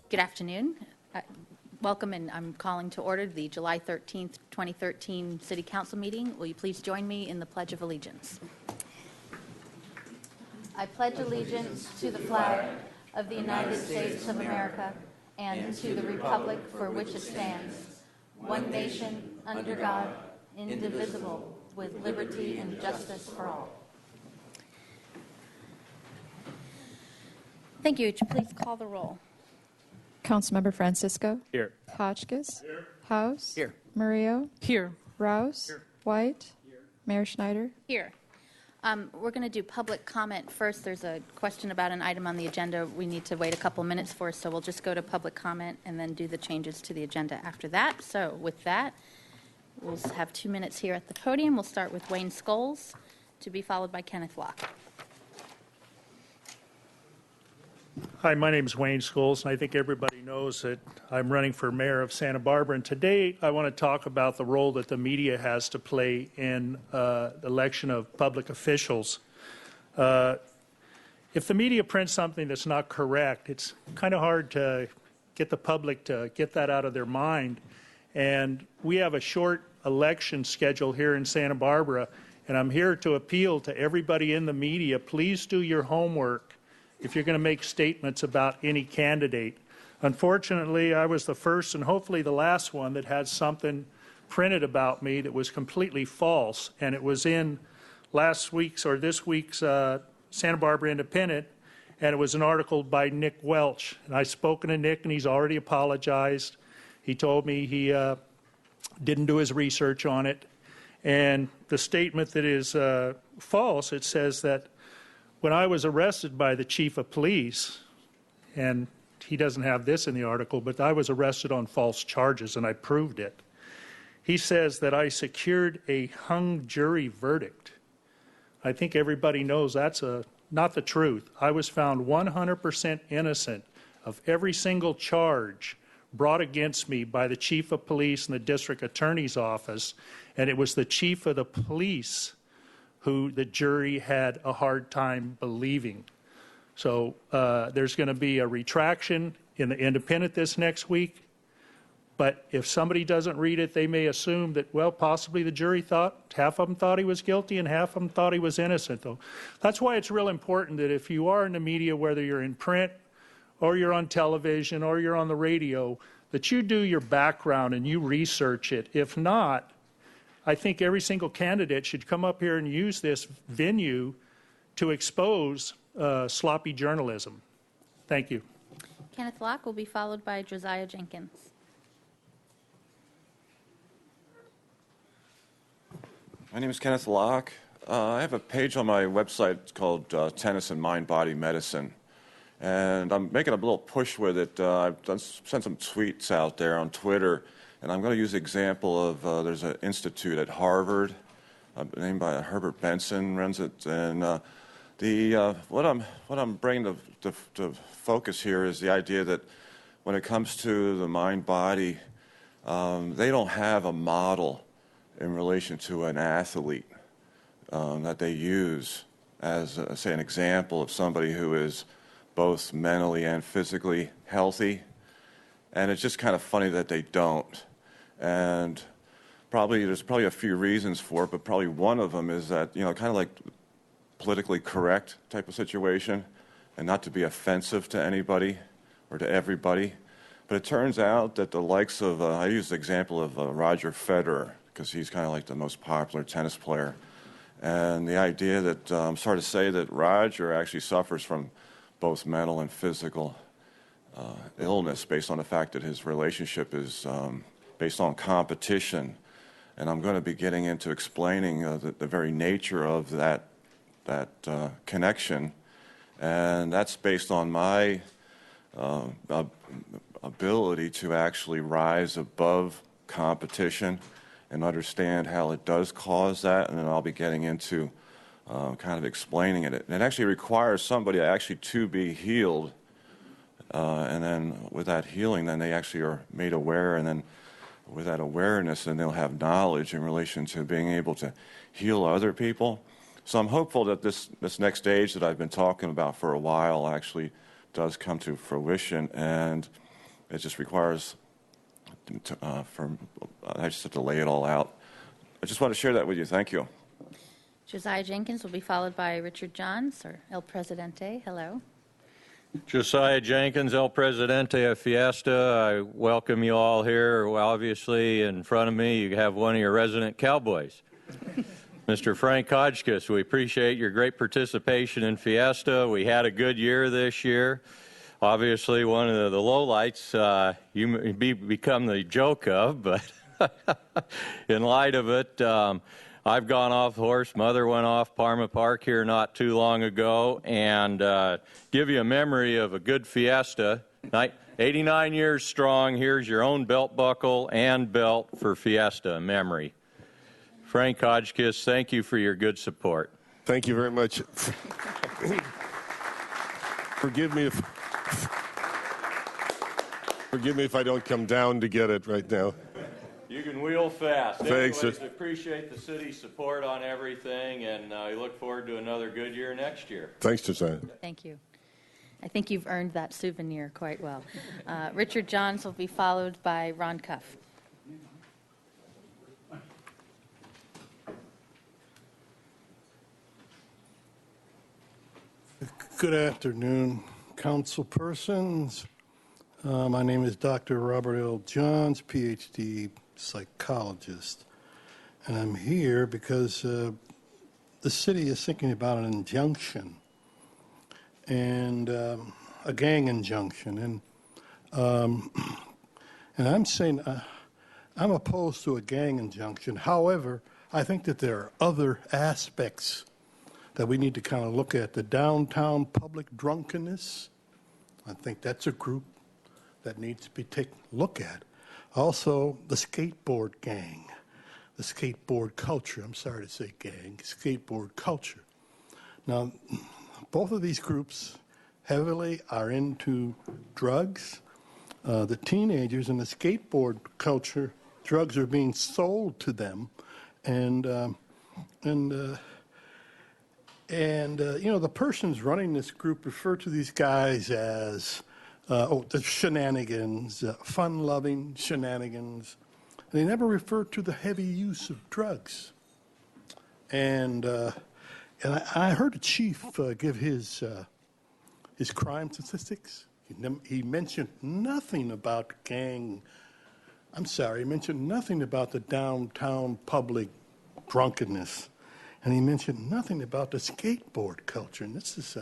Good afternoon. Welcome, and I'm calling to order the July 13th, 2013 City Council meeting. Will you please join me in the Pledge of Allegiance? I pledge allegiance to the flag of the United States of America and to the republic for which it stands, one nation, under God, indivisible, with liberty and justice for all. Thank you. Would you please call the roll? Councilmember Francisco. Here. Hotchkiss. Here. House. Here. Murillo. Here. Rouse. Here. White. Here. Mayor Schneider. Here. We're going to do public comment first. There's a question about an item on the agenda we need to wait a couple minutes for, so we'll just go to public comment and then do the changes to the agenda after that. So with that, we'll have 2 minutes here at the podium. We'll start with Wayne Scholes, to be followed by Kenneth Locke. Hi, my name is Wayne Scholes, and I think everybody knows that I'm running for mayor of Santa Barbara. And today I want to talk about the role that the media has to play in the election of public officials. If the media prints something that's not correct, it's kind of hard to get the public to get that out of their mind. And we have a short election schedule here in Santa Barbara, and I'm here to appeal to everybody in the media. Please do your homework if you're going to make statements about any candidate. Unfortunately, I was the first and hopefully the last one that had something printed about me that was completely false, and it was in last week's or this week's Santa Barbara Independent, and it was an article by Nick Welch. And I've spoken to Nick, and he's already apologized. He told me he didn't do his research on it. And the statement that is false, it says that when I was arrested by the chief of police, and he doesn't have this in the article, but I was arrested on false charges, and I proved it. He says that I secured a hung jury verdict. I think everybody knows that's not the truth. I was found 100% innocent of every single charge brought against me by the chief of police and the district attorney's office, and it was the chief of the police who the jury had a hard time believing. So there's going to be a retraction in the Independent this next week. But if somebody doesn't read it, they may assume that, well, possibly the jury thought, half of them thought he was guilty and half of them thought he was innocent. Though that's why it's real important that if you are in the media, whether you're in print or you're on television or you're on the radio, that you do your background and you research it. If not, I think every single candidate should come up here and use this venue to expose sloppy journalism. Thank you. Kenneth Locke will be followed by Josiah Jenkins. My name is Kenneth Locke. I have a page on my website called Tennis and Mind Body Medicine. And I'm making a little push with it. I've sent some tweets out there on Twitter. And I'm going to use the example of there's an institute at Harvard named by Herbert Benson runs it, and what I'm bringing to focus here is the idea that when it comes to the mind body, they don't have a model in relation to an athlete that they use as say an example of somebody who is both mentally and physically healthy, and it's just kind of funny that they don't. And there's probably a few reasons for it, but probably one of them is that, kind of like politically correct type of situation, and not to be offensive to anybody or to everybody. But it turns out that the likes of, I use the example of Roger Federer, because he's kind of like the most popular tennis player. And the idea that, I'm sorry to say that Roger actually suffers from both mental and physical illness based on the fact that his relationship is based on competition, and I'm going to be getting into explaining the very nature of that connection, and that's based on my ability to actually rise above competition and understand how it does cause that, and then I'll be getting into kind of explaining it. And it actually requires somebody actually to be healed, and then with that healing, then they actually are made aware, and then with that awareness, then they'll have knowledge in relation to being able to heal other people. So I'm hopeful that this next stage that I've been talking about for a while actually does come to fruition. And It just requires, I just have to lay it all out. I just want to share that with you. Thank you. Josiah Jenkins will be followed by Richard Johns, or El Presidente. Hello. Josiah Jenkins, El Presidente of Fiesta. I welcome you all here. Well, obviously, in front of me, you have one of your resident cowboys, Mr. Frank Hodgkiss. We appreciate your great participation in Fiesta. We had a good year this year. Obviously, one of the lowlights you may become the joke of, but in light of it, I've gone off the horse. Mother went off Parma Park here not too long ago, and give you a memory of a good Fiesta. 89 years strong. Here's your own belt buckle and belt for Fiesta memory. Frank Hodgkiss, thank you for your good support. Thank you very much. Forgive me if I don't come down to get it right now. You can wheel fast. Thanks. Anyways, appreciate the city's support on everything, and I look forward to another good year next year. Thanks, Josiah. Thank you. I think you've earned that souvenir quite well. Richard Johns will be followed by Ron Cuff. Good afternoon, council persons. My name is Dr. Robert L. Johns, PhD psychologist, and I'm here because the city is thinking about an injunction and a gang injunction, and I'm saying I'm opposed to a gang injunction. However, I think that there are other aspects that we need to kind of look at. The downtown public drunkenness, I think that's a group that needs to be taken a look at. Also, the skateboard gang, the skateboard culture. I'm sorry to say gang, skateboard culture. Now, both of these groups heavily are into drugs. The teenagers in the skateboard culture, drugs are being sold to them, and you know, the persons running this group refer to these guys as the shenanigans, fun-loving shenanigans. They never refer to the heavy use of drugs. And I heard a chief give his crime statistics. He mentioned nothing about he mentioned nothing about the downtown public drunkenness. And he mentioned nothing about the skateboard culture. And this is,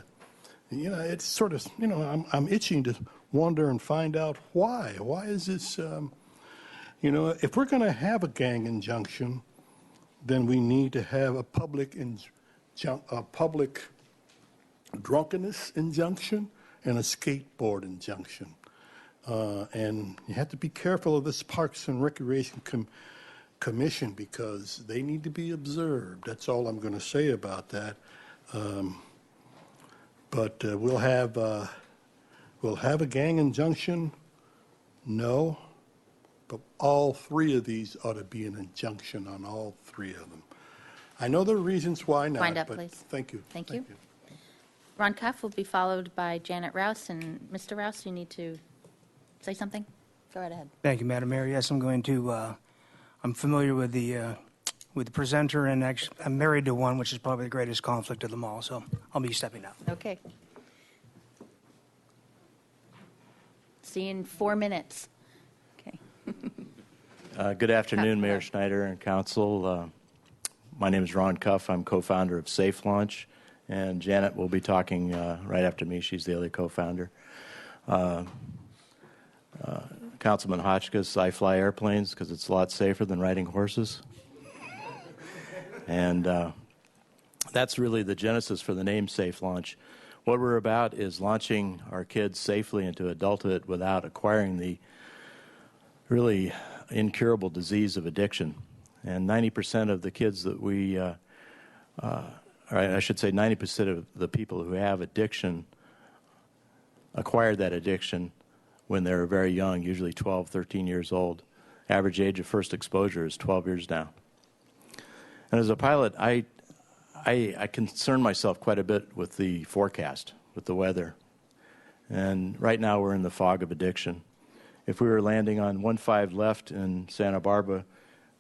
you know, it's sort of, you know, I'm itching to wonder and find out why. Why is this, you know, if we're going to have a gang injunction, then we need to have a public drunkenness injunction and a skateboard injunction. And you have to be careful of this Parks and Recreation Commission because they need to be observed. That's all I'm going to say about that. But we'll have a gang injunction. No, but all three of these ought to be an injunction on all three of them. I know there are reasons why not. Wind up, but please. Thank you. Thank you. Ron Cuff will be followed by Janet Rouse. And Mr. Rouse, you need to say something? Go right ahead. Thank you, Madam Mayor. Yes, I'm going to, I'm familiar with the presenter, and actually I'm married to one, which is probably the greatest conflict of them all, so I'll be stepping down. Okay. See you in 4 minutes. Okay. Good afternoon, Mayor Hello. Schneider and Council. My name is Ron Cuff. I'm co-founder of Safe Launch, and Janet will be talking right after me. She's the other co-founder. Councilman Hotchkiss, I fly airplanes because it's a lot safer than riding horses. And that's really the genesis for the name Safe Launch. What we're about is launching our kids safely into adulthood without acquiring the really incurable disease of addiction. And 90% of the kids that we, or I should say 90% of the people who have addiction acquired that addiction when they were very young, usually 12, 13 years old. Average age of first exposure is 12 years now. And as a pilot, I concern myself quite a bit with the forecast, with the weather. And right now we're in the fog of addiction. If we were landing on 15 left in Santa Barbara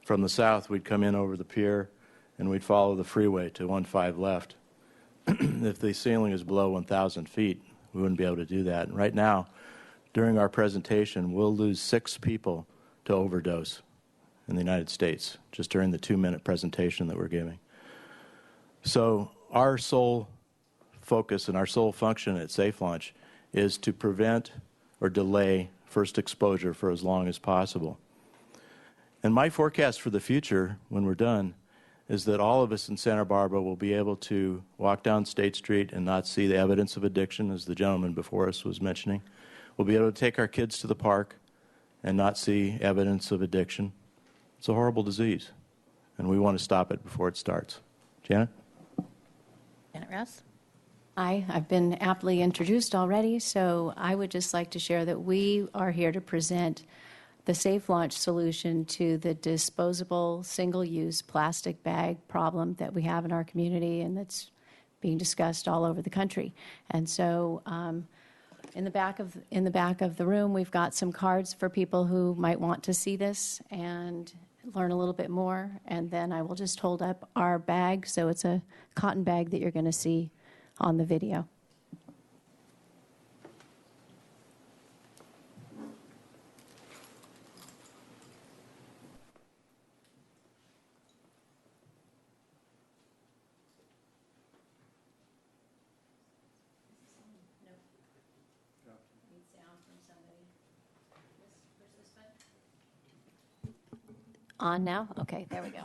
from the south, we'd come in over the pier and we'd follow the freeway to 15 left. If the ceiling is below 1,000 feet, we wouldn't be able to do that. And right now, during our presentation, we'll lose 6 people to overdose in the United States, just during the 2-minute presentation that we're giving. So our sole focus and our sole function at Safe Launch is to prevent or delay first exposure for as long as possible. And my forecast for the future, when we're done, is that all of us in Santa Barbara will be able to walk down State Street and not see the evidence of addiction, as the gentleman before us was mentioning. We'll be able to take our kids to the park and not see evidence of addiction. It's a horrible disease, and we want to stop it before it starts. Janet? Janet Rouse? I've been aptly introduced already, so I would just like to share that we are here to present the Safe Launch solution to the disposable single-use plastic bag problem that we have in our community and that's being discussed all over the country. And so in the back of the room, we've got some cards for people who might want to see this and learn a little bit more. And then I will just hold up our bag. So it's a cotton bag that you're going to see on the video. On now? Okay, there we go.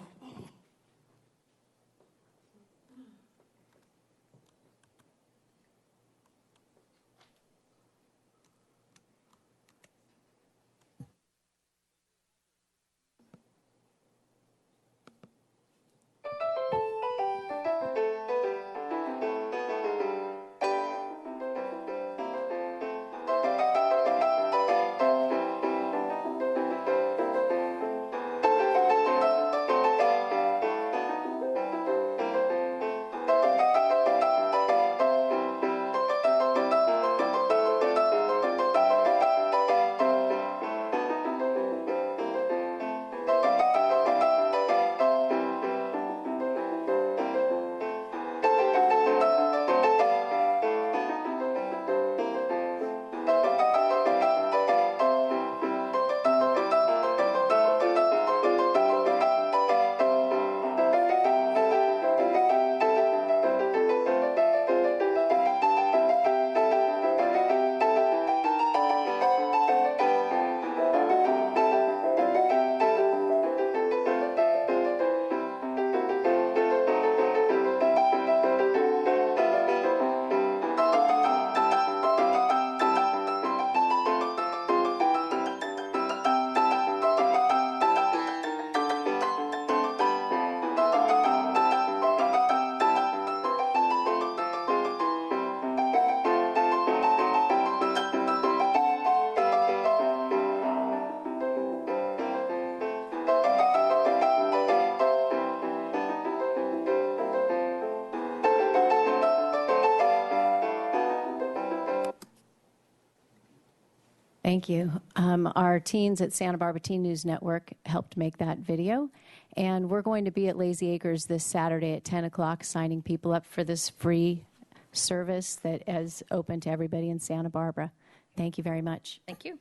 Thank you. Our teens at Santa Barbara Teen News Network helped make that video. And we're going to be at Lazy Acres this Saturday at 10 o'clock signing people up for this free service that is open to everybody in Santa Barbara. Thank you very much. Thank you.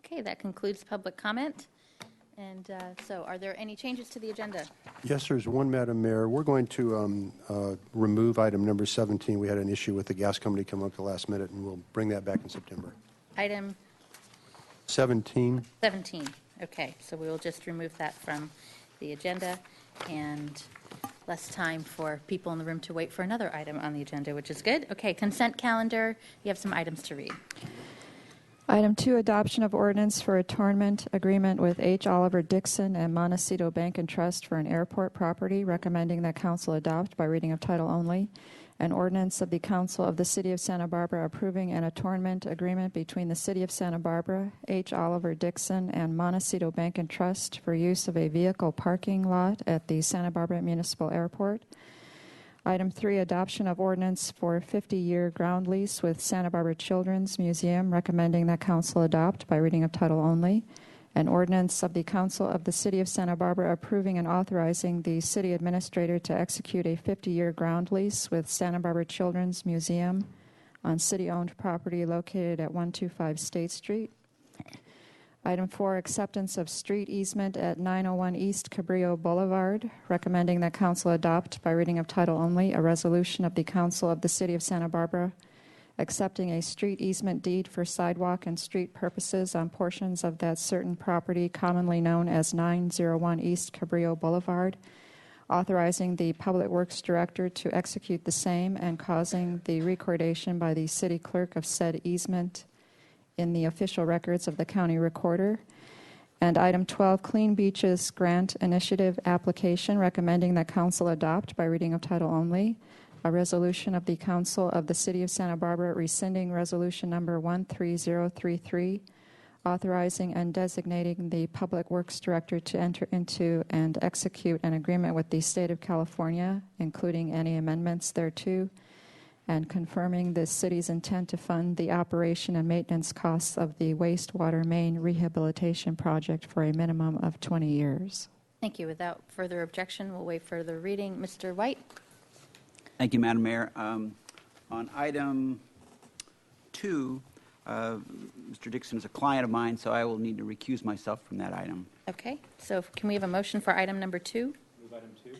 Okay, that concludes public comment. And so are there any changes to the agenda? Yes, there's one, Madam Mayor. We're going to remove item number 17. We had an issue with the gas company come up at the last minute, and we'll bring that back in September. Item 17. 17. Okay, so we will just remove that from the agenda, and less time for people in the room to wait for another item on the agenda, which is good. Okay, consent calendar. You have some items to read. Item 2, adoption of ordinance for a tournament agreement with H. Oliver Dixon and Montecito Bank and Trust for an airport property, recommending that council adopt by reading of title only. An ordinance of the Council of the City of Santa Barbara approving an attornment agreement between the City of Santa Barbara, H. Oliver Dixon, and Montecito Bank and Trust for use of a vehicle parking lot at the Santa Barbara Municipal Airport. Item 3, adoption of ordinance for 50-year ground lease with Santa Barbara Children's Museum, recommending that council adopt by reading of title only. An ordinance of the Council of the City of Santa Barbara approving and authorizing the city administrator to execute a 50-year ground lease with Santa Barbara Children's Museum on city-owned property located at 125 State Street. Item 4, acceptance of street easement at 901 East Cabrillo Boulevard, recommending that council adopt by reading of title only a resolution of the Council of the City of Santa Barbara accepting a street easement deed for sidewalk and street purposes on portions of that certain property commonly known as 901 East Cabrillo Boulevard, authorizing the Public Works Director to execute the same and causing the recordation by the city clerk of said easement in the official records of the county recorder. And item 12, Clean Beaches Grant Initiative application, recommending that council adopt by reading of title only a resolution of the Council of the City of Santa Barbara rescinding resolution number 13033, authorizing and designating the Public Works Director to enter into and execute an agreement with the State of California, including any amendments thereto, and confirming the city's intent to fund the operation and maintenance costs of the wastewater main rehabilitation project for a minimum of 20 years. Thank you. Without further objection, we'll waive further reading. Mr. White? Thank you, Madam Mayor. On item 2, Mr. Dixon is a client of mine, so I will need to recuse myself from that item. Okay. So can we have a motion for item number 2? Move item 2. Is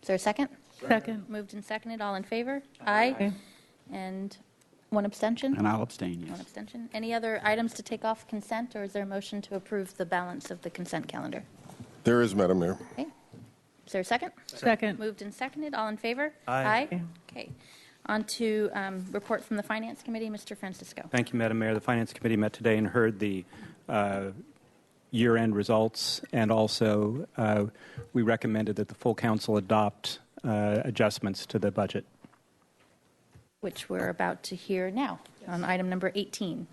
there a second? Second. Moved and seconded. All in favor? Aye. And one abstention? And I'll abstain, One yes. abstention. Any other items to take off consent, or is there a motion to approve the balance of the consent calendar? There is, Madam Mayor. Okay. Is there a second? Second. Moved and seconded. All in favor? Aye. Okay. On to report from the Finance Committee. Mr. Francisco. Thank you, Madam Mayor. The Finance Committee met today and heard the year-end results, and also we recommended that the full council adopt adjustments to the budget. Which we're about to hear now on item number 18.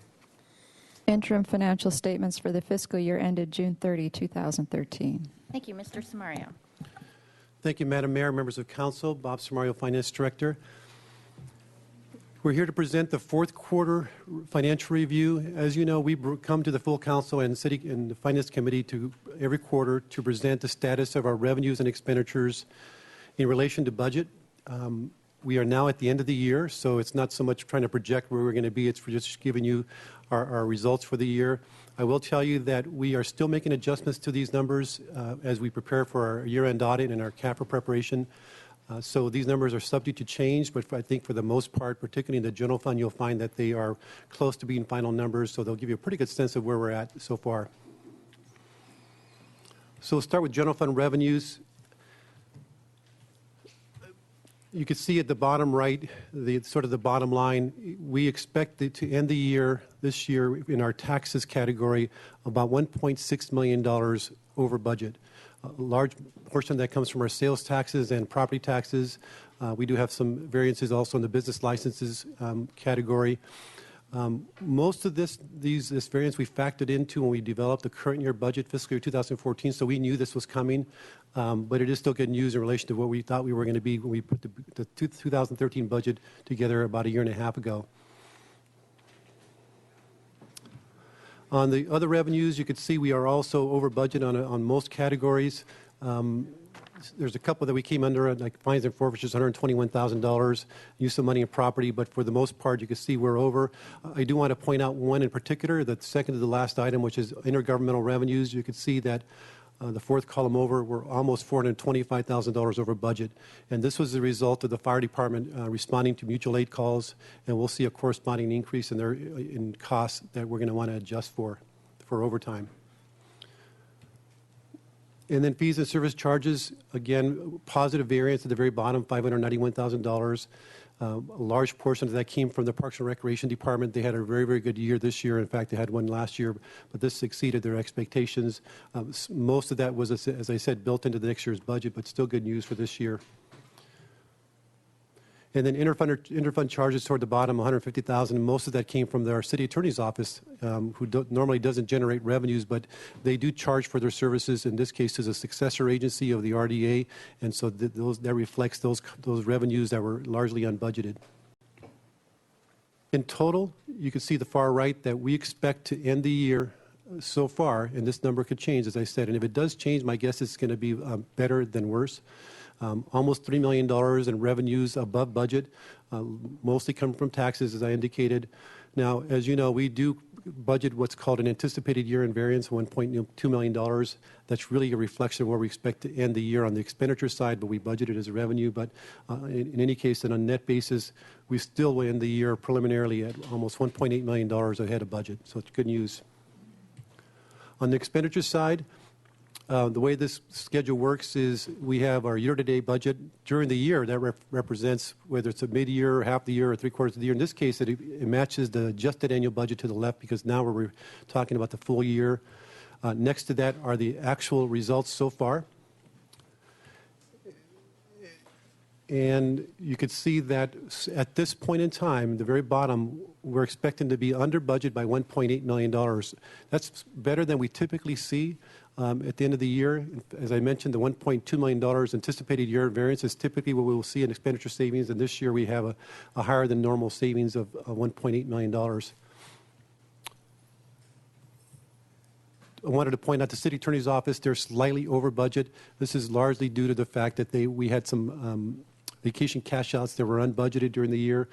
Interim financial statements for the fiscal year ended June 30, 2013. Thank you. Mr. Samario. Thank you, Madam Mayor, members of council. Bob Samario, Finance Director. We're here to present the fourth quarter financial review. As you know, we come to the full council and city and the Finance Committee every quarter to present the status of our revenues and expenditures in relation to budget. We are now at the end of the year, so it's not so much trying to project where we're going to be. It's for just giving you our results for the year. I will tell you that we are still making adjustments to these numbers as we prepare for our year-end audit and our CAFR preparation. So these numbers are subject to change, but I think for the most part, particularly in the general fund, you'll find that they are close to being final numbers, so they'll give you a pretty good sense of where we're at so far. So we'll start with general fund revenues. You can see at the bottom right, the bottom line. We expect to end the year, this year, in our taxes category, about $1.6 million over budget. A large portion of that comes from our sales taxes and property taxes. We do have some variances also in the business licenses category. Most of this variance we factored into when we developed the current year budget, fiscal year 2014, so we knew this was coming. But it is still good news in relation to what we thought we were going to be when we put the 2013 budget together about a year and a half ago. On the other revenues, you can see we are also over budget on most categories. There's a couple that we came under, like fines and forfeitures, $121,000, use some money in property, but for the most part, you can see we're over. I do want to point out one in particular, the second to the last item, which is intergovernmental revenues. You can see that the fourth column over, we're almost $425,000 over budget. And this was the result of the fire department responding to mutual aid calls, and we'll see a corresponding increase in costs that we're going to want to adjust for overtime. And then fees and service charges, again, positive variance at the very bottom, $591,000. A large portion of that came from the Parks and Recreation Department. They had a very, very good year this year. In fact, they had one last year, but this exceeded their expectations. Most of that was, as I said, built into the next year's budget, but still good news for this year. And then interfund charges toward the bottom, $150,000. Most of that came from our city attorney's office, who normally doesn't generate revenues, but they do charge for their services. In this case, as a successor agency of the RDA, and so that reflects those revenues that were largely unbudgeted. In total, you can see the far right that we expect to end the year so far, and this number could change, as I said. And if it does change, my guess is it's going to be better than worse. Almost $3 million in revenues above budget, mostly come from taxes, as I indicated. Now, as you know, we do budget what's called an anticipated year-end variance, $1.2 million. That's really a reflection of where we expect to end the year on the expenditure side, but we budgeted as a revenue. But in any case, on a net basis, we still will end the year preliminarily at almost $1.8 million ahead of budget. So it's good news. On the expenditure side, the way this schedule works is we have our year-to-date budget during the year. That represents whether it's a mid-year, half the year, or three-quarters of the year. In this case, it matches the adjusted annual budget to the left because now we're talking about the full year. Next to that are the actual results so far. And you could see that at this point in time, the very bottom, we're expecting to be under budget by $1.8 million. That's better than we typically see at the end of the year. As I mentioned, the $1.2 million anticipated year variance is typically what we will see in expenditure savings, and this year we have a higher than normal savings of $1.8 million. I wanted to point out the city attorney's office, they're slightly over budget. This is largely due to the fact that we had some vacation cash outs that were unbudgeted during the year.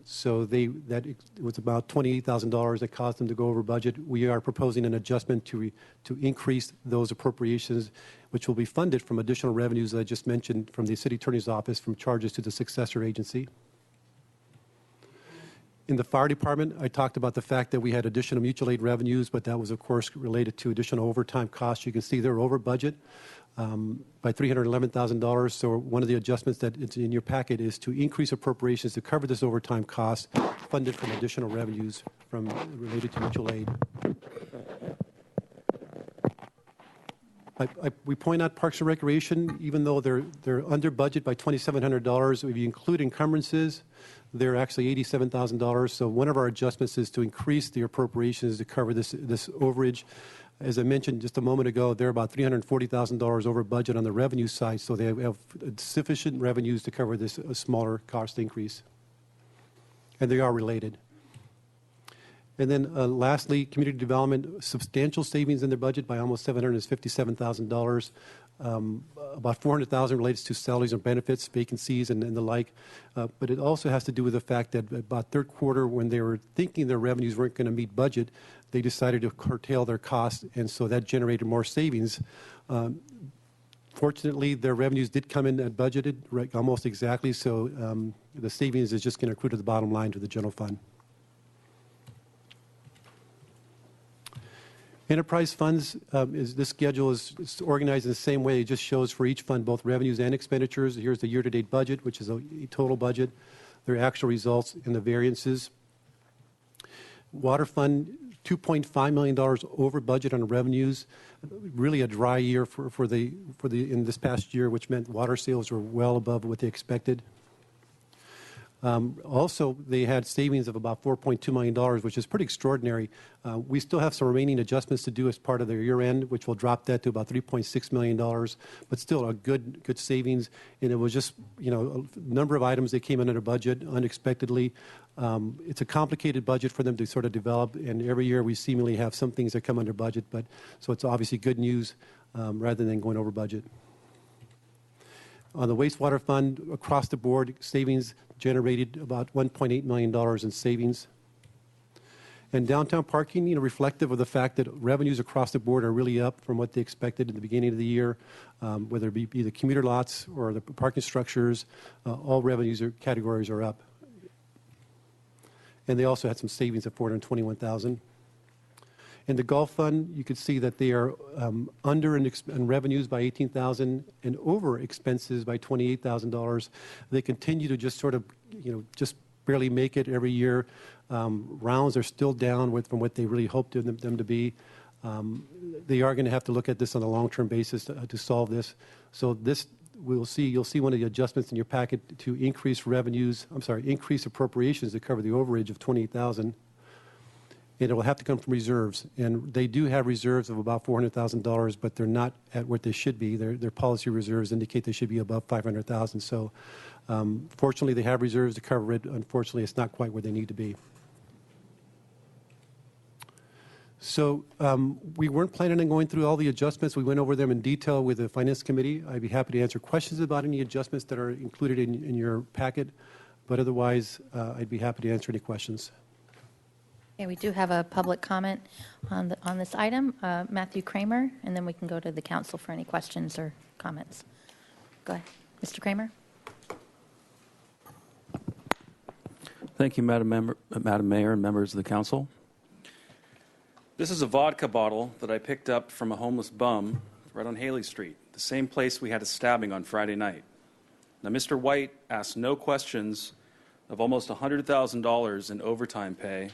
So that was about $28,000 that caused them to go over budget. We are proposing an adjustment to increase those appropriations, which will be funded from additional revenues that I just mentioned from the city attorney's office from charges to the successor agency. In the fire department, I talked about the fact that we had additional mutual aid revenues, but that was, of course, related to additional overtime costs. You can see they're over budget by $311,000. So one of the adjustments that is in your packet is to increase appropriations to cover this overtime cost funded from additional revenues related to mutual aid. We point out Parks and Recreation, even though they're under budget by $2,700, if you include encumbrances, they're actually $87,000. So one of our adjustments is to increase the appropriations to cover this overage. As I mentioned just a moment ago, they're about $340,000 over budget on the revenue side, so they have sufficient revenues to cover this smaller cost increase. And they are related. And then lastly, community development, substantial savings in their budget by almost $757,000. About $400,000 relates to salaries and benefits, vacancies, and the like. But it also has to do with the fact that about third quarter, when they were thinking their revenues weren't going to meet budget, they decided to curtail their costs, and so that generated more savings. Fortunately, their revenues did come in at budgeted almost exactly, so the savings is just going to accrue to the bottom line to the general fund. Enterprise funds, this schedule is organized in the same way. It just shows for each fund both revenues and expenditures. Here's the year-to-date budget, which is a total budget, their actual results, and the variances. Water fund, $2.5 million over budget on revenues. Really a dry year in this past year, which meant water sales were well above what they expected. Also, they had savings of about $4.2 million, which is pretty extraordinary. We still have some remaining adjustments to do as part of their year-end, which will drop that to about $3.6 million, but still a good savings. And it was just, a number of items that came in under budget unexpectedly. It's a complicated budget for them to sort of develop, and every year we seemingly have some things that come under budget, so it's obviously good news rather than going over budget. On the wastewater fund, across the board, savings generated about $1.8 million in savings. And downtown parking, reflective of the fact that revenues across the board are really up from what they expected at the beginning of the year, whether it be the commuter lots or the parking structures, all revenues or categories are up. And they also had some savings of $421,000. In the Gulf Fund, you can see that they are under in revenues by $18,000 and over expenses by $28,000. They continue to just sort of, just barely make it every year. Rounds are still down from what they really hoped them to be. They are going to have to look at this on a long-term basis to solve this. So you'll see one of the adjustments in your packet to increase increase appropriations to cover the overage of $28,000. And it will have to come from reserves. And they do have reserves of about $400,000, but they're not at what they should be. Their policy reserves indicate they should be above $500,000. So fortunately, they have reserves to cover it. Unfortunately, it's not quite where they need to be. So we weren't planning on going through all the adjustments. We went over them in detail with the Finance Committee. I'd be happy to answer questions about any adjustments that are included in your packet. But otherwise, I'd be happy to answer any questions. Okay, we do have a public comment on this item. Matthew Kramer, and then we can go to the council for any questions or comments. Go ahead. Mr. Kramer? Thank you, Madam Mayor and members of the council. This is a vodka bottle that I picked up from a homeless bum right on Haley Street, the same place we had a stabbing on Friday night. Now, Mr. White asked no questions of almost $100,000 in overtime pay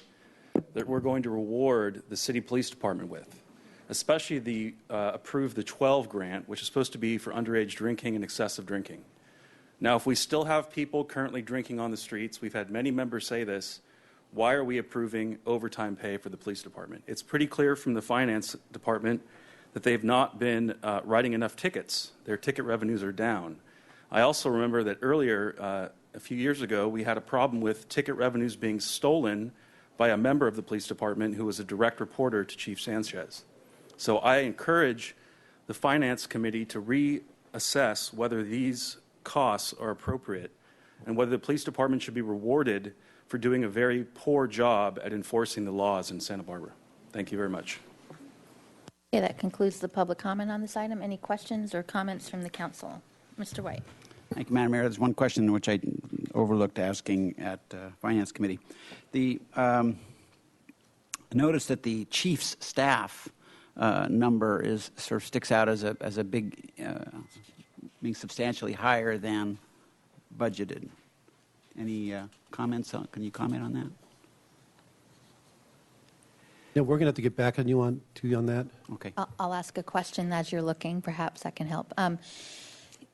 that we're going to reward the city police department with, especially the approve the 12 grant, which is supposed to be for underage drinking and excessive drinking. Now, if we still have people currently drinking on the streets, we've had many members say this, why are we approving overtime pay for the police department? It's pretty clear from the finance department that they've not been writing enough tickets. Their ticket revenues are down. I also remember that earlier, a few years ago, we had a problem with ticket revenues being stolen by a member of the police department who was a direct reporter to Chief Sanchez. So I encourage the Finance Committee to reassess whether these costs are appropriate and whether the police department should be rewarded for doing a very poor job at enforcing the laws in Santa Barbara. Thank you very much. Okay, that concludes the public comment on this item. Any questions or comments from the council? Mr. White. Thank you, Madam Mayor. There's one question which I overlooked asking at Finance Committee. I noticed that the chief's staff number is sort of sticks out as a big, being substantially higher than budgeted. Any comments? Can you comment on that? Yeah, we're going to have to get back to you on that. Okay. I'll ask a question as you're looking. Perhaps that can help.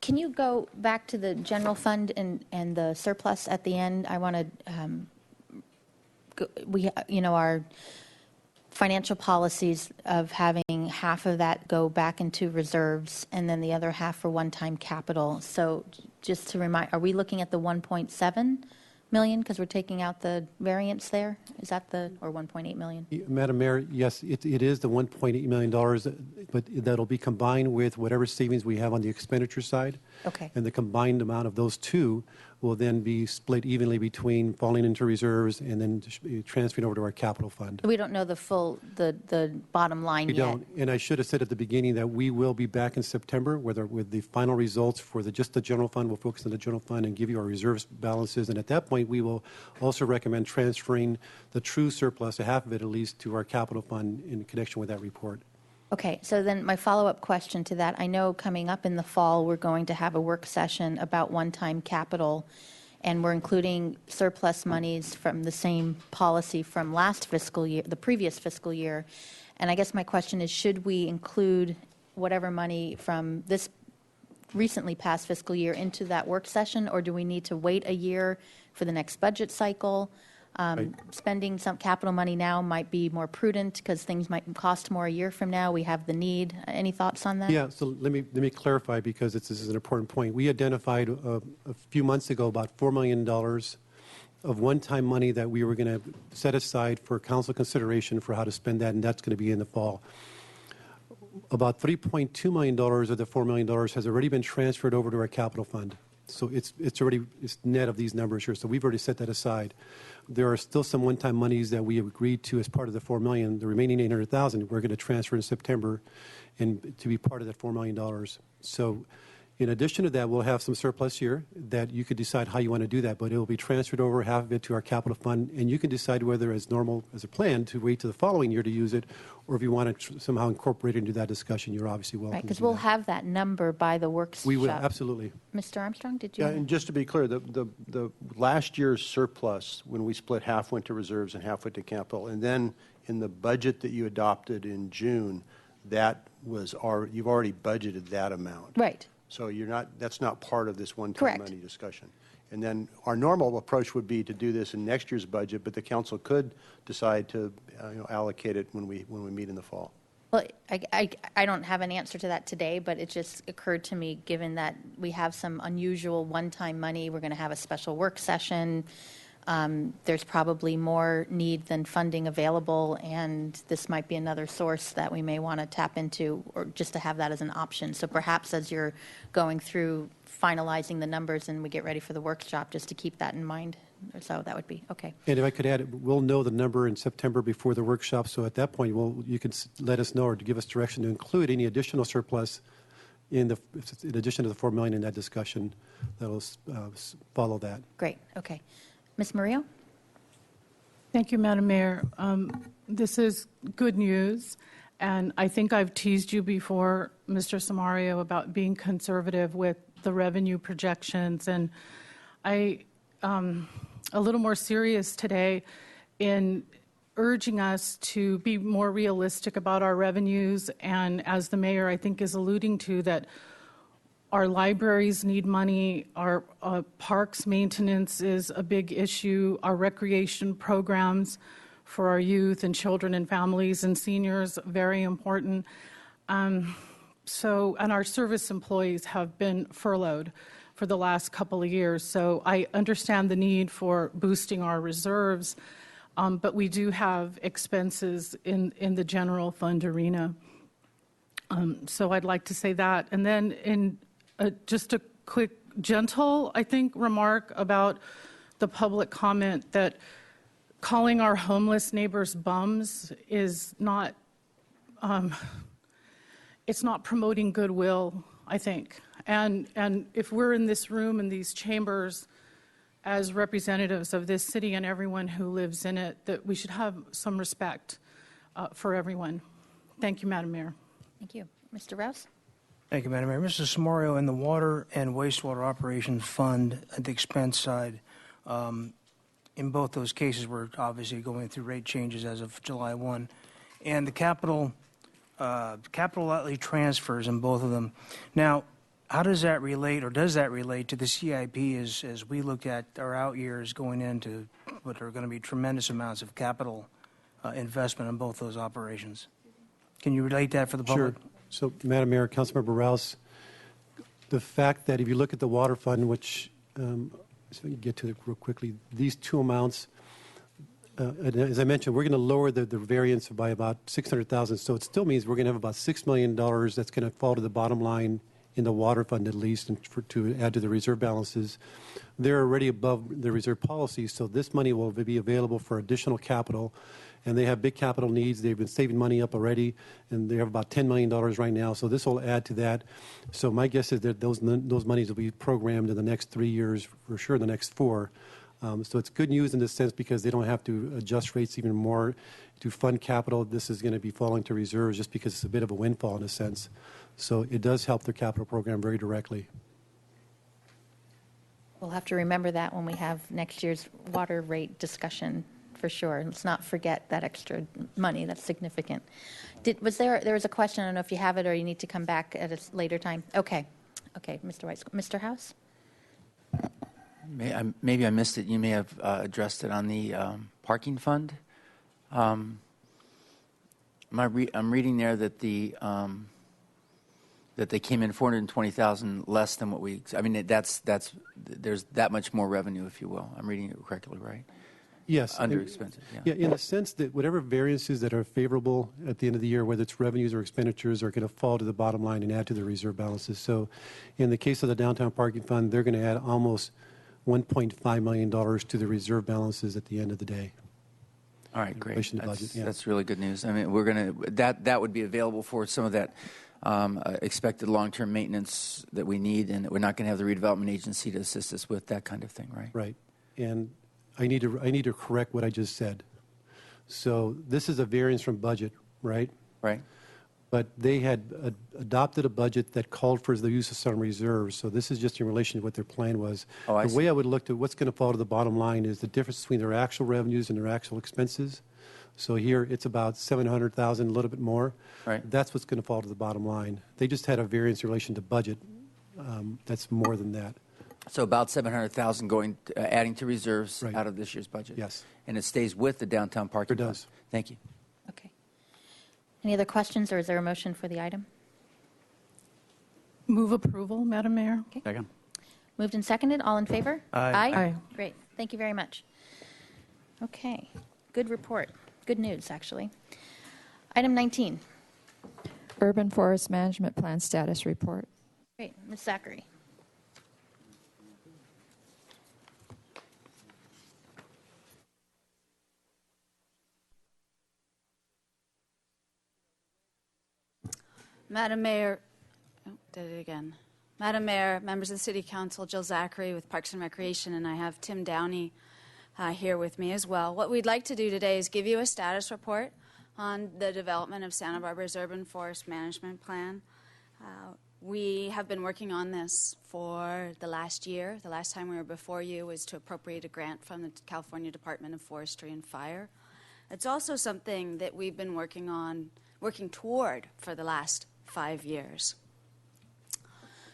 Can you go back to the general fund and the surplus at the end? I want to, our financial policies of having half of that go back into reserves and then the other half for one-time capital. So just to remind, are we looking at the 1.7 million because we're taking out the variance there? Is that or 1.8 million? Madam Mayor, yes, it is the $1.8 million, but that'll be combined with whatever savings we have on the expenditure side. Okay. And the combined amount of those two will then be split evenly between falling into reserves and then transferring over to our capital fund. We don't know the full, the bottom line yet. We don't. And I should have said at the beginning that we will be back in September with the final results for just the general fund. We'll focus on the general fund and give you our reserves balances. And at that point, we will also recommend transferring the true surplus, a half of it at least, to our capital fund in connection with that report. Okay, so then my follow-up question to that, I know coming up in the fall, we're going to have a work session about one-time capital, and we're including surplus monies from the same policy from last fiscal year, the previous fiscal year. And I guess my question is, should we include whatever money from this recently passed fiscal year into that work session, or do we need to wait a year for the next budget cycle? Spending some capital money now might be more prudent because things might cost more a year from now. We have the need. Any thoughts on that? Yeah, so let me clarify because this is an important point. We identified a few months ago about $4 million of one-time money that we were going to set aside for council consideration for how to spend that, and that's going to be in the fall. About $3.2 million of the $4 million has already been transferred over to our capital fund. So it's net of these numbers here. So we've already set that aside. There are still some one-time monies that we have agreed to as part of the $4 million. The remaining $800,000 we're going to transfer in September, and to be part of that $4 million. So, in addition to that, we'll have some surplus here that you could decide how you want to do that, but it will be transferred over, half of it to our capital fund, and you can decide whether, as normal, as a plan, to wait to the following year to use it, or if you want to somehow incorporate it into that discussion, you're obviously welcome. Right, because to do we'll that. have that number by the workshop. We will, absolutely. Mr. Armstrong, did you? Yeah, and just to be clear, the last year's surplus, when we split, half went to reserves and half went to capital, and then in the budget that you adopted in June, that was you've already budgeted that amount. Right. So that's not part of this one-time Correct. money discussion. And then our normal approach would be to do this in next year's budget, but the council could decide to allocate it when we meet in the fall. Well, I don't have an answer to that today, but it just occurred to me, given that we have some unusual one-time money, we're going to have a special work session. There's probably more need than funding available, and this might be another source that we may want to tap into, or just to have that as an option. So perhaps as you're going through finalizing the numbers and we get ready for the workshop, just to keep that in mind. So that would be, okay. And if I could add, we'll know the number in September before the workshop, so at that point, you can let us know or to give us direction to include any additional surplus in addition to the $4 million in that discussion. That'll follow that. Great, okay. Ms. Murillo? Thank you, Madam Mayor. This is good news, and I think I've teased you before, Mr. Samario, about being conservative with the revenue projections, and a little more serious today in urging us to be more realistic about our revenues, and as the mayor, I think, is alluding to, that our libraries need money, our parks maintenance is a big issue, our recreation programs for our youth and children and families and seniors, very important. And our service employees have been furloughed for the last couple of years. So I understand the need for boosting our reserves, but we do have expenses in the general fund arena. So I'd like to say that. And then in just a quick, gentle, I think, remark about the public comment that calling our homeless neighbors bums is not, it's not promoting goodwill, I think. And if we're in this room, in these chambers, as representatives of this city and everyone who lives in it, that we should have some respect for everyone. Thank you, Madam Mayor. Thank you. Mr. Rouse? Thank you, Madam Mayor. Mr. Samario, in the Water and Wastewater Operations Fund at the expense side, in both those cases, we're obviously going through rate changes as of July 1. And the capital outlay transfers in both of them. Now, how does that relate, or does that relate to the CIP as we look at our out years going into what are going to be tremendous amounts of capital investment in both those operations? Can you relate that for the public? Sure. So, Madam Mayor, Councilmember Rouse, the fact that if you look at the water fund, which, so we can get to it real quickly, these two amounts, as I mentioned, we're going to lower the variance by about $600,000. So it still means we're going to have about $6 million that's going to fall to the bottom line in the water fund at least, and to add to the reserve balances. They're already above the reserve policy, so this money will be available for additional capital. And they have big capital needs. They've been saving money up already, and they have about $10 million right now. So this will add to that. So my guess is that those monies will be programmed in the next 3 years, for sure the next 4. So it's good news in this sense because they don't have to adjust rates even more to fund capital. This is going to be falling to reserves just because it's a bit of a windfall in a sense. So it does help their capital program very directly. We'll have to remember that when we have next year's water rate discussion, for sure. Let's not forget that extra money. That's significant. There was a question, I don't know if you have it or you need to come back at a later time. Okay, Mr. Weiss. Mr. House? Maybe I missed it. You may have addressed it on the parking fund. I'm reading there that that they came in $420,000 less than what we. I mean, there's that much more revenue, if you will. I'm reading it correctly, right? Yes. Under expenses. Yeah, in the sense that whatever variances that are favorable at the end of the year, whether it's revenues or expenditures, are going to fall to the bottom line and add to the reserve balances. So in the case of the downtown parking fund, they're going to add almost $1.5 million to the reserve balances at the end of the day. All right, great. Budget, yeah. That's really good news. I mean, we're going to that would be available for some of that expected long-term maintenance that we need, and that we're not going to have the redevelopment agency to assist us with that kind of thing, right? Right. And I need to correct what I just said. So this is a variance from budget, right? Right. But they had adopted a budget that called for the use of some reserves. So this is just in relation to what their plan was. Oh, I the see. way I would look to what's going to fall to the bottom line is the difference between their actual revenues and their actual expenses. So here it's about $700,000, a little bit more. Right. That's what's going to fall to the bottom line. They just had a variance in relation to budget, that's more than that. So about 700,000 going, adding to reserves out of this year's budget? Yes. And it stays with the downtown parking lot? It does. Thank you. Okay. Any other questions, or is there a motion for the item? Move approval, Madam Mayor. Second. Moved and seconded. All in favor? Aye. Aye. Great. Thank you very much. Okay. Good report. Good news, actually. Item 19. Urban Forest Management Plan Status Report. Great. Ms. Zachary. Madam Mayor, did it again. Madam Mayor, members of the City Council, Jill Zachary with Parks and Recreation, and I have Tim Downey here with me as well. What we'd like to do today is give you a status report on the development of Santa Barbara's Urban Forest Management Plan. We have been working on this for the last year. The last time we were before you was to appropriate a grant from the California Department of Forestry and Fire. It's also something that we've been working toward for the last 5 years.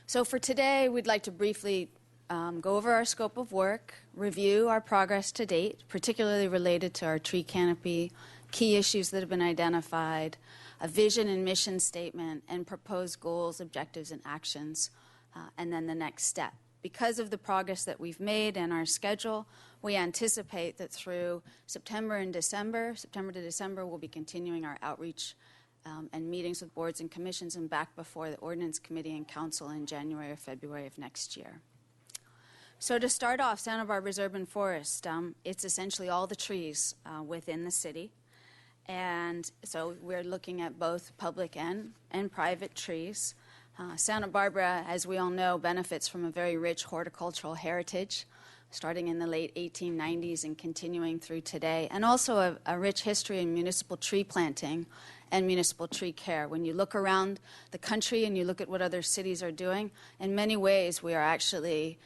So for today, we'd like to briefly go over our scope of work, review our progress to date, particularly related to our tree canopy, key issues that have been identified, a vision and mission statement, and proposed goals, objectives, and actions, and then the next step. Because of the progress that we've made and our schedule, we anticipate that through September to December, we'll be continuing our outreach and meetings with boards and commissions and back before the Ordinance Committee and Council in January or February of next year. So to start off, Santa Barbara's urban forest, it's essentially all the trees within the city. And so we're looking at both public and private trees. Santa Barbara, as we all know, benefits from a very rich horticultural heritage, starting in the late 1890s and continuing through today, and also a rich history in municipal tree planting and municipal tree care. When you look around the country and you look at what other cities are doing, in many ways we are actually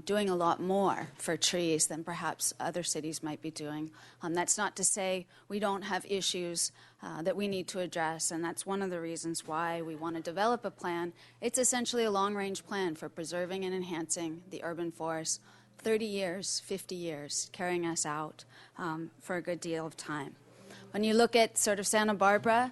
doing a lot more for trees than perhaps other cities might be doing. That's not to say we don't have issues that we need to address, and that's one of the reasons why we want to develop a plan. It's essentially a long-range plan for preserving and enhancing the urban forest, 30 years, 50 years, carrying us out for a good deal of time. When you look at sort of Santa Barbara,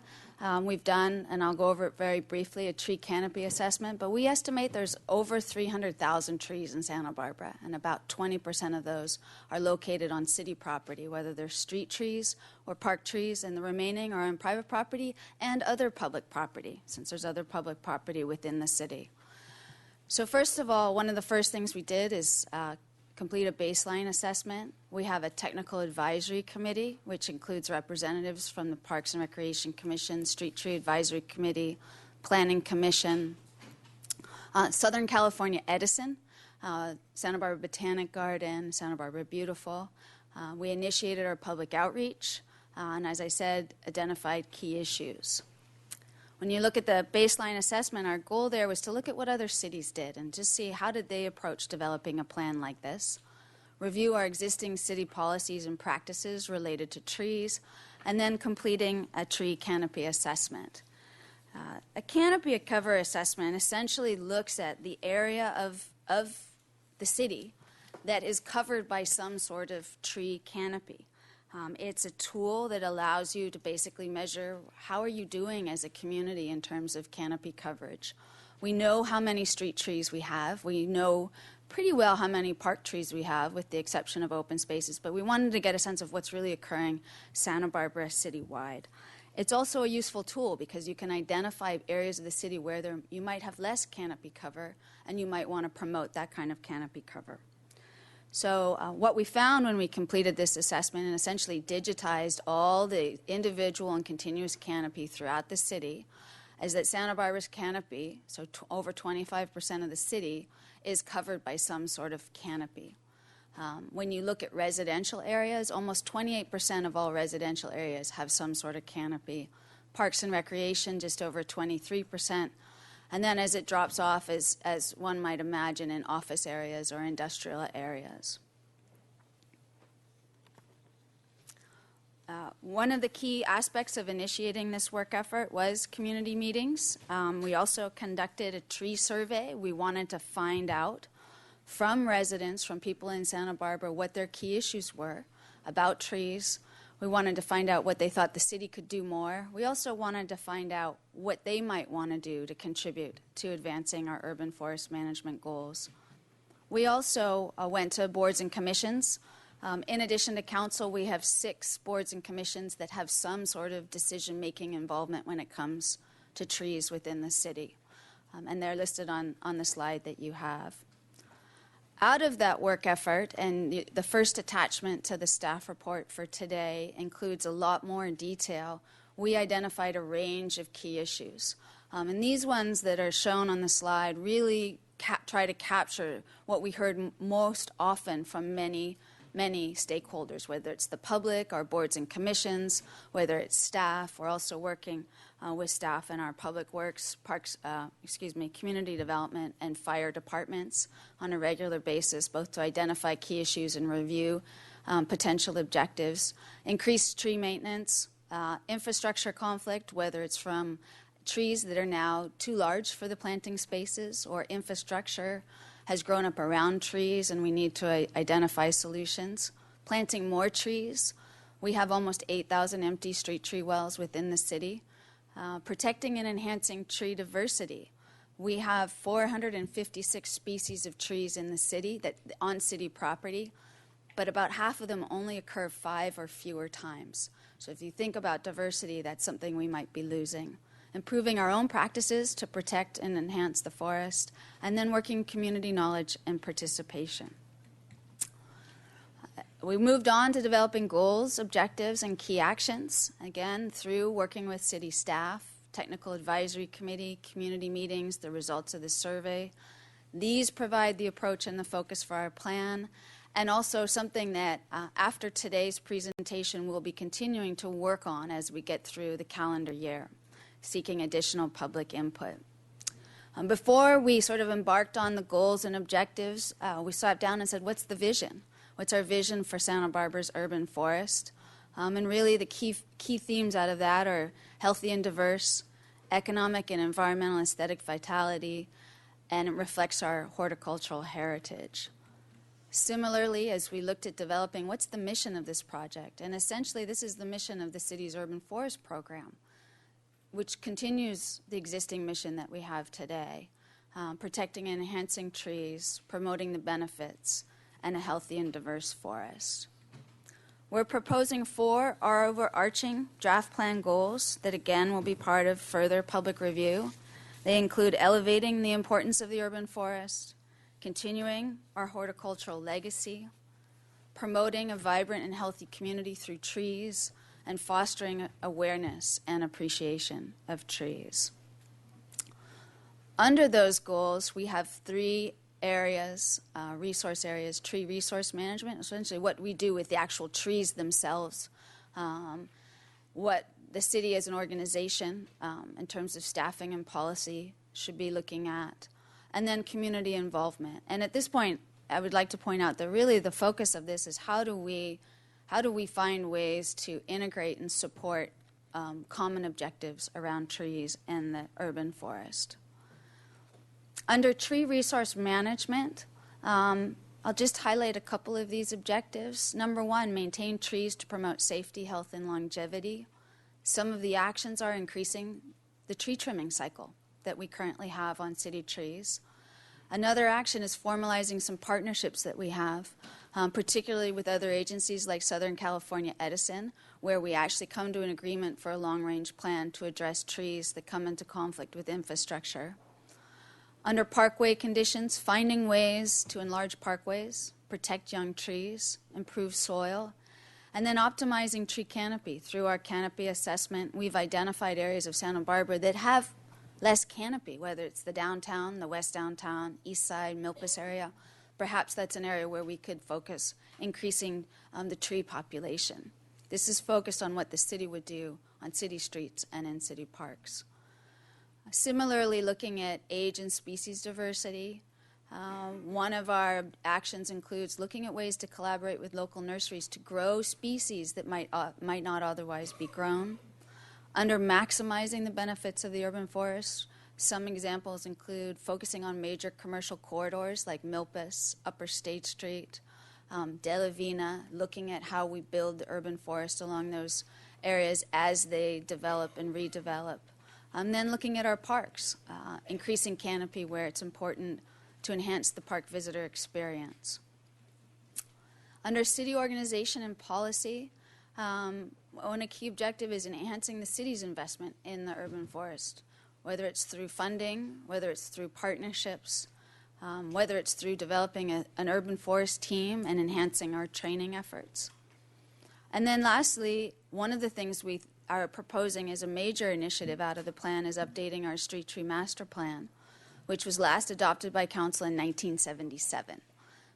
we've done, and I'll go over it very briefly, a tree canopy assessment, but we estimate there's over 300,000 trees in Santa Barbara, and about 20% of those are located on city property, whether they're street trees or park trees, and the remaining are on private property and other public property, since there's other public property within the city. So first of all, one of the first things we did is complete a baseline assessment. We have a technical advisory committee, which includes representatives from the Parks and Recreation Commission, Street Tree Advisory Committee, Planning Commission, Southern California Edison, Santa Barbara Botanic Garden, Santa Barbara Beautiful. We initiated our public outreach, and as I said, identified key issues. When you look at the baseline assessment, our goal there was to look at what other cities did and just see how did they approach developing a plan like this, review our existing city policies and practices related to trees, and then completing a tree canopy assessment. A canopy cover assessment essentially looks at the area of the city that is covered by some sort of tree canopy. It's a tool that allows you to basically measure how are you doing as a community in terms of canopy coverage. We know how many street trees we have. We know pretty well how many park trees we have, with the exception of open spaces, but we wanted to get a sense of what's really occurring Santa Barbara citywide. It's also a useful tool because you can identify areas of the city where you might have less canopy cover, and you might want to promote that kind of canopy cover. So what we found when we completed this assessment and essentially digitized all the individual and continuous canopy throughout the city is that Santa Barbara's canopy, so over 25% of the city, is covered by some sort of canopy. When you look at residential areas, almost 28% of all residential areas have some sort of canopy. Parks and Recreation, just over 23%. And then as it drops off, as one might imagine, in office areas or industrial areas. One of the key aspects of initiating this work effort was community meetings. We also conducted a tree survey. We wanted to find out from residents, from people in Santa Barbara, what their key issues were about trees. We wanted to find out what they thought the city could do more. We also wanted to find out what they might want to do to contribute to advancing our urban forest management goals. We also went to boards and commissions. In addition to council, we have 6 boards and commissions that have some sort of decision-making involvement when it comes to trees within the city. And they're listed on the slide that you have. Out of that work effort, and the first attachment to the staff report for today includes a lot more detail, we identified a range of key issues. And these ones that are shown on the slide really try to capture what we heard most often from many stakeholders, whether it's the public, our boards and commissions, whether it's staff. We're also working with staff in our public works, community development and fire departments on a regular basis, both to identify key issues and review potential objectives. Increased tree maintenance, infrastructure conflict, whether it's from trees that are now too large for the planting spaces or infrastructure has grown up around trees and we need to identify solutions. Planting more trees. We have almost 8,000 empty street tree wells within the city. Protecting and enhancing tree diversity. We have 456 species of trees in the city on city property, but about half of them only occur 5 or fewer times. So if you think about diversity, that's something we might be losing. Improving our own practices to protect and enhance the forest, and then working community knowledge and participation. We moved on to developing goals, objectives, and key actions, again, through working with city staff, technical advisory committee, community meetings, the results of the survey. These provide the approach and the focus for our plan, and also something that after today's presentation we'll be continuing to work on as we get through the calendar year, seeking additional public input. Before we sort of embarked on the goals and objectives, we sat down and said, what's the vision? What's our vision for Santa Barbara's urban forest? And really the key themes out of that are healthy and diverse, economic and environmental aesthetic vitality, and it reflects our horticultural heritage. Similarly, as we looked at developing what's the mission of this project, and essentially this is the mission of the city's urban forest program, which continues the existing mission that we have today, protecting and enhancing trees, promoting the benefits, and a healthy and diverse forest. We're proposing 4 overarching draft plan goals that again will be part of further public review. They include elevating the importance of the urban forest, continuing our horticultural legacy, promoting a vibrant and healthy community through trees, and fostering awareness and appreciation of trees. Under those goals, we have 3 areas, resource areas: tree resource management, essentially what we do with the actual trees themselves, what the city as an organization in terms of staffing and policy should be looking at, and then community involvement. And at this point, I would like to point out that really the focus of this is how do we find ways to integrate and support common objectives around trees and the urban forest. Under tree resource management, I'll just highlight a couple of these objectives. Number 1, maintain trees to promote safety, health, and longevity. Some of the actions are increasing the tree trimming cycle that we currently have on city trees. Another action is formalizing some partnerships that we have, particularly with other agencies like Southern California Edison, where we actually come to an agreement for a long-range plan to address trees that come into conflict with infrastructure. Under parkway conditions, finding ways to enlarge parkways, protect young trees, improve soil, and then optimizing tree canopy. Through our canopy assessment, we've identified areas of Santa Barbara that have less canopy, whether it's the downtown, the west downtown, east side, Milpas area. Perhaps that's an area where we could focus increasing the tree population. This is focused on what the city would do on city streets and in city parks. Similarly, looking at age and species diversity, One of our actions includes looking at ways to collaborate with local nurseries to grow species that might not otherwise be grown. Under maximizing the benefits of the urban forest, some examples include focusing on major commercial corridors like Milpas, Upper State Street, De La Vina, looking at how we build the urban forest along those areas as they develop and redevelop. Then looking at our parks, increasing canopy where it's important to enhance the park visitor experience. Under city organization and policy, one key objective is enhancing the city's investment in the urban forest, whether it's through funding, whether it's through partnerships, whether it's through developing an urban forest team and enhancing our training efforts. And then lastly, one of the things we are proposing as a major initiative out of the plan is updating our street tree master plan, which was last adopted by council in 1977.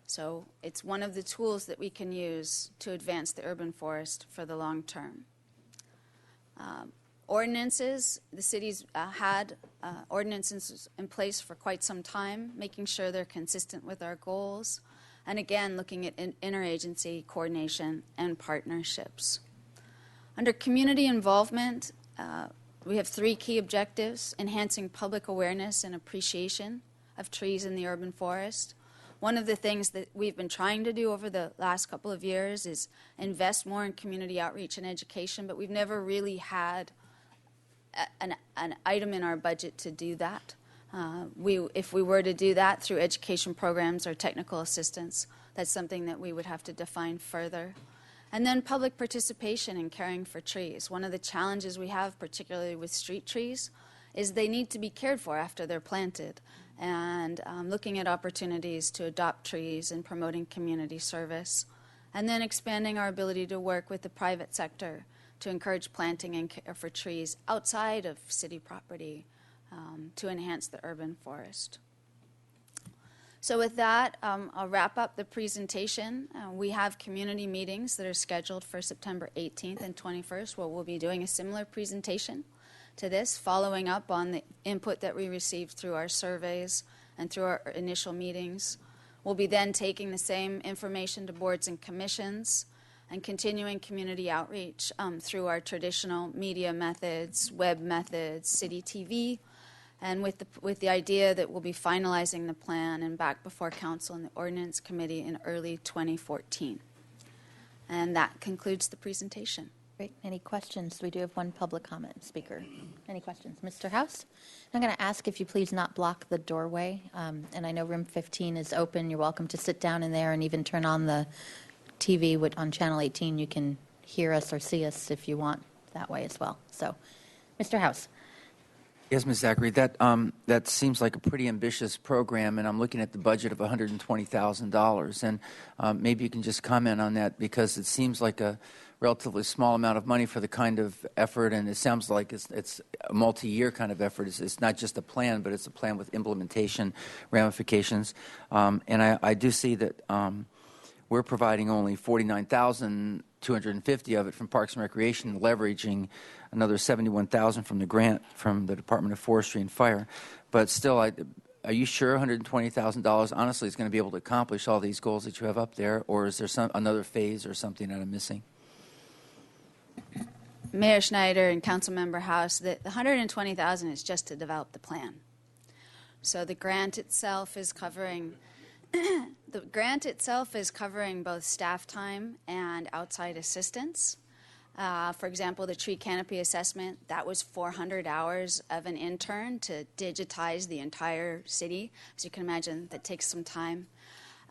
So it's one of the tools that we can use to advance the urban forest for the long term. Ordinances, the city's had ordinances in place for quite some time, making sure they're consistent with our goals, and again, looking at interagency coordination and partnerships. Under community involvement, we have 3 key objectives: enhancing public awareness and appreciation of trees in the urban forest. One of the things that we've been trying to do over the last couple of years is invest more in community outreach and education, but we've never really had an item in our budget to do that. If we were to do that through education programs or technical assistance, that's something that we would have to define further. And then public participation in caring for trees. One of the challenges we have, particularly with street trees, is they need to be cared for after they're planted. And looking at opportunities to adopt trees and promoting community service. And then expanding our ability to work with the private sector to encourage planting and care for trees outside of city property to enhance the urban forest. So with that, I'll wrap up the presentation. We have community meetings that are scheduled for September 18th and 21st, where we'll be doing a similar presentation to this, following up on the input that we received through our surveys and through our initial meetings. We'll be then taking the same information to boards and commissions and continuing community outreach through our traditional media methods, web methods, city TV, and with the idea that we'll be finalizing the plan and back before council and the ordinance committee in early 2014. And that concludes the presentation. Great. Any questions? We do have one public comment speaker. Any questions? Mr. House? I'm going to ask if you please not block the doorway. And I know room 15 is open. You're welcome to sit down in there and even turn on the TV on Channel 18. You can hear us or see us if you want that way as well. So, Mr. House. Yes, Ms. Zachary, that seems like a pretty ambitious program, and I'm looking at the budget of $120,000. And maybe you can just comment on that, because it seems like a relatively small amount of money for the kind of effort, and it sounds like it's a multi-year kind of effort. It's not just a plan, but it's a plan with implementation ramifications. And I do see that we're providing only $49,250 of it from Parks and Recreation, leveraging another $71,000 from the grant from the Department of Forestry and Fire. But still, are you sure $120,000 honestly is going to be able to accomplish all these goals that you have up there, or is there another phase or something that I'm missing? Mayor Schneider and Councilmember House, the $120,000 is just to develop the plan. So the grant itself is covering both staff time and outside assistance. For example, the tree canopy assessment, that was 400 hours of an intern to digitize the entire city. As you can imagine, that takes some time.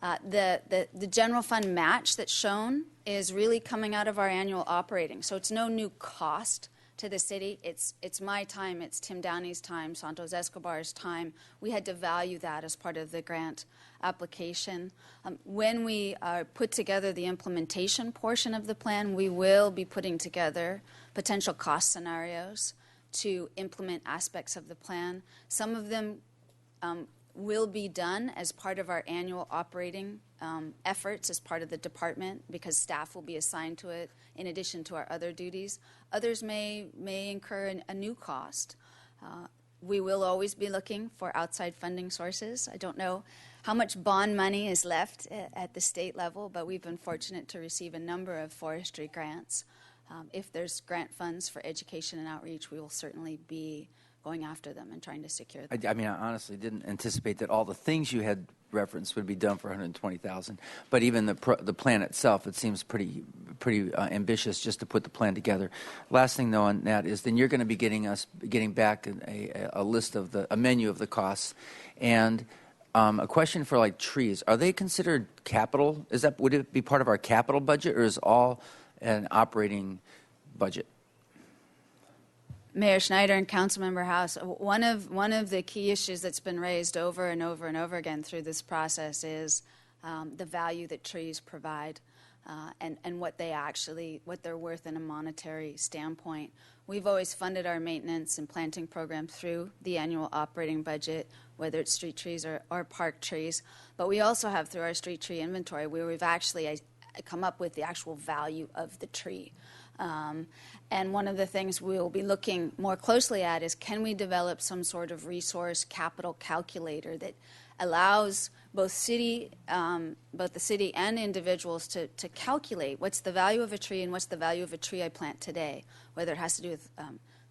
The general fund match that's shown is really coming out of our annual operating. So it's no new cost to the city. It's my time, it's Tim Downey's time, Santos Escobar's time. We had to value that as part of the grant application. When we put together the implementation portion of the plan, we will be putting together potential cost scenarios to implement aspects of the plan. Some of them will be done as part of our annual operating efforts as part of the department, because staff will be assigned to it in addition to our other duties. Others may incur a new cost. we will always be looking for outside funding sources. I don't know how much bond money is left at the state level, but we've been fortunate to receive a number of forestry grants. If there's grant funds for education and outreach, we will certainly be going after them and trying to secure them. I mean, I honestly didn't anticipate that all the things you had referenced would be done for $120,000. But even the plan itself, it seems pretty ambitious just to put the plan together. Last thing though on that is then you're going to be getting back a list of a menu of the costs, and a question for like trees. Are they considered capital? Would it be part of our capital budget, or is all an operating budget? Mayor Schneider and Councilmember House, one of the key issues that's been raised over and over and over again through this process is the value that trees provide and what they're worth in a monetary standpoint. We've always funded our maintenance and planting program through the annual operating budget, whether it's street trees or park trees. But we also have through our street tree inventory where we've actually come up with the actual value of the tree. And one of the things we'll be looking more closely at is, can we develop some sort of resource capital calculator that allows both the city and individuals to calculate what's the value of a tree and what's the value of a tree I plant today, whether it has to do with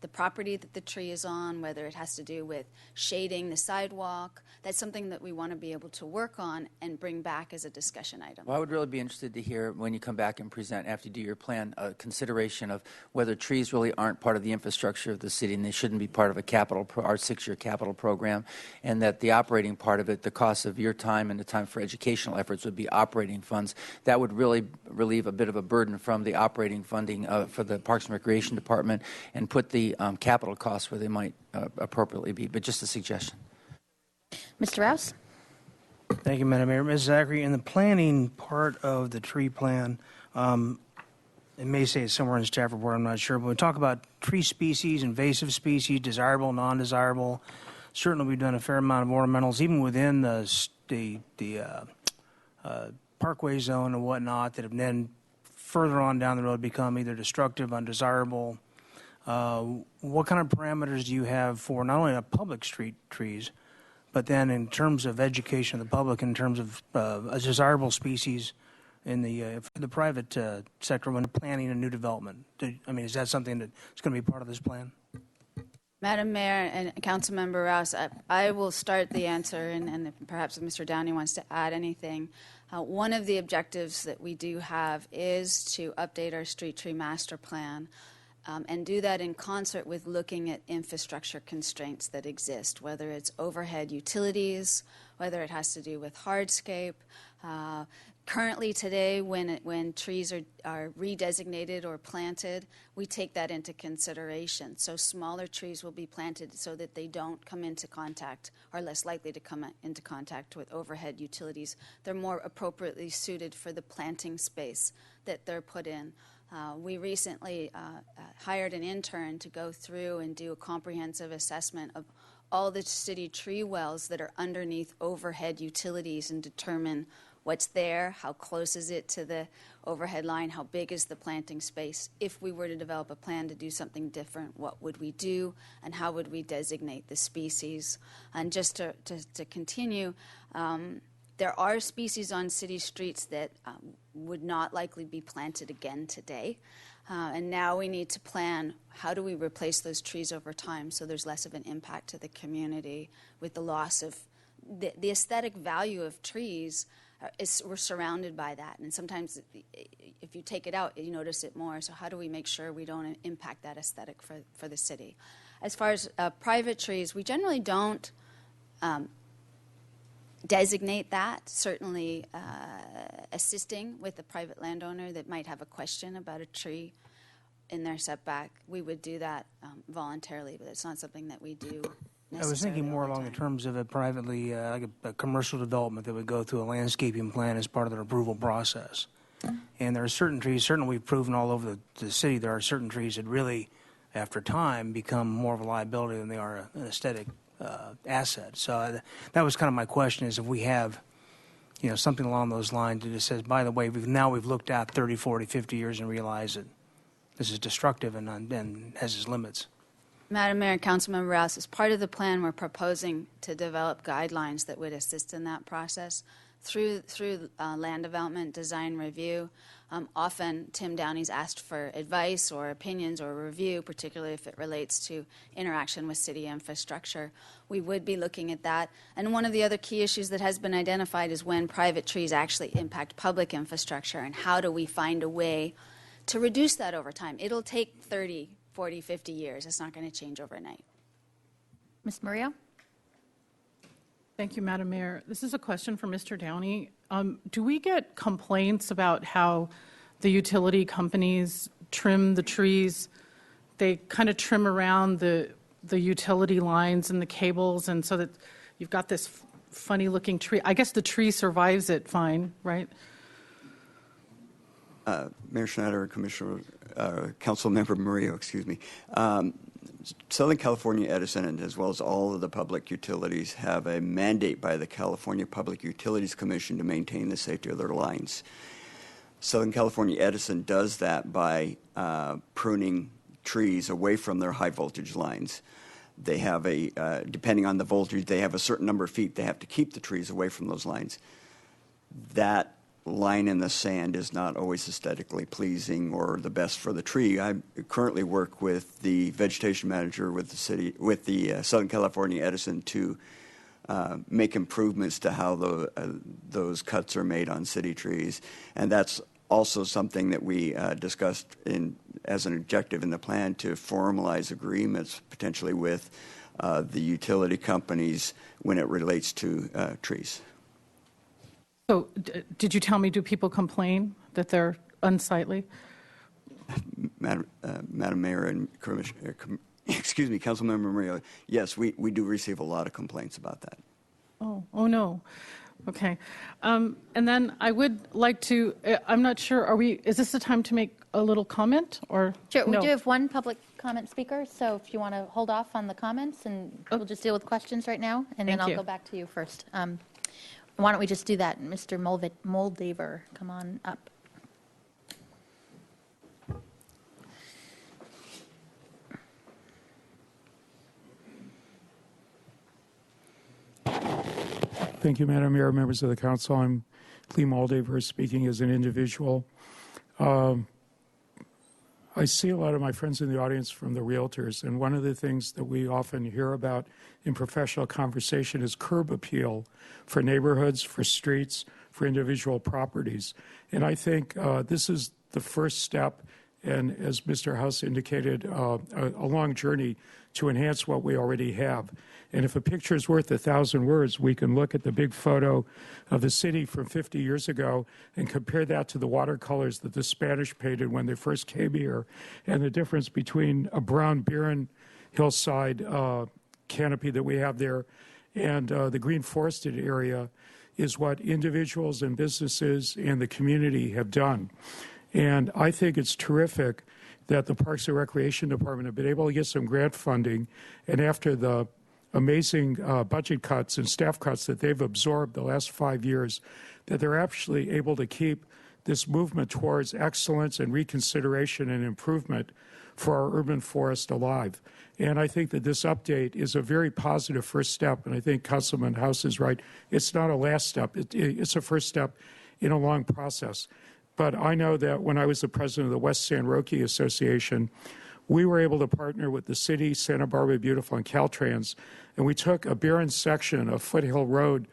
the property that the tree is on, whether it has to do with shading the sidewalk. That's something that we want to be able to work on and bring back as a discussion item. Well, I would really be interested to hear when you come back and present after you do your plan a consideration of whether trees really aren't part of the infrastructure of the city and they shouldn't be part of our 6-year capital program, and that the operating part of it, the cost of your time and the time for educational efforts would be operating funds. That would really relieve a bit of a burden from the operating funding for the Parks and Recreation Department and put the capital costs where they might appropriately be. But just a suggestion. Mr. Rouse? Thank you, Madam Mayor. Ms. Zachary, in the planning part of the tree plan, it may say it's somewhere in the staff report, I'm not sure, but we talk about tree species, invasive species, desirable, non-desirable. Certainly we've done a fair amount of ornamentals, even within the parkway zone and whatnot, that have then further on down the road become either destructive, undesirable. What kind of parameters do you have for not only public street trees, but then in terms of education of the public, in terms of a desirable species in the private sector when planning a new development? Is that something that's going to be part of this plan? Madam Mayor and Councilmember Rouse, I will start the answer, and perhaps if Mr. Downey wants to add anything. One of the objectives that we do have is to update our street tree master plan. And do that in concert with looking at infrastructure constraints that exist, whether it's overhead utilities, whether it has to do with hardscape. Currently today, when trees are redesignated or planted, we take that into consideration. So smaller trees will be planted so that they don't come into contact, or less likely to come into contact with overhead utilities. They're more appropriately suited for the planting space that they're put in. We recently hired an intern to go through and do a comprehensive assessment of all the city tree wells that are underneath overhead utilities and determine what's there, how close is it to the overhead line, how big is the planting space. If we were to develop a plan to do something different, what would we do, and how would we designate the species? And just to continue, there are species on city streets that would not likely be planted again today. And now we need to plan, how do we replace those trees over time so there's less of an impact to the community with the loss of the aesthetic value of trees. We're surrounded by that. And sometimes if you take it out, you notice it more. So how do we make sure we don't impact that aesthetic for the city? As far as private trees, we generally don't designate that. Certainly assisting with a private landowner that might have a question about a tree in their setback, we would do that voluntarily, but it's not something that we do necessarily. I was thinking more along the terms of a privately, like a commercial development that would go through a landscaping plan as part of their approval process. And there are certain trees, certainly we've proven all over the city, there are certain trees that really, after time, become more of a liability than they are an aesthetic asset. So that was kind of my question, is if we have, something along those lines that just says, by the way, we've looked at 30, 40, 50 years and realized that this is destructive and has its limits. Madam Mayor and Councilmember Rouse, as part of the plan, we're proposing to develop guidelines that would assist in that process through land development design review. Often, Tim Downey's asked for advice or opinions or review, particularly if it relates to interaction with city infrastructure. We would be looking at that. And one of the other key issues that has been identified is when private trees actually impact public infrastructure, and how do we find a way to reduce that over time. It'll take 30, 40, 50 years. It's not going to change overnight. Ms. Murillo? Thank you, Madam Mayor. This is a question for Mr. Downey. Do we get complaints about how the utility companies trim the trees? They kind of trim around the utility lines and the cables, and so that you've got this funny-looking tree. I guess the tree survives it fine, right? Mayor Schneider, Commissioner, Council Member Murillo, excuse me. Southern California Edison, and as well as all of the public utilities, have a mandate by the California Public Utilities Commission to maintain the safety of their lines. Southern California Edison does that by pruning trees away from their high voltage lines. They have depending on the voltage, they have a certain number of feet they have to keep the trees away from those lines. That line in the sand is not always aesthetically pleasing or the best for the tree. I currently work with the vegetation manager with the Southern California Edison to make improvements to how those cuts are made on city trees, and that's also something that we discussed as an objective in the plan, to formalize agreements potentially with the utility companies when it relates to trees. So did you tell me, do people complain that they're unsightly? Madam Mayor and excuse me, Councilmember Murillo, yes, we do receive a lot of complaints about that. Oh no. Okay. And then I would like to, I'm not sure, is this the time to make a little comment, or Sure, we no? do have one public comment speaker, so if you want to hold off on the comments, and we'll just deal with questions right now, and then Thank I'll you. go back to you first. Why don't we just do that? Mr. Moldaver, come on up. Thank you, Madam Mayor, members of the council. I'm Clea Moldaver, speaking as an individual. I see a lot of my friends in the audience from the realtors, and one of the things that we often hear about in professional conversation is curb appeal for neighborhoods, for streets, for individual properties. And I think this is the first step, and as Mr. House indicated, a long journey to enhance what we already have. And if a picture is worth 1,000 words, we can look at the big photo of the city from 50 years ago and compare that to the watercolors that the Spanish painted when they first came here, and the difference between a brown barren hillside canopy that we have there and the green forested area is what individuals and businesses and the community have done. And I think it's terrific that the Parks and Recreation Department have been able to get some grant funding, and after the amazing budget cuts and staff cuts that they've absorbed the last 5 years, that they're actually able to keep this movement towards excellence and reconsideration and improvement for our urban forest alive. And I think that this update is a very positive first step, and I think Councilman House is right. It's not a last step. It's a first step in a long process. But I know that when I was the president of the West San Roque Association, we were able to partner with the city, Santa Barbara Beautiful, and Caltrans, and we took a barren section of Foothill Road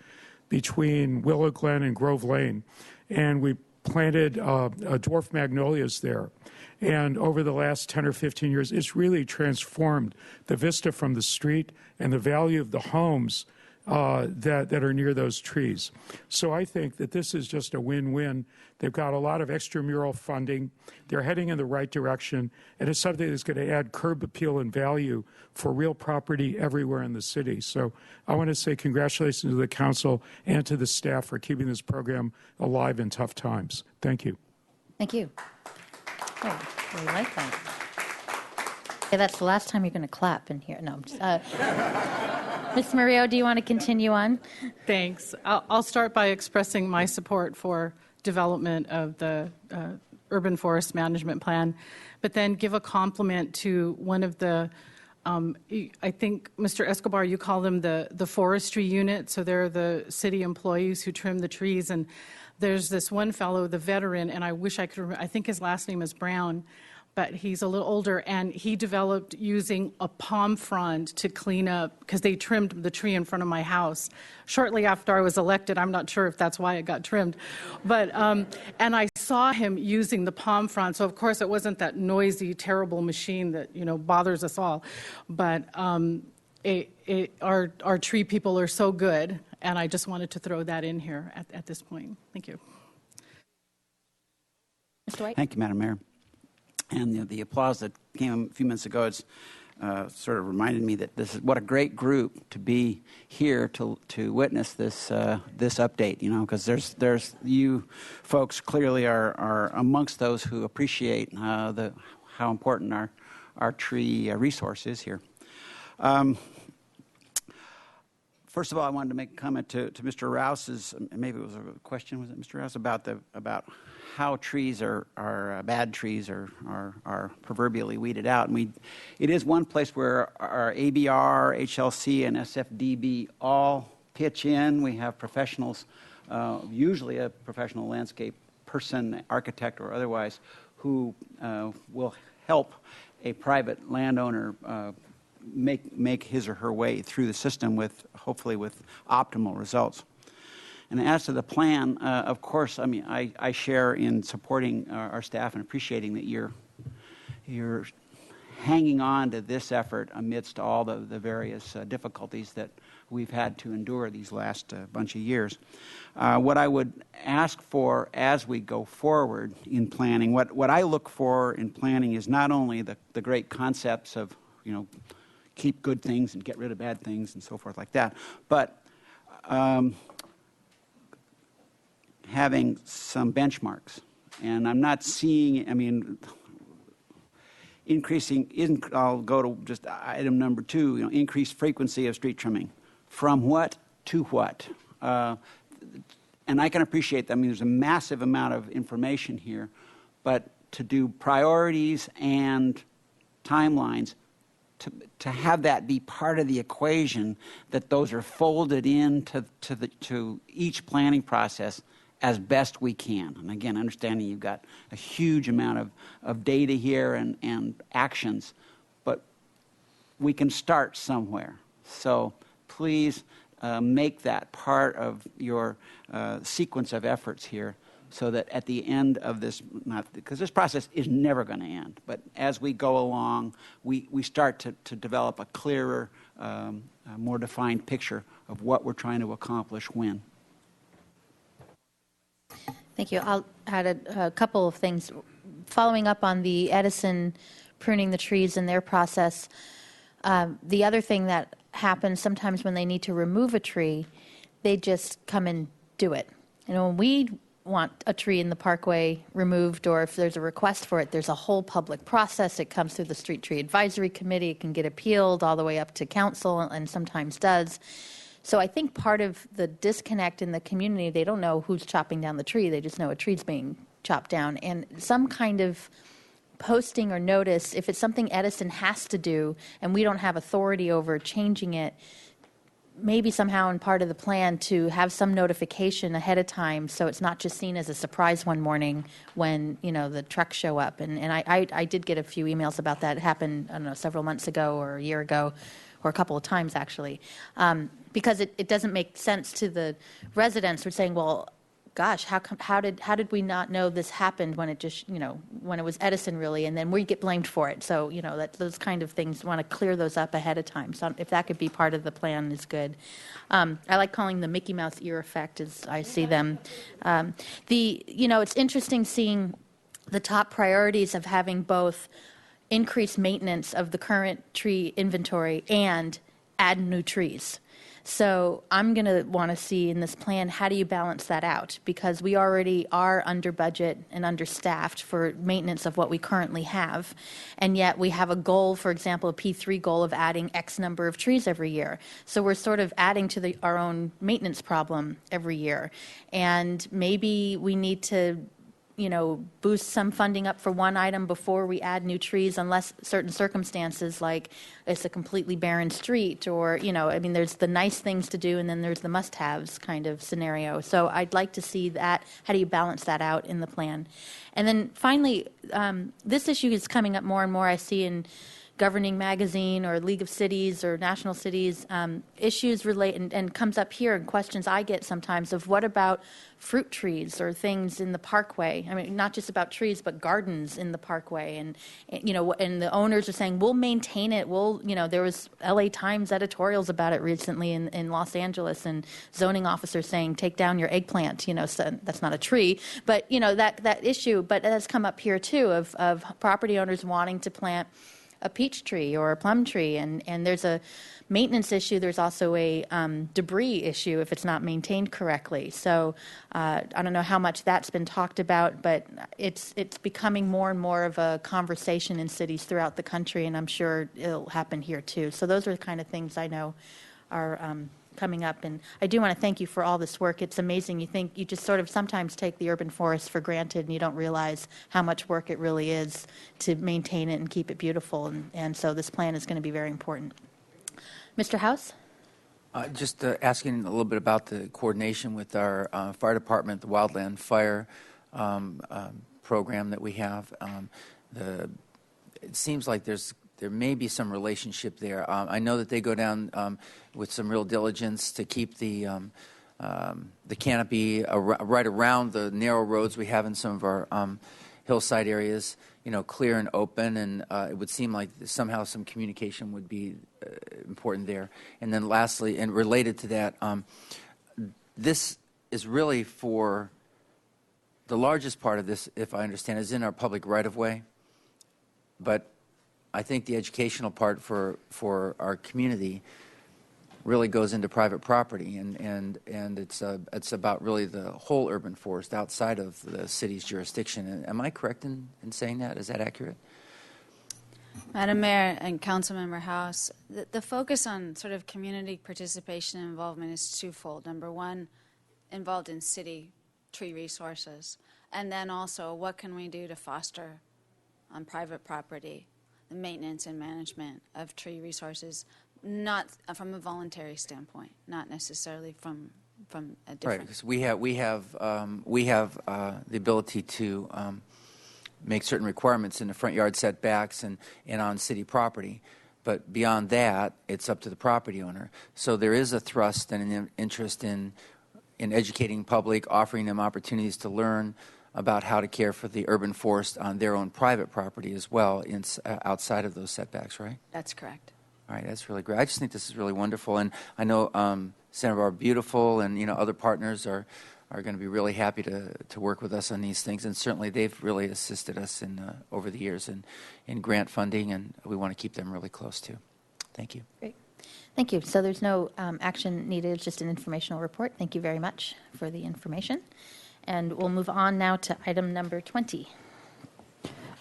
between Willow Glen and Grove Lane, and we planted dwarf magnolias there. And over the last 10 or 15 years, it's really transformed the vista from the street and the value of the homes that are near those trees. So I think that this is just a win-win. They've got a lot of extramural funding. They're heading in the right direction, and it's something that's going to add curb appeal and value for real property everywhere in the city. So I want to say congratulations to the council and to the staff for keeping this program alive in tough times. Thank you. Thank you. Oh, we like that. Okay, that's the last time you're going to clap in here. No, I'm just, Ms. Murillo, do you want to continue on? Thanks. I'll start by expressing my support for development of the urban forest management plan, but then give a compliment to one of the I think, Mr. Escobar, you call them the forestry unit, so they're the city employees who trim the trees. And there's this one fellow, the veteran, and I wish I could remember, I think his last name is Brown, but he's a little older, and he developed using a palm frond to clean up, because they trimmed the tree in front of my house shortly after I was elected. I'm not sure if that's why it got trimmed. But, and I saw him using the palm frond, so of course it wasn't that noisy, terrible machine that, bothers us all. But our tree people are so good, and I just wanted to throw that in here at this point. Thank you. Mr. White? Thank you, Madam Mayor. And the applause that came a few minutes ago, it's sort of reminded me that this is what a great group to be here to witness this this update. Because there's you folks clearly are amongst those who appreciate how important our tree resource is here. First of all, I wanted to make a comment to Mr. Rouse's, maybe it was a question, was it Mr. Rouse, about how trees are bad trees are proverbially weeded out. And it is one place where our ABR, HLC, and SFDB all pitch in. We have professionals, usually a professional landscape person, architect or otherwise, who will help a private landowner make his or her way through the system hopefully with optimal results. And as to the plan, of course, I share in supporting our staff and appreciating that you're hanging on to this effort amidst all the various difficulties that we've had to endure these last bunch of years. What I would ask for as we go forward in planning, what I look for in planning is not only the great concepts of, keep good things and get rid of bad things and so forth like that, but having some benchmarks. And I'm not seeing, I'll go to just item number 2, increased frequency of street trimming. From what to what? And I can appreciate that. There's a massive amount of information here, but to do priorities and timelines, to have that be part of the equation, that those are folded into to each planning process as best we can. And again, understanding you've got a huge amount of data here and actions, but we can start somewhere. So please make that part of your sequence of efforts here, so that at the end of this, because this process is never going to end, but as we go along, we start to develop a clearer, more defined picture of what we're trying to accomplish when. Thank you. I'll add a couple of things. Following up on the Edison pruning the trees and their process, the other thing that happens sometimes when they need to remove a tree, they just come and do it. When we want a tree in the parkway removed, or if there's a request for it, there's a whole public process. It comes through the Street Tree Advisory Committee. It can get appealed all the way up to council, and sometimes does. So I think part of the disconnect in the community, they don't know who's chopping down the tree. They just know a tree's being chopped down. And some kind of posting or notice, if it's something Edison has to do and we don't have authority over changing it, maybe somehow in part of the plan to have some notification ahead of time, so it's not just seen as a surprise one morning when the trucks show up. And I did get a few emails about that. It happened, I don't know, several months ago or a year ago, or a couple of times actually, because it doesn't make sense to the residents who are saying, well, gosh, how did we not know this happened when it just, when it was Edison really, and then we get blamed for it. So, those kind of things, want to clear those up ahead of time. So if that could be part of the plan, is good. I like calling the Mickey Mouse ear effect as I see them. It's interesting seeing the top priorities of having both increased maintenance of the current tree inventory and add new trees. So I'm going to want to see in this plan, how do you balance that out? Because we already are under budget and understaffed for maintenance of what we currently have. And yet we have a goal, for example, a P3 goal of adding X number of trees every year. So we're sort of adding to our own maintenance problem every year. And maybe we need to boost some funding up for one item before we add new trees unless certain circumstances, like it's a completely barren street or, there's the nice things to do and then there's the must-haves kind of scenario. So I'd like to see that. How do you balance that out in the plan? And then finally, this issue is coming up more and more. I see in Governing Magazine or League of Cities or National Cities, issues relate and comes up here in questions I get sometimes of what about fruit trees or things in the parkway. I mean, not just about trees, but gardens in the parkway. And the owners are saying, we'll maintain it. There was LA Times editorials about it recently in Los Angeles, and zoning officers saying, take down your eggplant. So that's not a tree. But, that issue, but it has come up here too of property owners wanting to plant a peach tree or a plum tree, and there's a maintenance issue. There's also a debris issue if it's not maintained correctly. So I don't know how much that's been talked about, but it's becoming more and more of a conversation in cities throughout the country, and I'm sure it'll happen here too. So those are the kind of things I know are coming up, and I do want to thank you for all this work. It's amazing. You just sort of sometimes take the urban forest for granted, and you don't realize how much work it really is to maintain it and keep it beautiful, and so this plan is going to be very important. Mr. House? Just asking a little bit about the coordination with our fire department, the wildland fire program that we have. It seems like there may be some relationship there. I know that they go down with some real diligence to keep the canopy right around the narrow roads we have in some of our hillside areas, clear and open. And it would seem like somehow some communication would be important there. And then lastly, and related to that, this is really for the largest part of this, if I understand, is in our public right-of-way. But I think the educational part for our community really goes into private property, and it's about really the whole urban forest outside of the city's jurisdiction. Am I correct in saying that? Is that accurate? Madam Mayor and Councilmember House, the focus on sort of community participation and involvement is twofold. Number one, involved in city tree resources, and then also what can we do to foster on private property the maintenance and management of tree resources, not from a voluntary standpoint, not necessarily from a different. Right, because we have the ability to make certain requirements in the front yard setbacks and on city property, but beyond that, it's up to the property owner. So there is a thrust and an interest in educating public, offering them opportunities to learn about how to care for the urban forest on their own private property as well, outside of those setbacks, right? That's correct. All right, that's really great. I just think this is really wonderful, and I know Santa Barbara Beautiful and other partners are going to be really happy to work with us on these things, and certainly they've really assisted us over the years in grant funding, and we want to keep them really close too. Thank you. Great. Thank you. So there's no action needed, it's just an informational report. Thank you very much for the information. And we'll move on now to item number 20.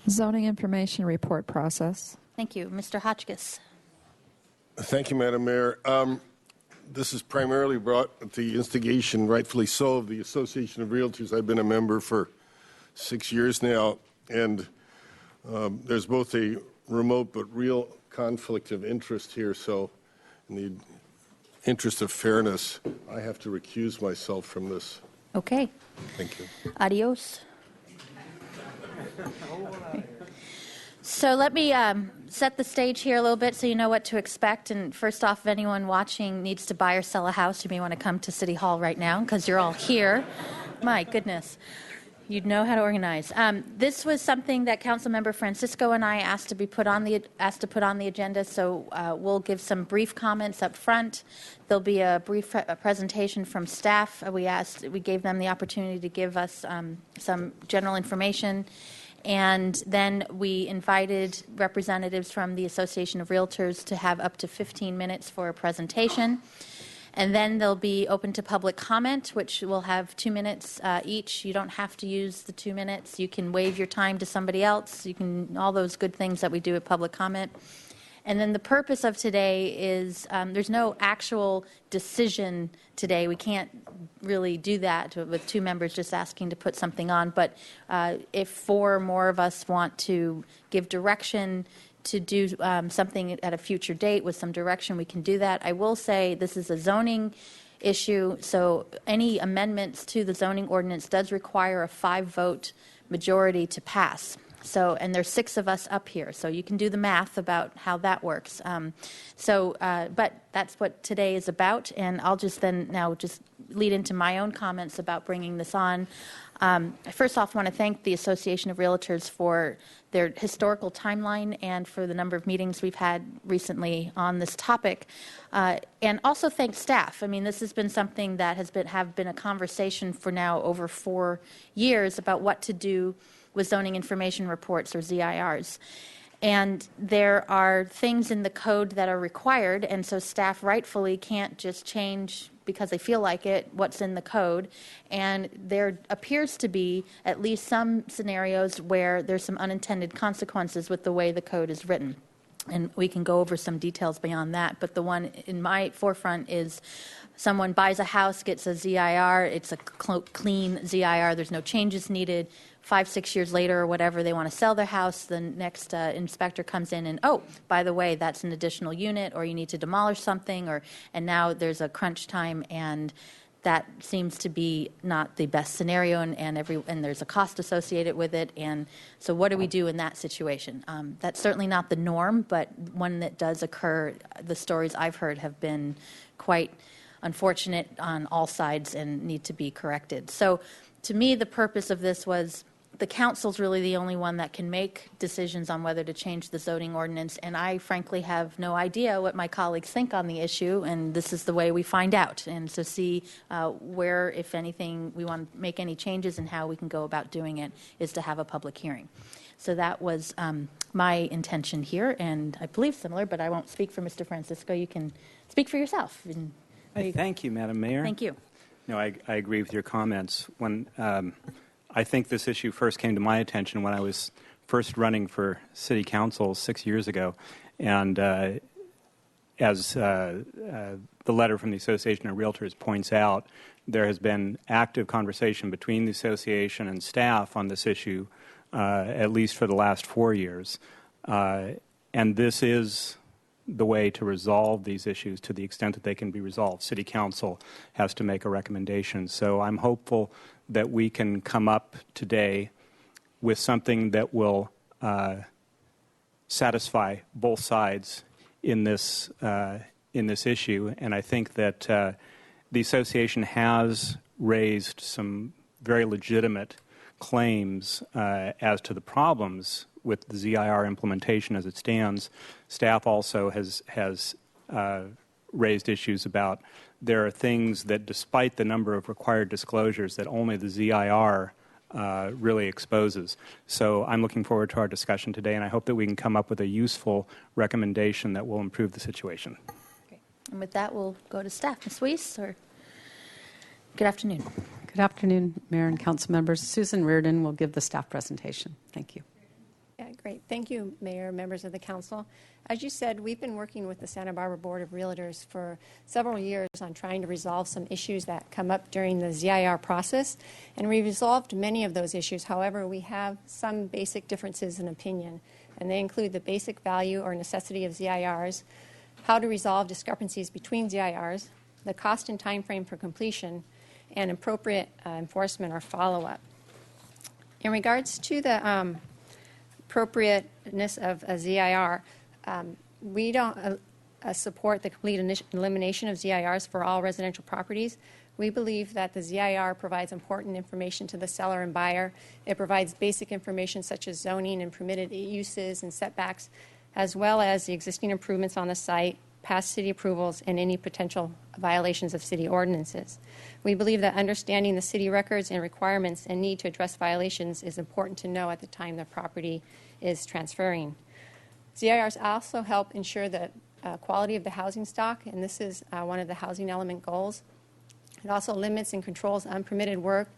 Zoning information report process. Thank you. Mr. Hotchkiss. Thank you, Madam Mayor. This is primarily brought at the instigation, rightfully so, of the Association of Realtors. I've been a member for 6 years now, and there's both a remote but real conflict of interest here. So in the interest of fairness, I have to recuse myself from this. Okay. Thank you. Adios. So let me set the stage here a little bit so you know what to expect. And first off, if anyone watching needs to buy or sell a house, you may want to come to City Hall right now because you're all here. My goodness. You'd know how to organize. This was something that Councilmember Francisco and I asked to put on the agenda. So we'll give some brief comments up front. There'll be a brief presentation from staff. We gave them the opportunity to give us some general information, and then we invited representatives from the Association of Realtors to have up to 15 minutes for a presentation. And then they'll be open to public comment, which will have 2 minutes each. You don't have to use the 2 minutes. You can waive your time to somebody else. You can all those good things that we do at public comment. And then the purpose of today is there's no actual decision today. We can't really do that with two members just asking to put something on. But if four or more of us want to give direction to do something at a future date with some direction, we can do that. I will say this is a zoning issue, so any amendments to the zoning ordinance does require a 5-vote majority to pass. So, and there's 6 of us up here, so you can do the math about how that works. But that's what today is about, and I'll just then now just lead into my own comments about bringing this on. I first off want to thank the Association of Realtors for their historical timeline and for the number of meetings we've had recently on this topic, and also thank staff. I mean, this has been something that has been a conversation for now over 4 years about what to do with zoning information reports, or ZIRs. And there are things in the code that are required, and so staff rightfully can't just change because they feel like it what's in the code. And there appears to be at least some scenarios where there's some unintended consequences with the way the code is written. And we can go over some details beyond that, but the one in my forefront is someone buys a house, gets a ZIR, it's a clean ZIR, there's no changes needed. 5-6 years later or whatever, they want to sell their house, the next inspector comes in and, oh, by the way, that's an additional unit, or you need to demolish something, and now there's a crunch time, and that seems to be not the best scenario, and there's a cost associated with it. And so what do we do in that situation? That's certainly not the norm, but one that does occur. The stories I've heard have been quite unfortunate on all sides and need to be corrected. So to me, the purpose of this was the council's really the only one that can make decisions on whether to change the zoning ordinance, and I frankly have no idea what my colleagues think on the issue, and this is the way we find out. And so see where, if anything, we want to make any changes and how we can go about doing it is to have a public hearing. So that was my intention here, and I believe similar, but I won't speak for Mr. Francisco. You can speak for yourself. Thank you, Madam Mayor. Thank you. No, I agree with your comments. When I think this issue first came to my attention when I was first running for city council 6 years ago, and as the letter from the Association of Realtors points out, there has been active conversation between the association and staff on this issue, at least for the last 4 years. And this is the way to resolve these issues to the extent that they can be resolved. City council has to make a recommendation. So I'm hopeful that we can come up today with something that will satisfy both sides in this issue. And I think that the association has raised some very legitimate claims as to the problems with the ZIR implementation as it stands. Staff also has raised issues about there are things that, despite the number of required disclosures, that only the ZIR really exposes. So I'm looking forward to our discussion today, and I hope that we can come up with a useful recommendation that will improve the situation. Okay. And with that, we'll go to staff. Ms. Weiss, or good afternoon. Good afternoon, Mayor and council members. Susan Reardon will give the staff presentation. Thank you. Yeah, great. Thank you, Mayor, members of the council. As you said, we've been working with the Santa Barbara Board of Realtors for several years on trying to resolve some issues that come up during the ZIR process, and we resolved many of those issues. However, we have some basic differences in opinion, and they include the basic value or necessity of ZIRs, how to resolve discrepancies between ZIRs, the cost and time frame for completion, and appropriate enforcement or follow-up. In regards to the appropriateness of a ZIR, we don't support the complete elimination of ZIRs for all residential properties. We believe that the ZIR provides important information to the seller and buyer. It provides basic information such as zoning and permitted uses and setbacks, as well as the existing improvements on the site, past city approvals, and any potential violations of city ordinances. We believe that understanding the city records and requirements and need to address violations is important to know at the time the property is transferring. ZIRs also help ensure the quality of the housing stock, and this is one of the housing element goals. It also limits and controls unpermitted work,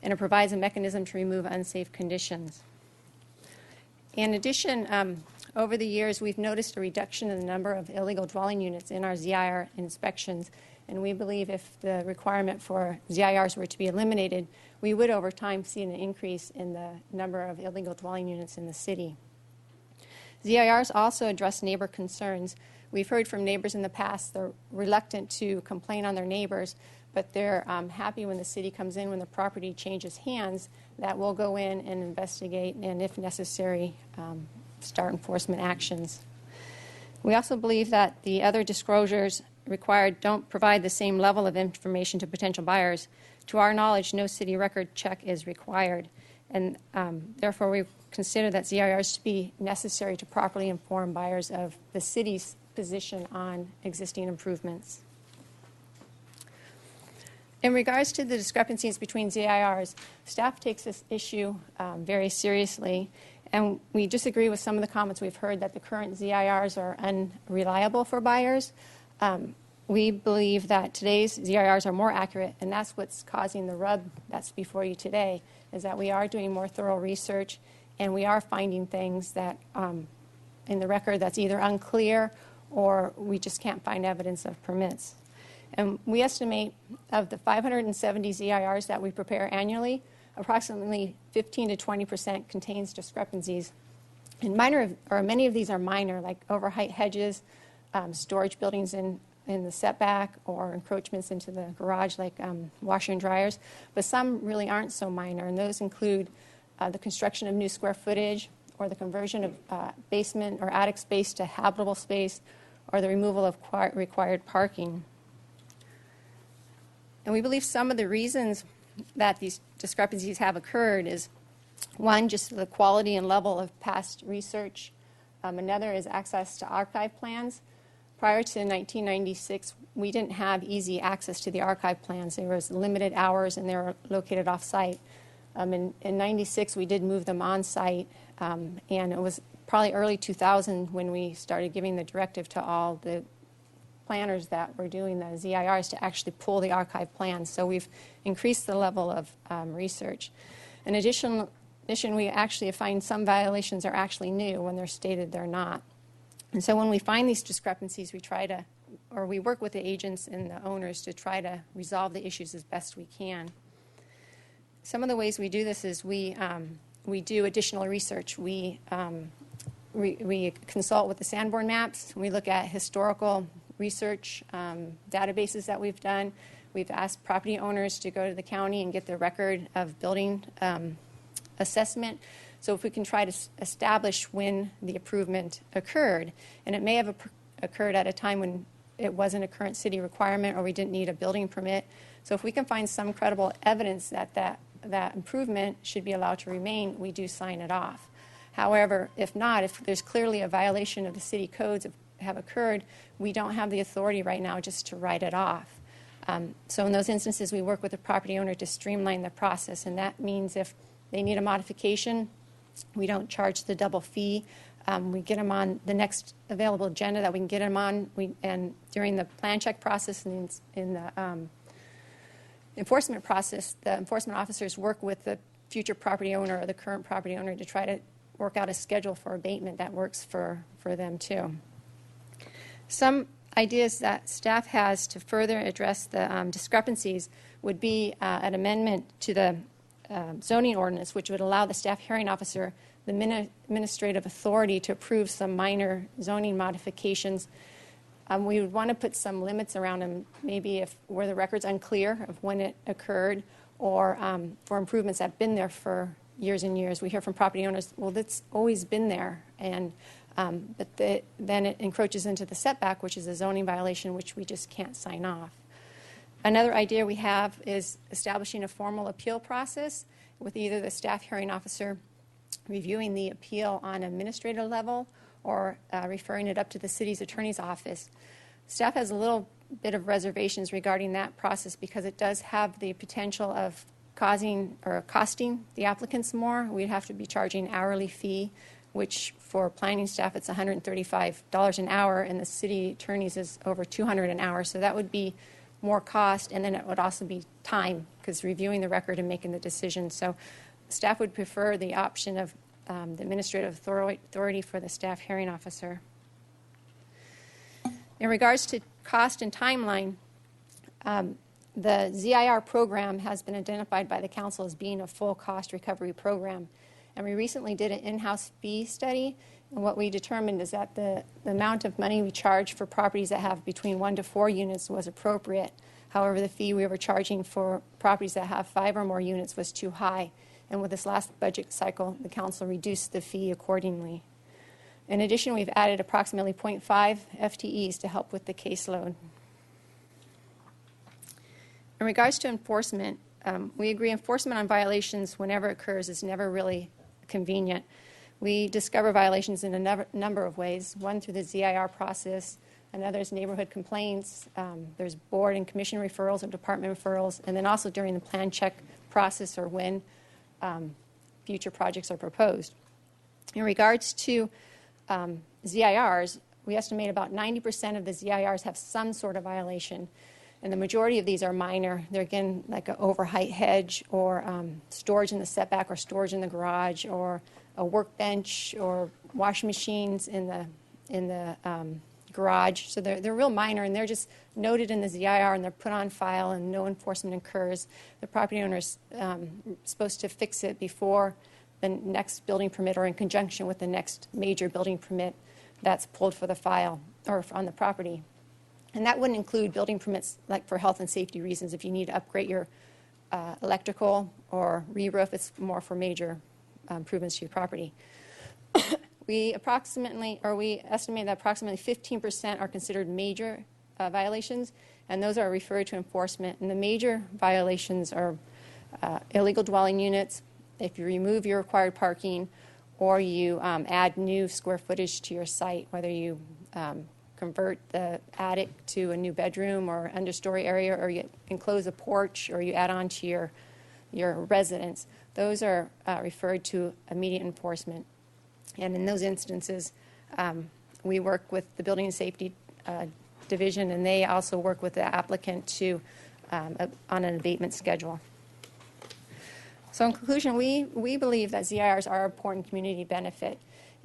and it provides a mechanism to remove unsafe conditions. In addition, Over the years, we've noticed a reduction in the number of illegal dwelling units in our ZIR inspections, and we believe if the requirement for ZIRs were to be eliminated, we would over time see an increase in the number of illegal dwelling units in the city. ZIRs also address neighbor concerns. We've heard from neighbors in the past they're reluctant to complain on their neighbors, but they're happy when the city comes in, when the property changes hands, that we'll go in and investigate and, if necessary, start enforcement actions. We also believe that the other disclosures required don't provide the same level of information to potential buyers. To our knowledge, no city record check is required, and therefore we consider that ZIRs to be necessary to properly inform buyers of the city's position on existing improvements. In regards to the discrepancies between ZIRs, staff takes this issue very seriously, and we disagree with some of the comments we've heard that the current ZIRs are unreliable for buyers. We believe that today's ZIRs are more accurate, and that's what's causing the rub that's before you today, is that we are doing more thorough research, and we are finding things that in the record that's either unclear or we just can't find evidence of permits. And we estimate of the 570 ZIRs that we prepare annually, approximately 15 to 20% contains discrepancies. And many of these are minor, like overheight hedges, storage buildings in the setback, or encroachments into the garage, like washer and dryers. But some really aren't so minor, and those include the construction of new square footage, or the conversion of basement or attic space to habitable space, or the removal of required parking. And we believe some of the reasons that these discrepancies have occurred is, one, just the quality and level of past research. Another is access to archive plans. Prior to 1996, we didn't have easy access to the archive plans. There was limited hours, and they were located off-site. In 96, we did move them on-site, and it was probably early 2000 when we started giving the directive to all the planners that were doing the ZIRs to actually pull the archive plans. So we've increased the level of research. In addition, we actually find some violations are actually new when they're stated they're not. And so when we find these discrepancies, we work with the agents and the owners to try to resolve the issues as best we can. Some of the ways we do this is we do additional research. We consult with the Sanborn maps. We look at historical research databases that we've done. We've asked property owners to go to the county and get the record of building assessment. So if we can try to establish when the improvement occurred, and it may have occurred at a time when it wasn't a current city requirement or we didn't need a building permit. So if we can find some credible evidence that improvement should be allowed to remain, we do sign it off. However, if not, if there's clearly a violation of the city codes have occurred, we don't have the authority right now just to write it off. So in those instances, we work with the property owner to streamline the process, and that means if they need a modification, we don't charge the double fee. We get them on the next available agenda that we can get them on. And during the plan check process and in the enforcement process, the enforcement officers work with the future property owner or the current property owner to try to work out a schedule for abatement that works for them too. Some ideas that staff has to further address the discrepancies would be an amendment to the zoning ordinance, which would allow the staff hearing officer the administrative authority to approve some minor zoning modifications. We would want to put some limits around them, maybe if where the record's unclear of when it occurred, or for improvements that have been there for years and years. We hear from property owners, well, that's always been there, and but then it encroaches into the setback, which is a zoning violation, which we just can't sign off. Another idea we have is establishing a formal appeal process with either the staff hearing officer reviewing the appeal on an administrative level or referring it up to the city's attorney's office. Staff has a little bit of reservations regarding that process because it does have the potential of causing or costing the applicants more. We'd have to be charging hourly fee, which for planning staff it's $135 an hour, and the city attorneys is over $200 an hour. So that would be more cost, and then it would also be time because reviewing the record and making the decision. So staff would prefer the option of the administrative authority for the staff hearing officer. In regards to cost and timeline, the ZIR program has been identified by the council as being a full cost recovery program. And we recently did an in-house fee study, and what we determined is that the amount of money we charge for properties that have between 1 to 4 units was appropriate. However, the fee we were charging for properties that have 5 or more units was too high. And with this last budget cycle, the council reduced the fee accordingly. In addition, we've added approximately 0.5 FTEs to help with the caseload. In regards to enforcement, we agree enforcement on violations whenever it occurs is never really convenient. We discover violations in a number of ways, one through the ZIR process, another is neighborhood complaints, there's board and commission referrals and department referrals, and then also during the plan check process or when future projects are proposed. In regards to ZIRs, we estimate about 90% of the ZIRs have some sort of violation, and the majority of these are minor. They're, again, like an overheight hedge or storage in the setback or storage in the garage or a workbench or washing machines in the garage. So they're real minor, and they're just noted in the ZIR, and they're put on file, and no enforcement occurs. The property owner is supposed to fix it before the next building permit or in conjunction with the next major building permit that's pulled for the file or on the property. And that wouldn't include building permits like for health and safety reasons. If you need to upgrade your electrical or re-roof, it's more for major improvements to your property. We estimate that approximately 15% are considered major violations, and those are referred to enforcement. And the major violations are illegal dwelling units, if you remove your required parking, or you add new square footage to your site, whether you convert the attic to a new bedroom or understory area, or you enclose a porch, or you add on to your residence. Those are referred to immediate enforcement. And in those instances, we work with the Building and Safety Division, and they also work with the applicant to on an abatement schedule. So in conclusion, we believe that ZIRs are an important community benefit,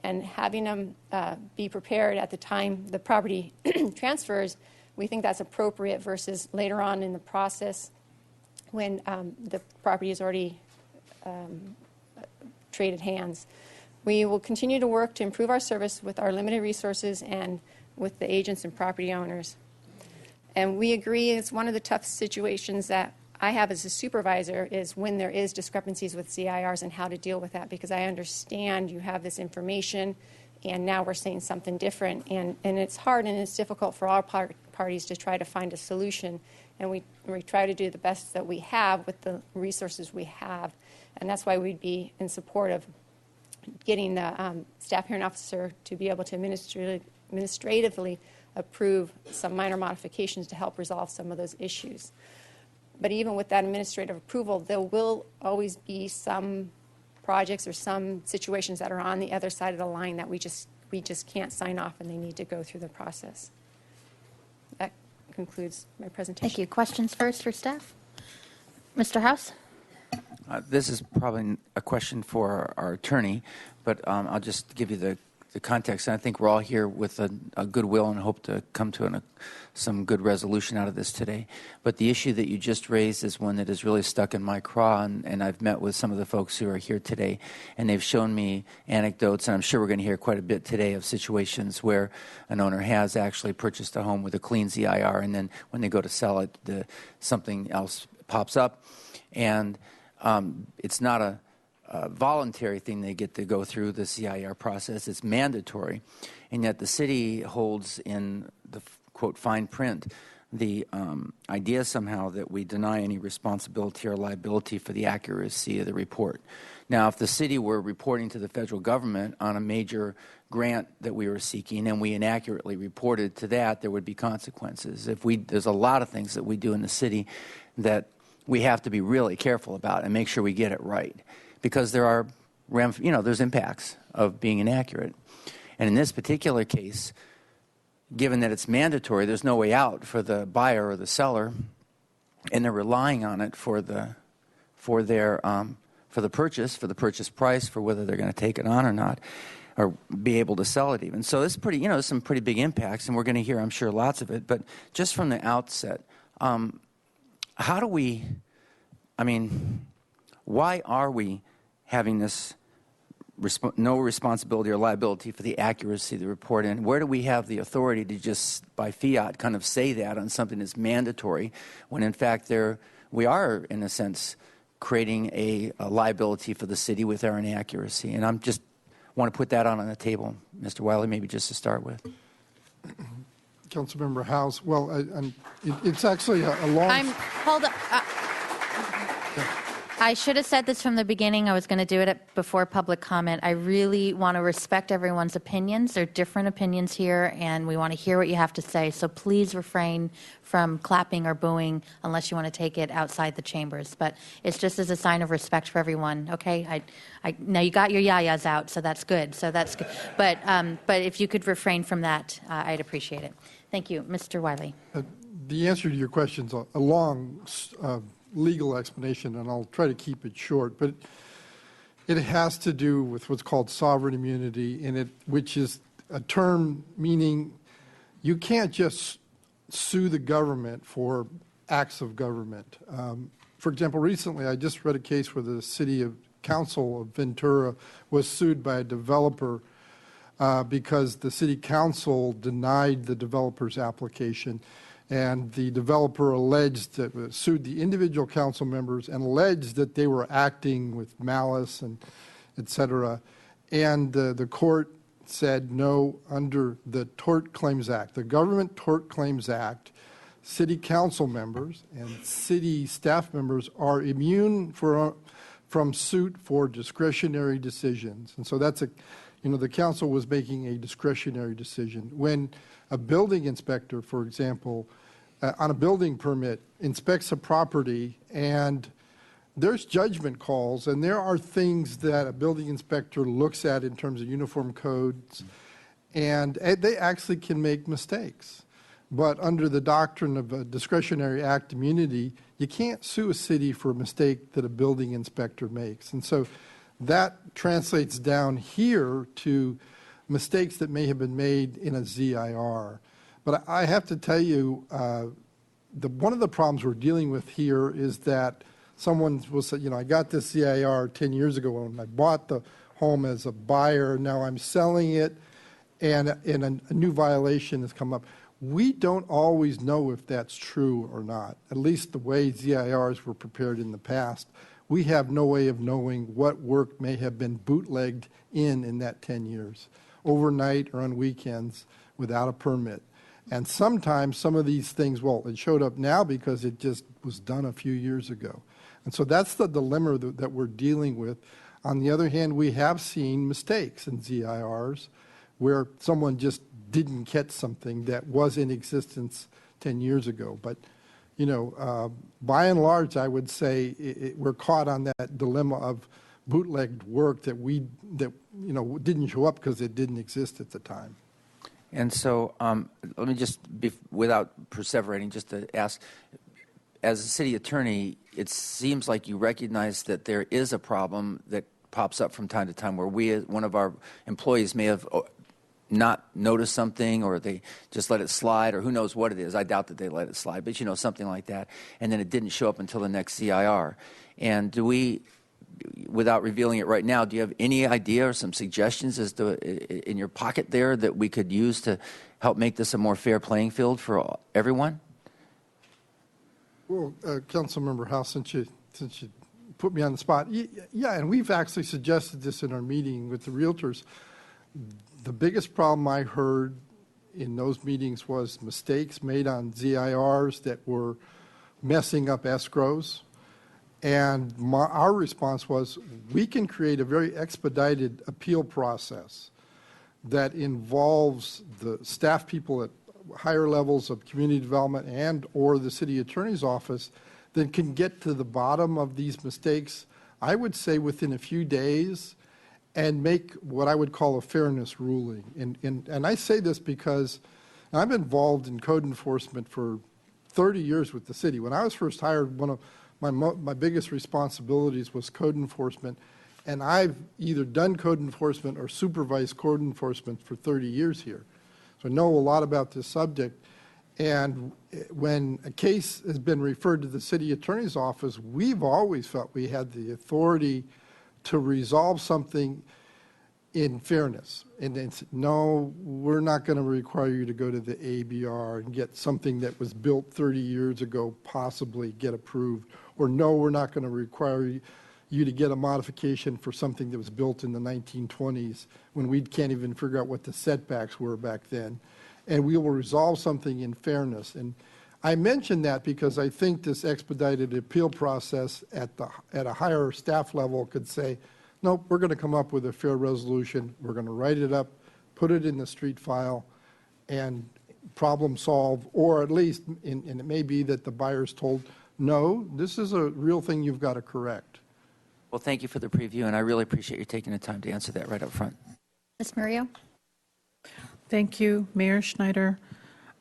and having them be prepared at the time the property transfers, we think that's appropriate versus later on in the process when the property is already traded hands. We will continue to work to improve our service with our limited resources and with the agents and property owners. And we agree it's one of the tough situations that I have as a supervisor is when there is discrepancies with ZIRs and how to deal with that, because I understand you have this information and now we're saying something different, and it's hard and it's difficult for all parties to try to find a solution, and we try to do the best that we have with the resources we have, and that's why we'd be in support of getting the staff hearing officer to be able to administratively approve some minor modifications to help resolve some of those issues. But even with that administrative approval, there will always be some projects or some situations that are on the other side of the line that we just can't sign off, and they need to go through the process. That concludes my presentation. Thank you. Questions first for staff? Mr. House? This is probably a question for our attorney, but I'll just give you the context. And I think we're all here with a goodwill and hope to come to some good resolution out of this today. But the issue that you just raised is one that is really stuck in my craw, and I've met with some of the folks who are here today, and they've shown me anecdotes, and I'm sure we're going to hear quite a bit today of situations where an owner has actually purchased a home with a clean ZIR, and then when they go to sell it, something else pops up, and it's not a voluntary thing they get to go through the ZIR process. It's mandatory, and yet the city holds in the, quote, fine print the idea somehow that we deny any responsibility or liability for the accuracy of the report. Now, if the city were reporting to the federal government on a major grant that we were seeking and we inaccurately reported to that, there would be consequences. There's a lot of things that we do in the city that we have to be really careful about and make sure we get it right, because there are, there's impacts of being inaccurate. And in this particular case, given that it's mandatory, there's no way out for the buyer or the seller, and they're relying on it for their for the purchase price, for whether they're going to take it on or not, or be able to sell it even. So it's pretty, there's some pretty big impacts, and we're going to hear, I'm sure, lots of it. But just from the outset, how do we, why are we having this no responsibility or liability for the accuracy of the report? And where do we have the authority to just, by fiat, kind of say that on something that's mandatory, when in fact we are, in a sense, creating a liability for the city with our inaccuracy? And I'm just want to put that on the table, Mr. Wiley, maybe just to start with. Councilmember House, well, it's actually a long... Hold on. I should have said this from the beginning. I was going to do it before public comment. I really want to respect everyone's opinions. There are different opinions here, and we want to hear what you have to say. So please refrain from clapping or booing unless you want to take it outside the chambers. But it's just as a sign of respect for everyone, okay? Now you got your yayas out, so that's good. But if you could refrain from that, I'd appreciate it. Thank you. Mr. Wiley. The answer to your question is a long legal explanation, and I'll try to keep it short, but it has to do with what's called sovereign immunity, which is a term meaning you can't just sue the government for acts of government. For example, recently I just read a case where the city council of Ventura was sued by a developer because the city council denied the developer's application. And the developer sued the individual council members and alleged that they were acting with malice and et cetera. And the court said no, under the Tort Claims Act, the Government Tort Claims Act, city council members and city staff members are immune from suit for discretionary decisions. And so that's the council was making a discretionary decision. When a building inspector, for example, on a building permit, inspects a property, and there's judgment calls, and there are things that a building inspector looks at in terms of uniform codes, and they actually can make mistakes. But under the doctrine of a discretionary act immunity, you can't sue a city for a mistake that a building inspector makes. And so that translates down here to mistakes that may have been made in a ZIR. But I have to tell you, one of the problems we're dealing with here is that someone will say, I got this ZIR 10 years ago when I bought the home as a buyer. Now I'm selling it, and a new violation has come up. We don't always know if that's true or not, at least the way ZIRs were prepared in the past. We have no way of knowing what work may have been bootlegged in that 10 years, overnight or on weekends without a permit. And sometimes some of these things, it showed up now because it just was done a few years ago. And so that's the dilemma that we're dealing with. On the other hand, we have seen mistakes in ZIRs where someone just didn't catch something that was in existence 10 years ago. But, by and large, I would say we're caught on that dilemma of bootlegged work that didn't show up because it didn't exist at the time. And so let me just, without perseverating, just to ask, as a city attorney, it seems like you recognize that there is a problem that pops up from time to time where one of our employees may have not noticed something, or they just let it slide, or who knows what it is. I doubt that they let it slide, but something like that. And then it didn't show up until the next CIR. And do we, without revealing it right now, do you have any idea or some suggestions as to in your pocket there that we could use to help make this a more fair playing field for everyone? Well, Councilmember House, since you put me on the spot, yeah, and we've actually suggested this in our meeting with the realtors. The biggest problem I heard in those meetings was mistakes made on ZIRs that were messing up escrows. And our response was, we can create a very expedited appeal process that involves the staff people at higher levels of community development and or the city attorney's office that can get to the bottom of these mistakes, I would say within a few days, and make what I would call a fairness ruling. And I say this because I'm involved in code enforcement for 30 years with the city. When I was first hired, one of my biggest responsibilities was code enforcement, and I've either done code enforcement or supervised code enforcement for 30 years here. So I know a lot about this subject. And when a case has been referred to the city attorney's office, we've always felt we had the authority to resolve something in fairness. And it's, no, we're not going to require you to go to the ABR and get something that was built 30 years ago possibly get approved. Or no, we're not going to require you to get a modification for something that was built in the 1920s when we can't even figure out what the setbacks were back then. And we will resolve something in fairness. And I mention that because I think this expedited appeal process at a higher staff level could say, nope, we're going to come up with a fair resolution. We're going to write it up, put it in the street file, and problem solve. Or at least, and it may be that the buyer's told, no, this is a real thing you've got to correct. Well, thank you for the preview, and I really appreciate you taking the time to answer that right up front. Ms. Murillo? Thank you, Mayor Schneider.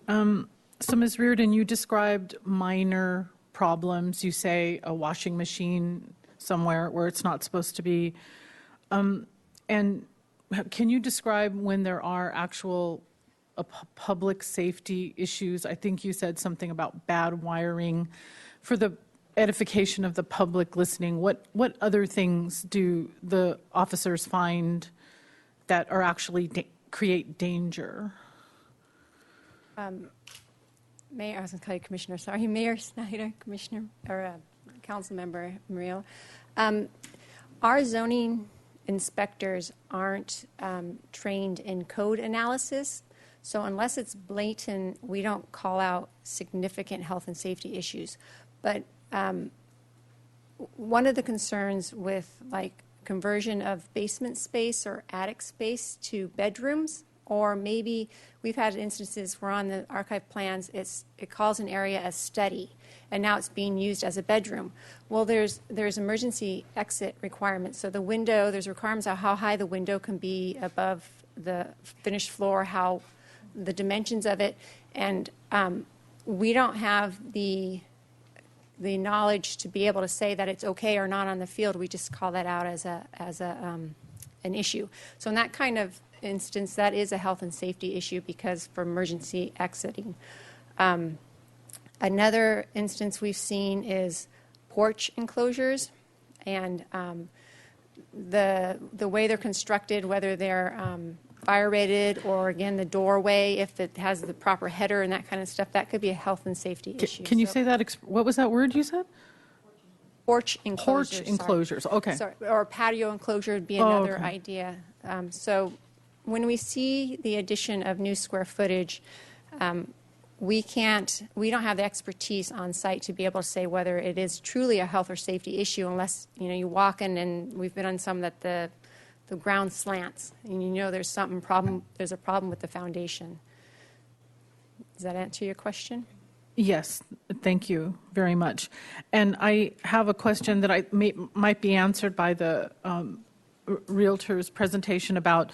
So, Ms. Reardon, you described minor problems. You say a washing machine somewhere where it's not supposed to be. And can you describe when there are actual public safety issues? I think you said something about bad wiring. For the edification of the public listening, what other things do the officers find that are actually create danger? Mayor, I was going to call you Commissioner, sorry. Mayor Snyder, Commissioner, or Council Member Murillo. Our zoning inspectors aren't trained in code analysis, so unless it's blatant, we don't call out significant health and safety issues. But one of the concerns with like conversion of basement space or attic space to bedrooms, or maybe we've had instances where on the archive plans it calls an area a study, and now it's being used as a bedroom. Well, there's emergency exit requirements. So the window, there's requirements of how high the window can be above the finished floor, how the dimensions of it, and we don't have the knowledge to be able to say that it's okay or not on the field. We just call that out as an issue. So in that kind of instance, that is a health and safety issue because for emergency exiting. Another instance we've seen is porch enclosures, and the way they're constructed, whether they're fire rated or again the doorway, if it has the proper header and that kind of stuff, that could be a health and safety issue. Can you say that? What was that word you said? Porch enclosures. Porch enclosures. Okay. Sorry, or patio enclosure would be another idea. So when we see the addition of new square footage, we don't have the expertise on site to be able to say whether it is truly a health or safety issue unless, you walk in, and we've been on some that the ground slants and there's a problem with the foundation. Does that answer your question? Yes, thank you very much. And I have a question that might be answered by the Realtor's presentation about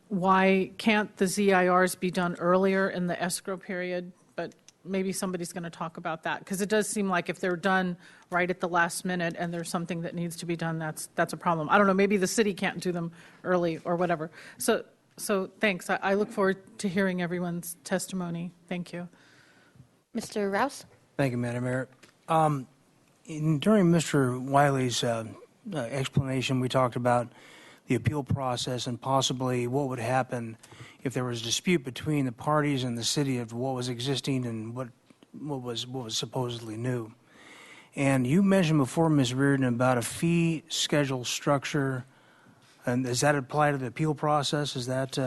why can't the ZIRs be done earlier in the escrow period? But maybe somebody's going to talk about that, because it does seem like if they're done right at the last minute and there's something that needs to be done, that's a problem. I don't know, maybe the city can't do them early or whatever. So thanks. I look forward to hearing everyone's testimony. Thank you. Mr. Rouse? Thank you, Madam Mayor. During Mr. Wiley's explanation, we talked about the appeal process and possibly what would happen if there was a dispute between the parties and the city of what was existing and what was supposedly new. And you mentioned before, Ms. Reardon, about a fee schedule structure, and does that apply to the appeal process? Is that...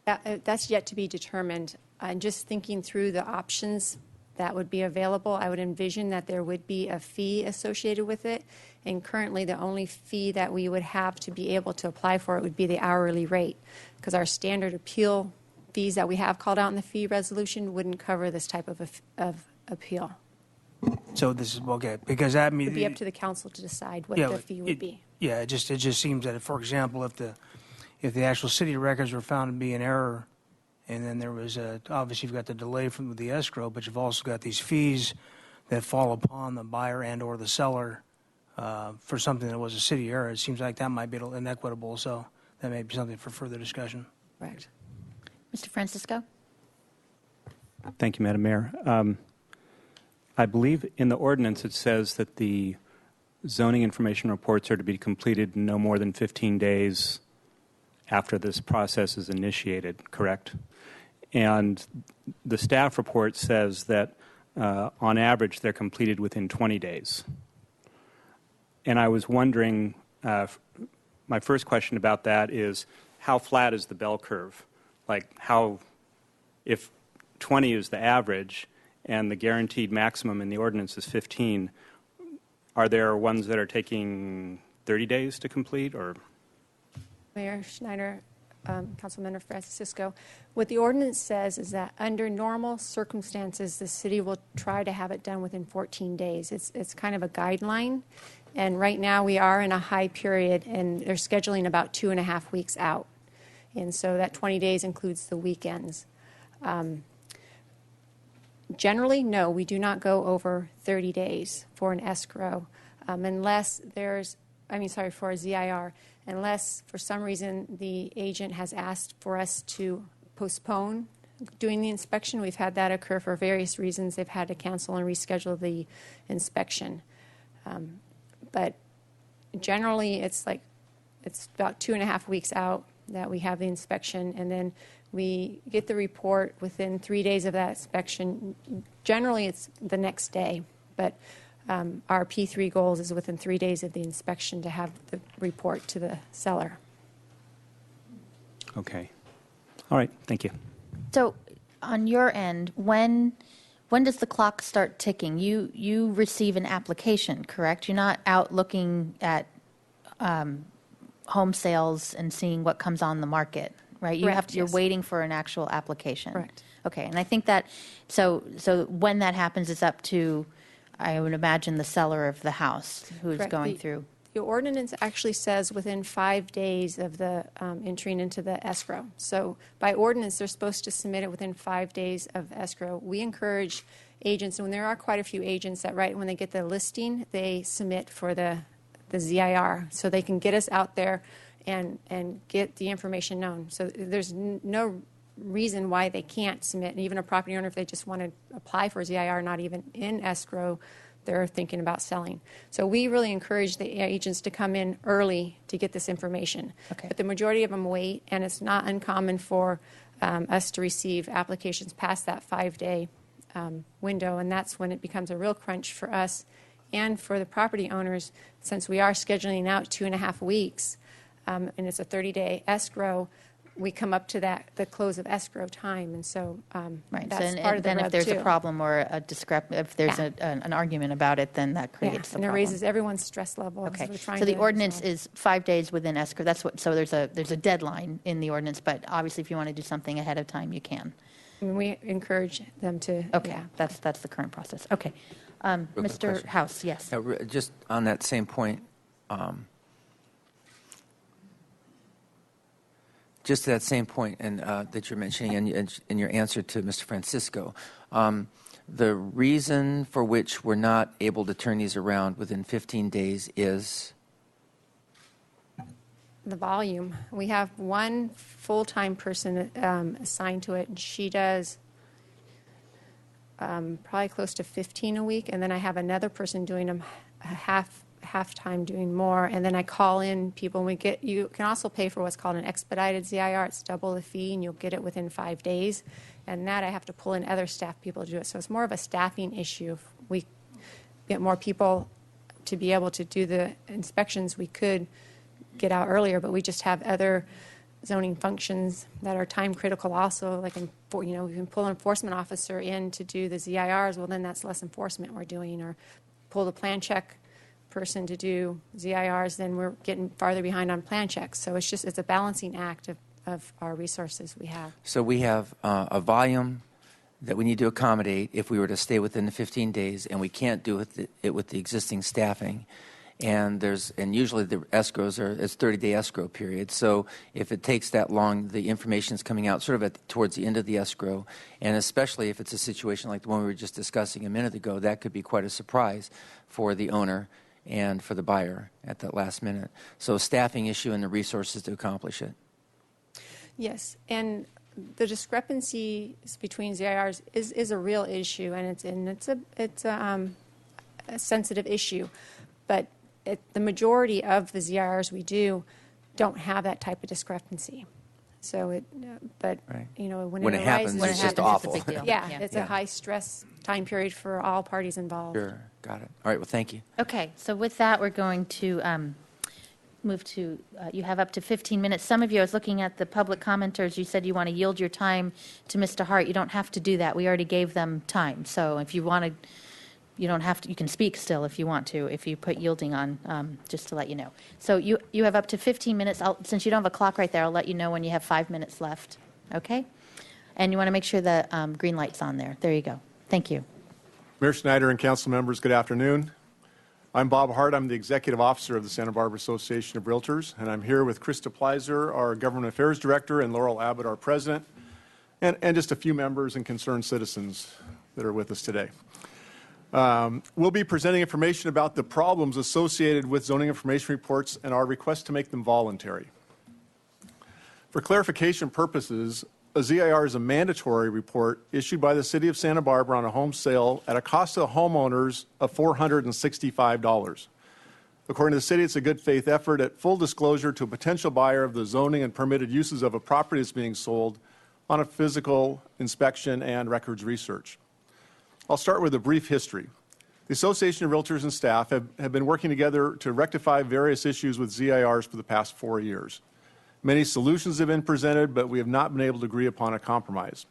That's yet to be determined. And just thinking through the options that would be available, I would envision that there would be a fee associated with it. And currently, the only fee that we would have to be able to apply for it would be the hourly rate, because our standard appeal fees that we have called out in the fee resolution wouldn't cover this type of appeal. So this is, okay, because that means... It would be up to the council to decide what the fee would be. Yeah, it just seems that, for example, if the actual city records were found to be in error And then there was obviously you've got the delay from the escrow, but you've also got these fees that fall upon the buyer and or the seller for something that was a city error. It seems like that might be inequitable, so that may be something for further discussion. Correct. Mr. Francisco? Thank you, Madam Mayor. I believe in the ordinance it says that the zoning information reports are to be completed no more than 15 days after this process is initiated, correct? And the staff report says that on average they're completed within 20 days. And I was wondering, my first question about that is, how flat is the bell curve? Like how, if 20 is the average and the guaranteed maximum in the ordinance is 15, are there ones that are taking 30 days to complete, or? Mayor Schneider, Councilmember Francisco, what the ordinance says is that under normal circumstances, the city will try to have it done within 14 days. It's kind of a guideline, and right now we are in a high period, and they're scheduling about 2.5 weeks out, and so that 20 days includes the weekends. Generally, no, we do not go over 30 days for an escrow unless there's, for a ZIR, unless for some reason the agent has asked for us to postpone doing the inspection. We've had that occur for various reasons. They've had to cancel and reschedule the inspection. But generally, it's about 2.5 weeks out that we have the inspection, and then we get the report within 3 days of that inspection. Generally, it's the next day, but our P3 goals is within 3 days of the inspection to have the report to the seller. Okay. All right. Thank you. So on your end, when does the clock start ticking? You receive an application, correct? You're not out looking at home sales and seeing what comes on the market, right? Correct, You're yes. waiting for an actual application. Correct. Okay, and I think that so when that happens, it's up to, I would imagine, the seller of the house who's Correct. going through. The ordinance actually says within 5 days of the entering into the escrow. So by ordinance, they're supposed to submit it within 5 days of escrow. We encourage agents, and there are quite a few agents that right when they get the listing, they submit for the ZIR, so they can get us out there and get the information known. So there's no reason why they can't submit. And even a property owner, if they just want to apply for a ZIR, not even in escrow, they're thinking about selling. So we really encourage the agents to come in early to get this information. Okay. But the majority of them wait, and it's not uncommon for us to receive applications past that 5-day window, and that's when it becomes a real crunch for us and for the property owners, since we are scheduling out 2.5 weeks, and it's a 30-day escrow. We come up to the close of escrow time, and so Right. that's So, part of the then if rub, there's too. a problem or if there's Yeah. an argument about it, then that Yeah, creates the and it problem. raises everyone's stress level. Okay. We're trying So the to ordinance resolve. is 5 days within escrow. That's what. So there's a deadline in the ordinance, but obviously, if you want to do something ahead of time, you can. I mean, we encourage them to. Okay. Yeah. That's the current process. Okay. Real quick Mr. question. House, yes. Just on that same point, just to that same point that you're mentioning in your answer to Mr. Francisco, the reason for which we're not able to turn these around within 15 days is? The volume. We have one full-time person assigned to it, and she does probably close to 15 a week, and then I have another person doing them half time doing more, and then I call in people. And you can also pay for what's called an expedited ZIR. It's double the fee, and you'll get it within 5 days. And that I have to pull in other staff people to do it. So it's more of a staffing issue. If we get more people to be able to do the inspections, we could get out earlier, but we just have other zoning functions that are time critical also, like, we can pull an enforcement officer in to do the ZIRs, well, then that's less enforcement we're doing, or pull the plan check person to do ZIRs, then we're getting farther behind on plan checks. So it's a balancing act of our resources we have. So we have a volume that we need to accommodate if we were to stay within the 15 days, and we can't do it with the existing staffing. and usually the escrows it's 30-day escrow period. So if it takes that long, the information is coming out sort of towards the end of the escrow, and especially if it's a situation like the one we were just discussing a minute ago, that could be quite a surprise for the owner and for the buyer at that last minute. So staffing issue and the resources to accomplish it. Yes, and the discrepancies between ZIRs is a real issue, and it's a sensitive issue. But the majority of the ZIRs we do don't have that type of discrepancy. So but right. When it happens, arises, it's just awful. It's a big deal. Yeah, it's a high stress time period for all parties involved. Sure, got it. All right, well, thank you. Okay, so with that, we're going to move to, you have up to 15 minutes. Some of you, I was looking at the public commenters, you said you want to yield your time to Mr. Hart. You don't have to do that. We already gave them time. So if you want to, you don't have to, you can speak still if you want to, if you put yielding on, just to let you know. So you have up to 15 minutes. Since you don't have a clock right there, I'll let you know when you have 5 minutes left. Okay? And you want to make sure the green light's on there. There you go. Thank you. Mayor Schneider and council members, good afternoon. I'm Bob Hart. I'm the Executive Officer of the Santa Barbara Association of Realtors, and I'm here with Krista Pleiser, our Government Affairs Director, and Laurel Abbott, our President, and just a few members and concerned citizens that are with us today. We'll be presenting information about the problems associated with zoning information reports and our request to make them voluntary. For clarification purposes, a ZIR is a mandatory report issued by the City of Santa Barbara on a home sale at a cost to the homeowners of $465. According to the city, it's a good faith effort at full disclosure to a potential buyer of the zoning and permitted uses of a property that's being sold on a physical inspection and records research. I'll start with a brief history. The Association of Realtors and staff have been working together to rectify various issues with ZIRs for the past 4 years. Many solutions have been presented, but we have not been able to agree upon a compromise.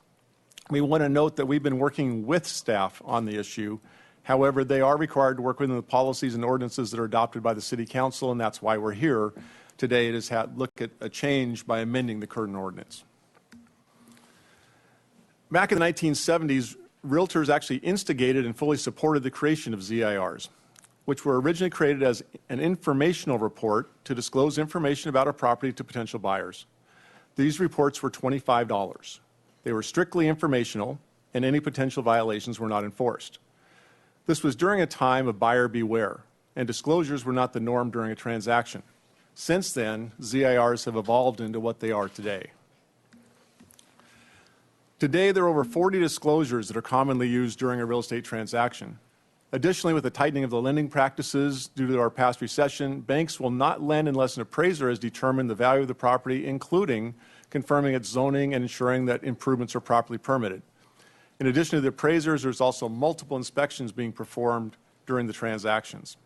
We want to note that we've been working with staff on the issue. However, they are required to work within the policies and ordinances that are adopted by the City Council, and that's why we're here today to look at a change by amending the current ordinance. Back in the 1970s, realtors actually instigated and fully supported the creation of ZIRs, which were originally created as an informational report to disclose information about a property to potential buyers. These reports were $25. They were strictly informational, and any potential violations were not enforced. This was during a time of buyer beware, and disclosures were not the norm during a transaction. Since then, ZIRs have evolved into what they are today. Today, there are over 40 disclosures that are commonly used during a real estate transaction. Additionally, with the tightening of the lending practices due to our past recession, banks will not lend unless an appraiser has determined the value of the property, including confirming its zoning and ensuring that improvements are properly permitted. In addition to the appraisers, there's also multiple inspections being performed during the transactions.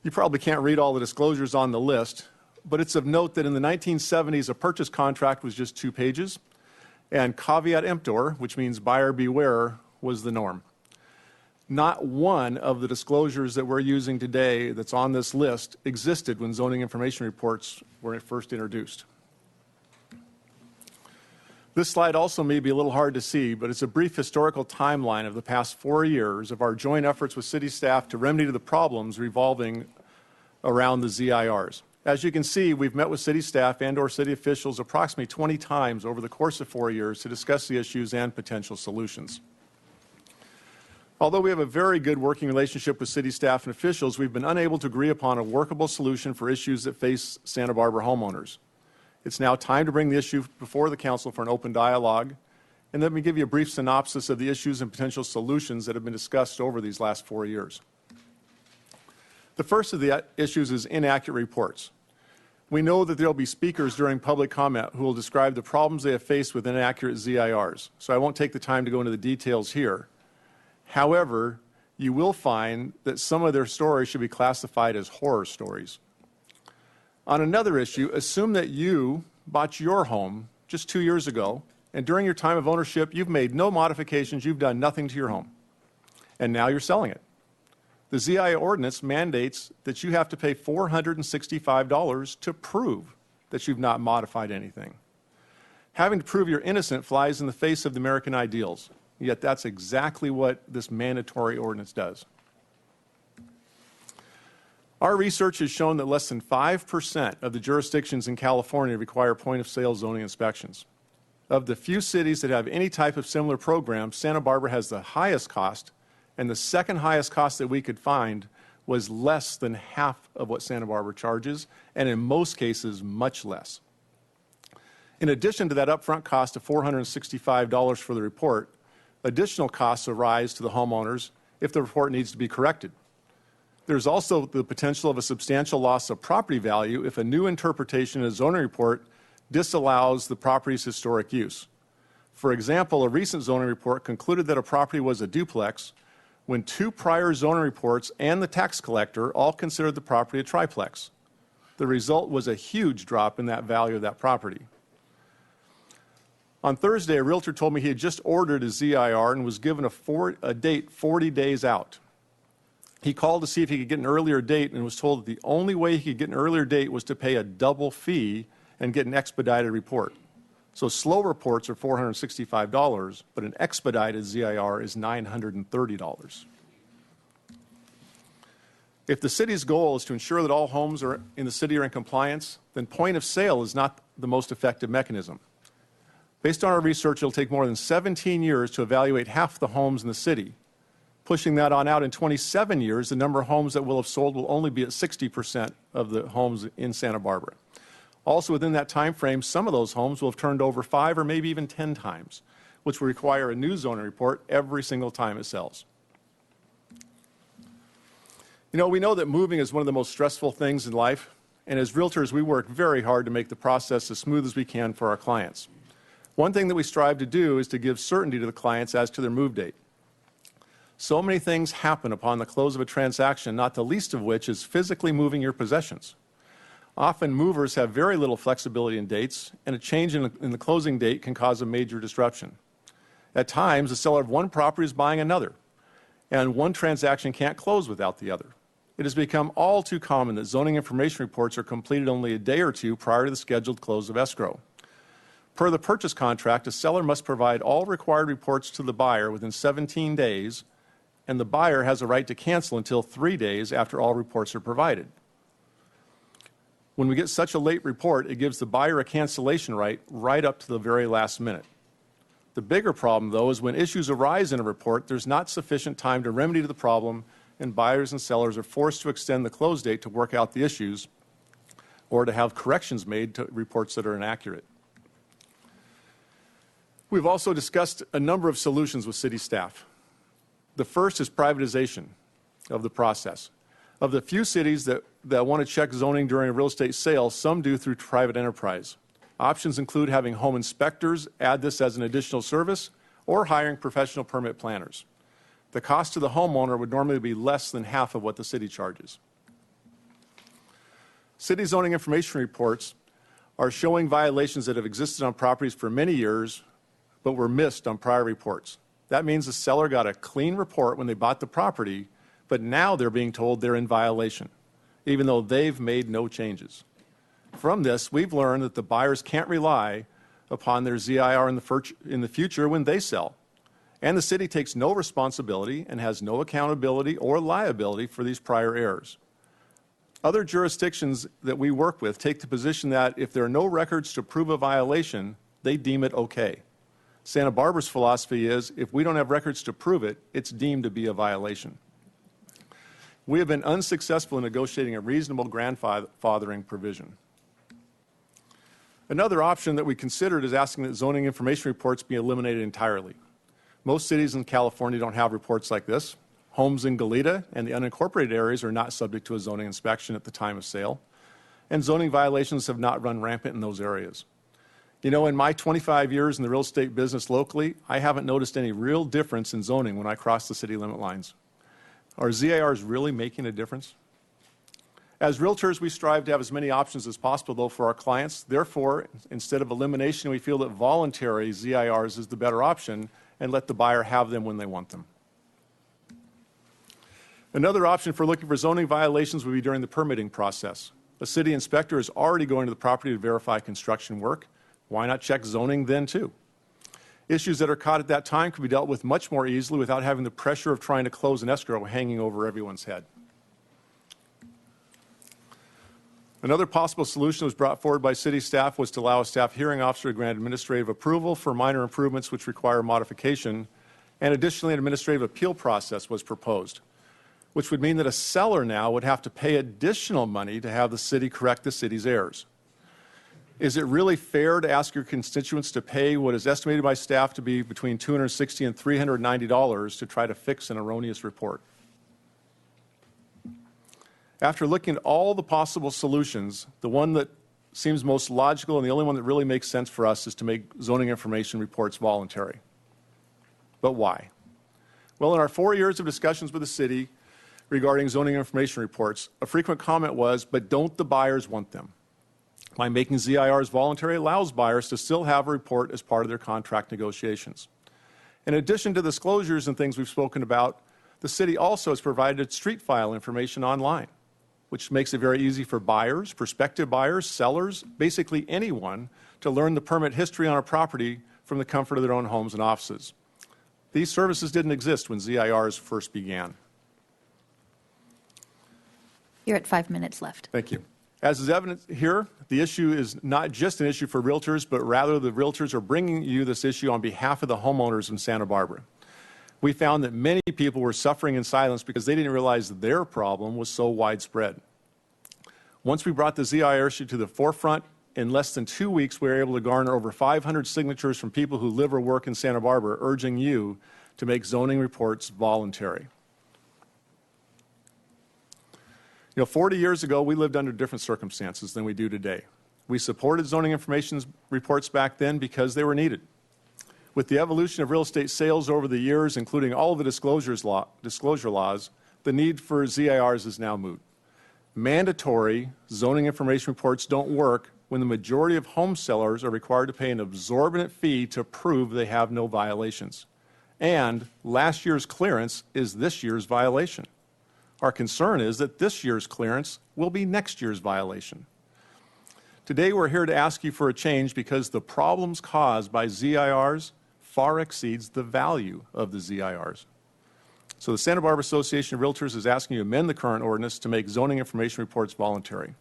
You probably can't read all the disclosures on the list, but it's of note that in the 1970s, a purchase contract was just 2 pages, and caveat emptor, which means buyer beware, was the norm. Not one of the disclosures that we're using today that's on this list existed when zoning information reports were first introduced. This slide also may be a little hard to see, but it's a brief historical timeline of the past 4 years of our joint efforts with city staff to remedy the problems revolving around the ZIRs. As you can see, we've met with city staff and/or city officials approximately 20 times over the course of 4 years to discuss the issues and potential solutions. Although we have a very good working relationship with city staff and officials, we've been unable to agree upon a workable solution for issues that face Santa Barbara homeowners. It's now time to bring the issue before the council for an open dialogue, and let me give you a brief synopsis of the issues and potential solutions that have been discussed over these last 4 years. The first of the issues is inaccurate reports. We know that there will be speakers during public comment who will describe the problems they have faced with inaccurate ZIRs, so I won't take the time to go into the details here. However, you will find that some of their stories should be classified as horror stories. On another issue, assume that you bought your home just 2 years ago, and during your time of ownership, you've made no modifications, you've done nothing to your home, and now you're selling it. The ZIR ordinance mandates that you have to pay $465 to prove that you've not modified anything. Having to prove you're innocent flies in the face of the American ideals, yet that's exactly what this mandatory ordinance does. Our research has shown that less than 5% of the jurisdictions in California require point-of-sale zoning inspections. Of the few cities that have any type of similar program, Santa Barbara has the highest cost, and the second highest cost that we could find was less than half of what Santa Barbara charges, and in most cases, much less. In addition to that upfront cost of $465 for the report, additional costs arise to the homeowners if the report needs to be corrected. There's also the potential of a substantial loss of property value if a new interpretation of a zoning report disallows the property's historic use. For example, a recent zoning report concluded that a property was a duplex when 2 prior zoning reports and the tax collector all considered the property a triplex. The result was a huge drop in that value of that property. On Thursday, a realtor told me he had just ordered a ZIR and was given a date 40 days out. He called to see if he could get an earlier date and was told that the only way he could get an earlier date was to pay a double fee and get an expedited report. So slow reports are $465, but an expedited ZIR is $930. If the city's goal is to ensure that all homes in the city are in compliance, then point of sale is not the most effective mechanism. Based on our research, it'll take more than 17 years to evaluate half the homes in the city. Pushing that on out in 27 years, the number of homes that will have sold will only be at 60% of the homes in Santa Barbara. Also, within that time frame, some of those homes will have turned over 5 or maybe even 10 times, which will require a new zoning report every single time it sells. You know, we know that moving is one of the most stressful things in life, and as realtors, we work very hard to make the process as smooth as we can for our clients. One thing that we strive to do is to give certainty to the clients as to their move date. So many things happen upon the close of a transaction, not the least of which is physically moving your possessions. Often movers have very little flexibility in dates, and a change in the closing date can cause a major disruption. At times, the seller of one property is buying another, and one transaction can't close without the other. It has become all too common that zoning information reports are completed only a day or two prior to the scheduled close of escrow. Per the purchase contract, a seller must provide all required reports to the buyer within 17 days, and the buyer has a right to cancel until 3 days after all reports are provided. When we get such a late report, it gives the buyer a cancellation right up to the very last minute. The bigger problem, though, is when issues arise in a report, there's not sufficient time to remedy the problem, and buyers and sellers are forced to extend the close date to work out the issues or to have corrections made to reports that are inaccurate. We've also discussed a number of solutions with city staff. The first is privatization of the process. Of the few cities that want to check zoning during a real estate sale, some do through private enterprise. Options include having home inspectors add this as an additional service or hiring professional permit planners. The cost to the homeowner would normally be less than half of what the city charges. City zoning information reports are showing violations that have existed on properties for many years but were missed on prior reports. That means the seller got a clean report when they bought the property, but now they're being told they're in violation, even though they've made no changes. From this, we've learned that the buyers can't rely upon their ZIR in the future when they sell. And the city takes no responsibility and has no accountability or liability for these prior errors. Other jurisdictions that we work with take the position that if there are no records to prove a violation, they deem it okay. Santa Barbara's philosophy is if we don't have records to prove it, it's deemed to be a violation. We have been unsuccessful in negotiating a reasonable grandfathering provision. Another option that we considered is asking that zoning information reports be eliminated entirely. Most cities in California don't have reports like this. Homes in Goleta and the unincorporated areas are not subject to a zoning inspection at the time of sale, and zoning violations have not run rampant in those areas. You know, in my 25 years in the real estate business locally, I haven't noticed any real difference in zoning when I cross the city limit lines. Are ZIRs really making a difference? As realtors, we strive to have as many options as possible, though, for our clients. Therefore, instead of elimination, we feel that voluntary ZIRs is the better option and let the buyer have them when they want them. Another option for looking for zoning violations would be during the permitting process. A city inspector is already going to the property to verify construction work. Why not check zoning then, too? Issues that are caught at that time can be dealt with much more easily without having the pressure of trying to close an escrow hanging over everyone's head. Another possible solution that was brought forward by city staff was to allow a staff hearing officer to grant administrative approval for minor improvements which require modification, and additionally an administrative appeal process was proposed, which would mean that a seller now would have to pay additional money to have the city correct the city's errors. Is it really fair to ask your constituents to pay what is estimated by staff to be between $260 and $390 to try to fix an erroneous report? After looking at all the possible solutions, the one that seems most logical and the only one that really makes sense for us is to make zoning information reports voluntary. But why? Well, in our 4 years of discussions with the city regarding zoning information reports, a frequent comment was, but don't the buyers want them? By making ZIRs voluntary allows buyers to still have a report as part of their contract negotiations. In addition to disclosures and things we've spoken about, the city also has provided street file information online, which makes it very easy for buyers, prospective buyers, sellers, basically anyone to learn the permit history on a property from the comfort of their own homes and offices. These services didn't exist when ZIRs first began. You're at 5 minutes left. Thank you. As is evident here, the issue is not just an issue for realtors, but rather the realtors are bringing you this issue on behalf of the homeowners in Santa Barbara. We found that many people were suffering in silence because they didn't realize that their problem was so widespread. Once we brought the ZIR issue to the forefront, in less than 2 weeks, we were able to garner over 500 signatures from people who live or work in Santa Barbara, urging you to make zoning reports voluntary. 40 years ago, we lived under different circumstances than we do today. We supported zoning information reports back then because they were needed. With the evolution of real estate sales over the years, including all of the disclosure laws, the need for ZIRs is now moot. Mandatory zoning information reports don't work when the majority of home sellers are required to pay an exorbitant fee to prove they have no violations. And last year's clearance is this year's violation. Our concern is that this year's clearance will be next year's violation. Today we're here to ask you for a change because the problems caused by ZIRs far exceeds the value of the ZIRs. So the Santa Barbara Association of Realtors is asking you to amend the current ordinance to make zoning information reports voluntary.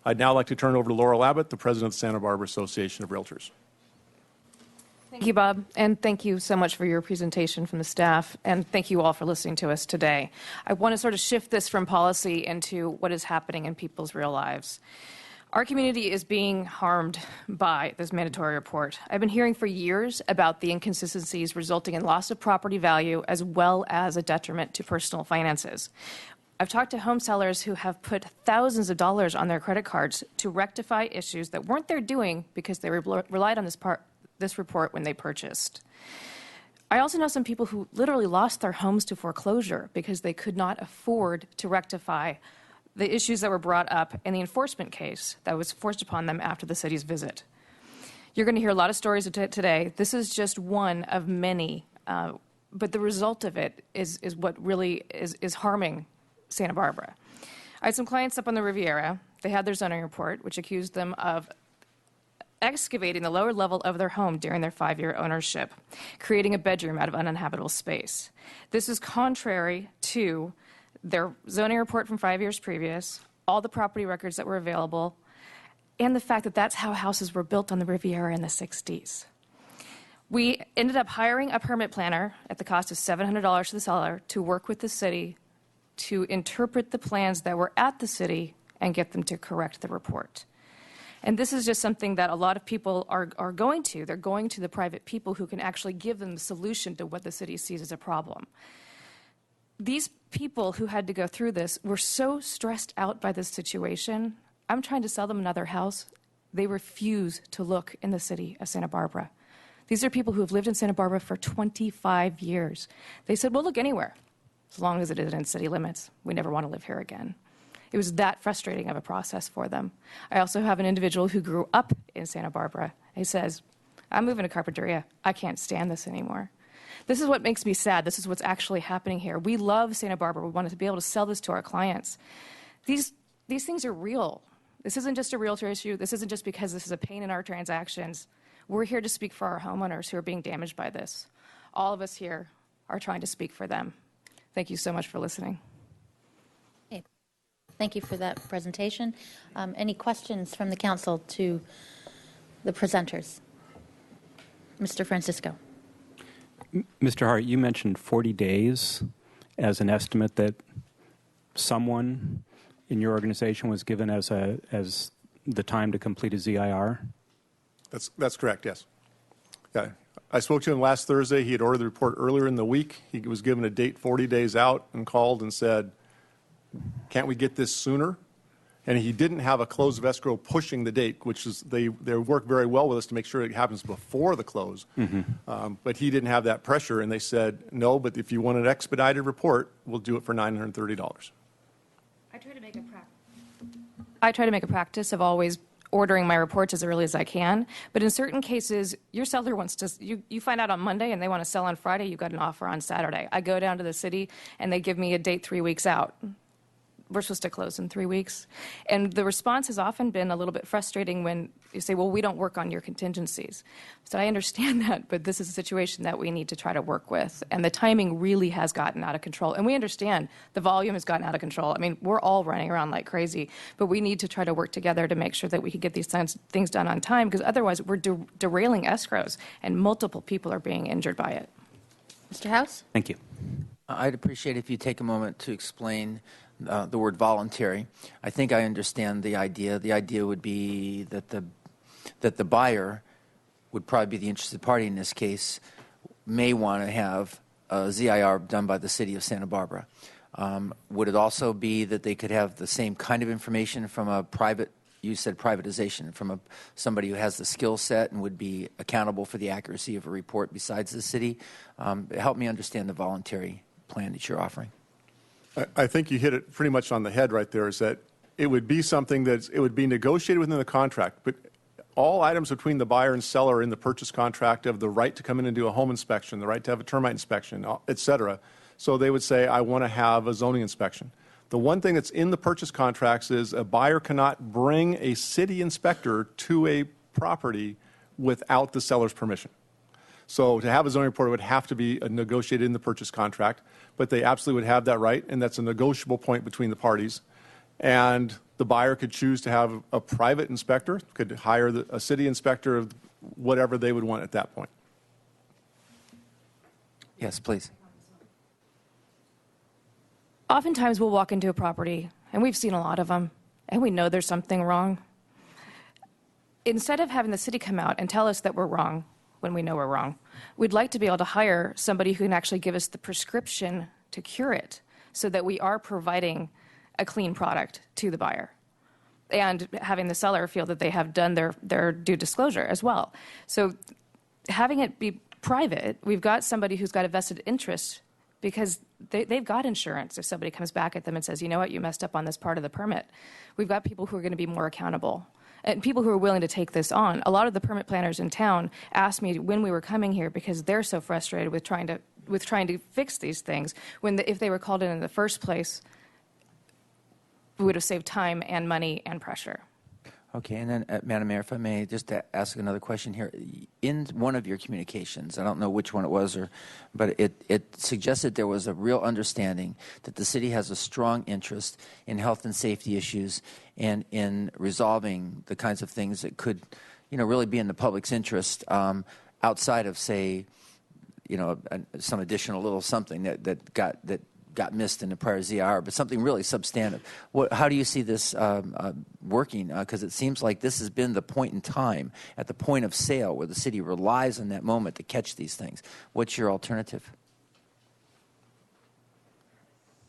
I'd now like to turn it over to Laurel Abbott, the president of the Santa Barbara Association of Realtors. Thank you, Bob, and thank you so much for your presentation from the staff, and thank you all for listening to us today. I want to sort of shift this from policy into what is happening in people's real lives. Our community is being harmed by this mandatory report. I've been hearing for years about the inconsistencies resulting in loss of property value as well as a detriment to personal finances. I've talked to home sellers who have put thousands of dollars on their credit cards to rectify issues that weren't their doing because they relied on this report when they purchased. I also know some people who literally lost their homes to foreclosure because they could not afford to rectify the issues that were brought up in the enforcement case that was forced upon them after the city's visit. You're going to hear a lot of stories today. This is just one of many, but the result of it is what really is harming Santa Barbara. I had some clients up on the Riviera. They had their zoning report, which accused them of excavating the lower level of their home during their 5-year ownership, creating a bedroom out of uninhabitable space. This is contrary to their zoning report from 5 years previous, all the property records that were available, and the fact that that's how houses were built on the Riviera in the 60s. We ended up hiring a permit planner at the cost of $700 to the seller to work with the city to interpret the plans that were at the city and get them to correct the report. And this is just something that a lot of people are going to. They're going to the private people who can actually give them the solution to what the city sees as a problem. These people who had to go through this were so stressed out by this situation. I'm trying to sell them another house. They refuse to look in the city of Santa Barbara. These are people who have lived in Santa Barbara for 25 years. They said, we'll look anywhere, as long as it isn't in city limits. We never want to live here again. It was that frustrating of a process for them. I also have an individual who grew up in Santa Barbara. He says, I'm moving to Carpinteria. I can't stand this anymore. This is what makes me sad. This is what's actually happening here. We love Santa Barbara. We wanted to be able to sell this to our clients. These things are real. This isn't just a realtor issue. This isn't just because this is a pain in our transactions. We're here to speak for our homeowners who are being damaged by this. All of us here are trying to speak for them. Thank you so much for listening. Thank you for that presentation. Any questions from the council to the presenters? Mr. Francisco. Mr. Hart, you mentioned 40 days as an estimate that someone in your organization was given as the time to complete a ZIR? That's correct, yes. Yeah. I spoke to him last Thursday. He had ordered the report earlier in the week. He was given a date 40 days out and called and said, can't we get this sooner? And he didn't have a close of escrow pushing the date, which is they work very well with us to make sure it happens before the close. But he didn't have that pressure, and they said, no, but if you want an expedited report, we'll do it for $930. I try to make a practice of always ordering my reports as early as I can. But in certain cases, your seller wants to, you find out on Monday and they want to sell on Friday, you've got an offer on Saturday. I go down to the city and they give me a date 3 weeks out. We're supposed to close in 3 weeks. And the response has often been a little bit frustrating when you say, well, we don't work on your contingencies. So I understand that, but this is a situation that we need to try to work with. And the timing really has gotten out of control. And we understand the volume has gotten out of control. I mean, we're all running around like crazy, but we need to try to work together to make sure that we can get these things done on time, because otherwise we're derailing escrows and multiple people are being injured by it. Mr. House? Thank you. I'd appreciate if you take a moment to explain the word voluntary. I think I understand the idea. The idea would be that the buyer would probably be the interested party in this case, may want to have a ZIR done by the city of Santa Barbara. Would it also be that they could have the same kind of information from a private, you said privatization, from somebody who has the skill set and would be accountable for the accuracy of a report besides the city? Help me understand the voluntary plan that you're offering. I think you hit it pretty much on the head right there, is that it would be something that it would be negotiated within the contract, but all items between the buyer and seller in the purchase contract of the right to come in and do a home inspection, the right to have a termite inspection, et cetera. So they would say, I want to have a zoning inspection. The one thing that's in the purchase contracts is a buyer cannot bring a city inspector to a property without the seller's permission. So to have a zoning report, it would have to be negotiated in the purchase contract, but they absolutely would have that right, and that's a negotiable point between the parties. And the buyer could choose to have a private inspector, could hire a city inspector of whatever they would want at that point. Yes, please. Oftentimes we'll walk into a property, and we've seen a lot of them, and we know there's something wrong. Instead of having the city come out and tell us that we're wrong, when we know we're wrong, we'd like to be able to hire somebody who can actually give us the prescription to cure it so that we are providing a clean product to the buyer and having the seller feel that they have done their due disclosure as well. So having it be private, we've got somebody who's got a vested interest because they've got insurance if somebody comes back at them and says, you know what, you messed up on this part of the permit. We've got people who are going to be more accountable. And people who are willing to take this on. A lot of the permit planners in town asked me when we were coming here because they're so frustrated with trying to fix these things. If they were called in the first place, we would have saved time and money and pressure. Okay, and then, Madam Mayor, if I may just ask another question here. In one of your communications, I don't know which one it was, but it suggested there was a real understanding that the city has a strong interest in health and safety issues and in resolving the kinds of things that could, really be in the public's interest outside of, say, some additional little something that got missed in the prior ZIR, but something really substantive. How do you see this working? Because it seems like this has been the point in time, at the point of sale, where the city relies on that moment to catch these things. What's your alternative?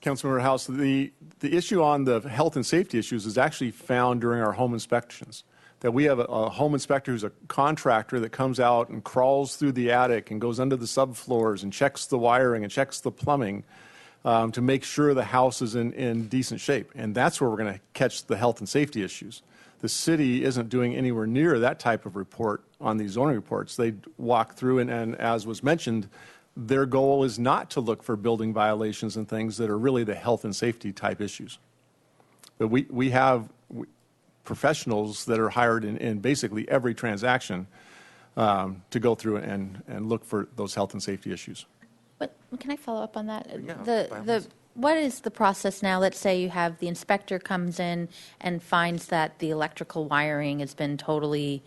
Councilmember House, the issue on the health and safety issues is actually found during our home inspections. That we have a home inspector who's a contractor that comes out and crawls through the attic and goes under the subfloors and checks the wiring and checks the plumbing to make sure the house is in decent shape. And that's where we're going to catch the health and safety issues. The city isn't doing anywhere near that type of report on these zoning reports. They walk through, and as was mentioned, their goal is not to look for building violations and things that are really the health and safety type issues. But we have professionals that are hired in basically every transaction to go through and look for those health and safety issues. But can I follow up on that? Yeah, The what is the process now? Let's say you have the inspector comes in and finds that the electrical wiring has been totally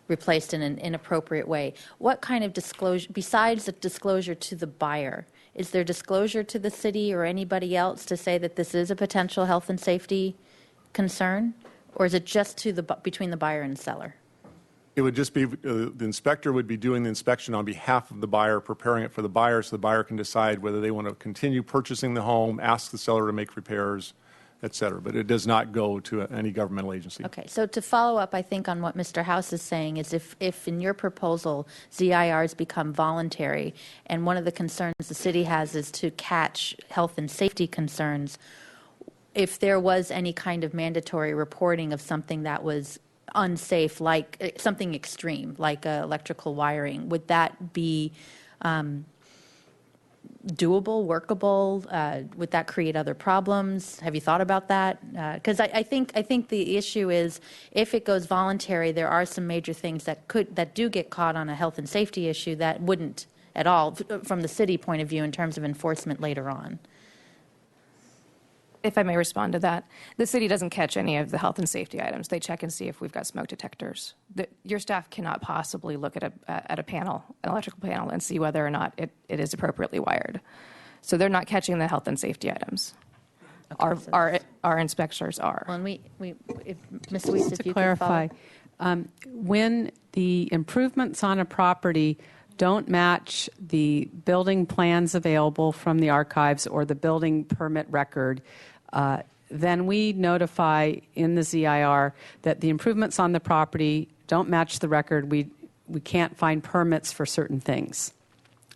replaced in an inappropriate way. What kind of disclosure, besides the disclosure to the buyer, is there disclosure to the city or anybody else to say that this is a potential health and safety concern? Or is it just to the between the buyer and seller? It would just be, the inspector would be doing the inspection on behalf of the buyer, preparing it for the buyer so the buyer can decide whether they want to continue purchasing the home, ask the seller to make repairs, et cetera. But it does not go to any governmental agency. Okay, so to follow up, I think, on what Mr. House is saying is if in your proposal ZIRs become voluntary, and one of the concerns the city has is to catch health and safety concerns, if there was any kind of mandatory reporting of something that was unsafe, like something extreme, like electrical wiring, would that be doable, workable? Would that create other problems? Have you thought about that? Because I think the issue is if it goes voluntary, there are some major things that do get caught on a health and safety issue that wouldn't at all from the city point of view in terms of enforcement later on. If I may respond to that, the city doesn't catch any of the health and safety items. They check and see if we've got smoke detectors. Your staff cannot possibly look at a panel, an electrical panel, and see whether or not it is appropriately wired. So they're not catching the health and safety items. Okay, our inspectors are. Well, and if Ms. Weiss, Just if to you clarify, when the improvements on a property don't match the building plans available from the archives or the building permit record, then we notify in the ZIR that the improvements on the property don't match the record. We can't find permits for certain things.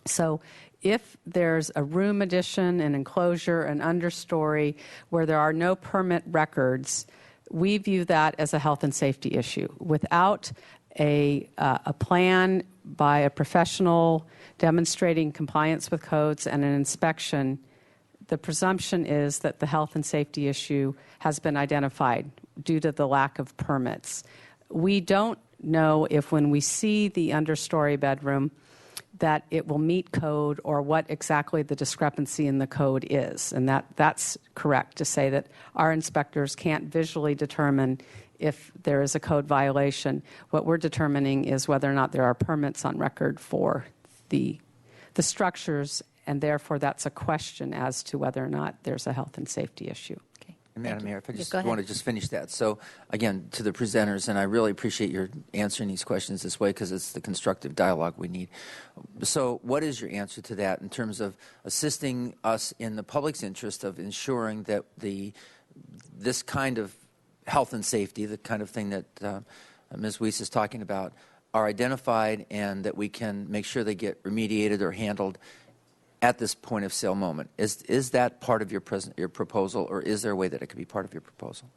So if there's a room addition, an enclosure, an understory where there are no permit records, we view that as a health and safety issue. Without a plan by a professional demonstrating compliance with codes and an inspection, the presumption is that the health and safety issue has been identified due to the lack of permits. We don't know if when we see the understory bedroom that it will meet code or what exactly the discrepancy in the code is. And that's correct to say that our inspectors can't visually determine if there is a code violation. What we're determining is whether or not there are permits on record for the structures, and therefore that's a question as to whether or not there's a health and safety issue. Madam Mayor, if I just go ahead. want to just finish that. So, again, to the presenters, and I really appreciate your answering these questions this way because it's the constructive dialogue we need. So what is your answer to that in terms of assisting us in the public's interest of ensuring that this kind of health and safety, the kind of thing that Ms. Weiss is talking about, are identified and that we can make sure they get remediated or handled at this point of sale moment? Is that part of your proposal, or is there a way that it could be part of your proposal?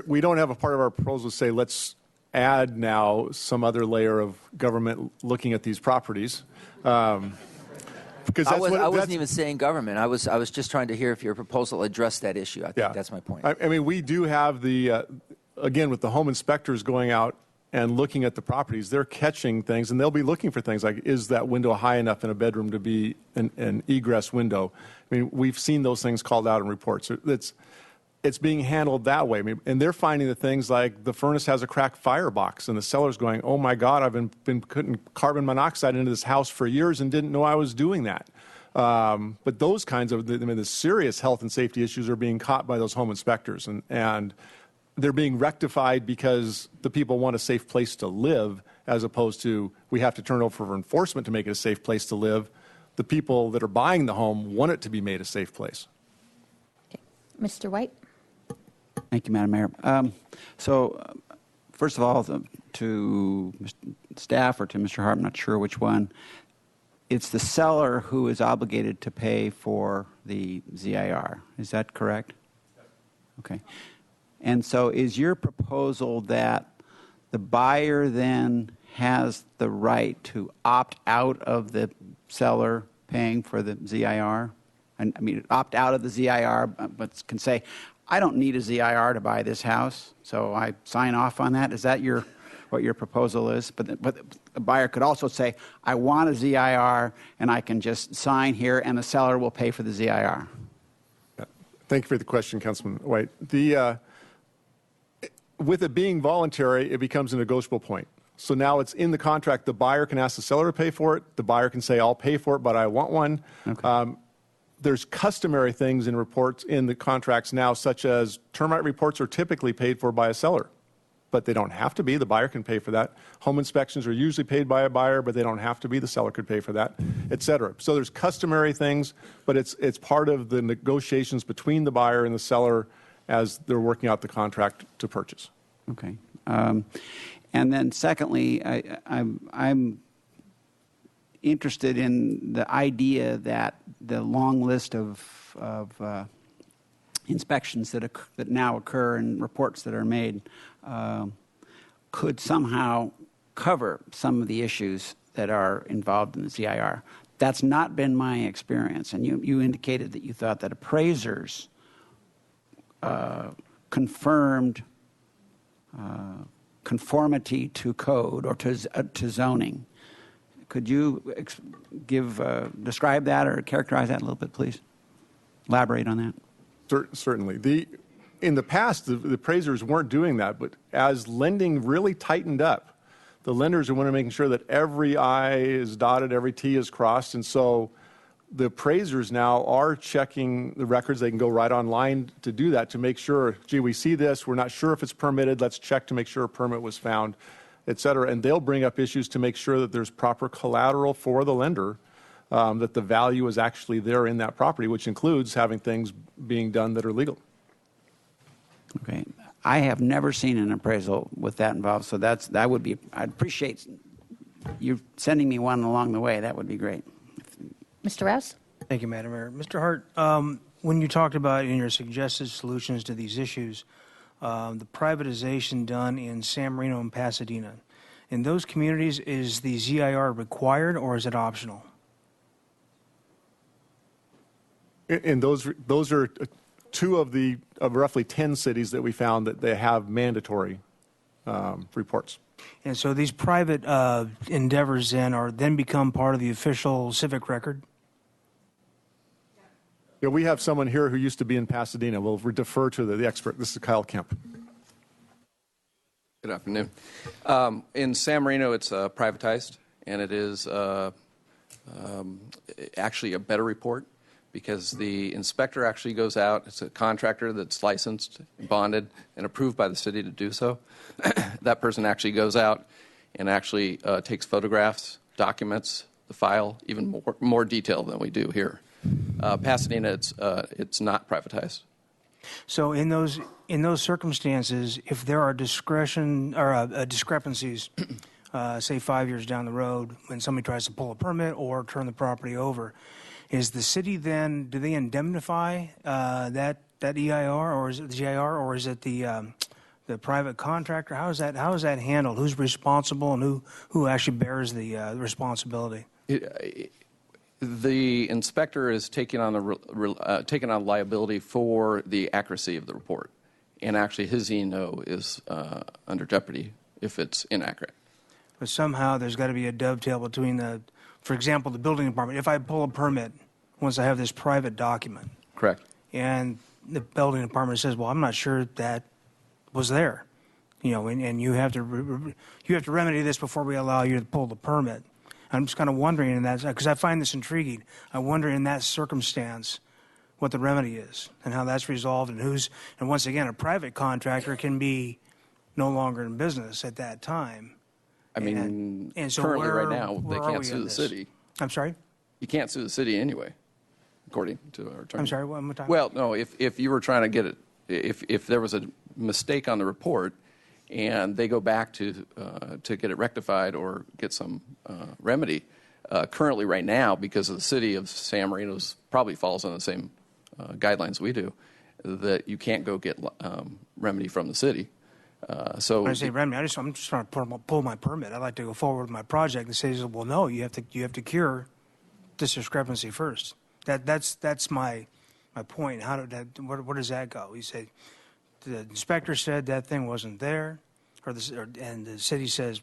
We don't have a part of our proposal to say let's add now some other layer of government looking at these properties. Because I wasn't even saying government. I was just trying to hear if your proposal addressed that issue. I think that's my point. I mean, we do have again, with the home inspectors going out and looking at the properties, they're catching things, and they'll be looking for things like, is that window high enough in a bedroom to be an egress window? I mean, we've seen those things called out in reports. It's being handled that way. I mean, and they're finding the things like the furnace has a cracked firebox, and the seller's going, oh my God, I've been putting carbon monoxide into this house for years and didn't know I was doing that. But those kinds of the serious health and safety issues are being caught by those home inspectors, and they're being rectified because the people want a safe place to live, as opposed to we have to turn it over for enforcement to make it a safe place to live. The people that are buying the home want it to be made a safe place. Okay. Mr. White? Thank you, Madam Mayor. First of all, to staff or to Mr. Hart, I'm not sure which one, it's the seller who is obligated to pay for the ZIR. Is that correct? Okay. And so is your proposal that the buyer then has the right to opt out of the seller paying for the ZIR? I mean, opt out of the ZIR, but can say, I don't need a ZIR to buy this house, so I sign off on that? Is that your, what your proposal is, but the buyer could also say, I want a ZIR, and I can just sign here, and the seller will pay for the ZIR. Thank you for the question, Councilman White. With it being voluntary, it becomes a negotiable point. So now it's in the contract. The buyer can ask the seller to pay for it. The buyer can say, I'll pay for it, but I want one. Okay. There's customary things in reports in the contracts now, such as termite reports are typically paid for by a seller, but they don't have to be. The buyer can pay for that. Home inspections are usually paid by a buyer, but they don't have to be. The seller could pay for that, et cetera. So there's customary things, but it's part of the negotiations between the buyer and the seller as they're working out the contract to purchase. Okay. And then secondly, I'm interested in the idea that the long list of inspections that now occur and reports that are made could somehow cover some of the issues that are involved in the ZIR. That's not been my experience, and you indicated that you thought that appraisers confirmed conformity to code or to zoning. Could you describe that or characterize that a little bit, please? Elaborate on that. Certainly. In the past, the appraisers weren't doing that, but as lending really tightened up, the lenders are making sure that every I is dotted, every T is crossed, and so the appraisers now are checking the records. They can go right online to do that, to make sure, gee, we see this, we're not sure if it's permitted, let's check to make sure a permit was found, et cetera. And they'll bring up issues to make sure that there's proper collateral for the lender, that the value is actually there in that property, which includes having things being done that are legal. Okay. I have never seen an appraisal with that involved, so that would be, I'd appreciate you sending me one along the way. That would be great. Mr. Rouse? Thank you, Madam Mayor. Mr. Hart, when you talked about in your suggested solutions to these issues, the privatization done in San Marino and Pasadena, in those communities, is the ZIR required or is it optional? And those are two of roughly 10 cities that we found that they have mandatory reports. And so these private endeavors then become part of the official civic record? Yeah, we have someone here who used to be in Pasadena. We'll defer to the expert. This is Kyle Kemp. Good afternoon. In San Marino, it's privatized, and it is actually a better report because the inspector actually goes out. It's a contractor that's licensed, bonded, and approved by the city to do so. That person actually goes out and actually takes photographs, documents the file, even more detailed than we do here. Pasadena, it's not privatized. So in those circumstances, if there are discrepancies, say 5 years down the road, when somebody tries to pull a permit or turn the property over, is the city then, do they indemnify that EIR or is it the GIR or is it the private contractor? How is that handled? Who's responsible and who actually bears the responsibility? The inspector is taking on liability for the accuracy of the report, and actually his E&O is under jeopardy if it's inaccurate. But somehow there's got to be a dovetail between for example, the building department. If I pull a permit, once I have this private document, correct, and the building department says, "Well, I'm not sure that was there," and you have to remedy this before we allow you to pull the permit. I'm just kind of wondering in that, because I find this intriguing. I wonder in that circumstance what the remedy is and how that's resolved and once again, a private contractor can be no longer in business at that time. I mean, and so currently right now, they where are can't we sue in the this? city. I'm sorry? You can't sue the city anyway, according to our attorney. I'm sorry, one more time? Well, no, if you were trying to get it, if there was a mistake on the report and they go back to get it rectified or get some remedy, currently right now, because of the city of San Marino's probably falls on the same guidelines we do, that you can't go get remedy from the city. So when I say remedy, I'm just trying to pull my permit. I'd like to go forward with my project. The city says, well, no, you have to cure this discrepancy first. That's my point. Where does that go? You say the inspector said that thing wasn't there. and the city says,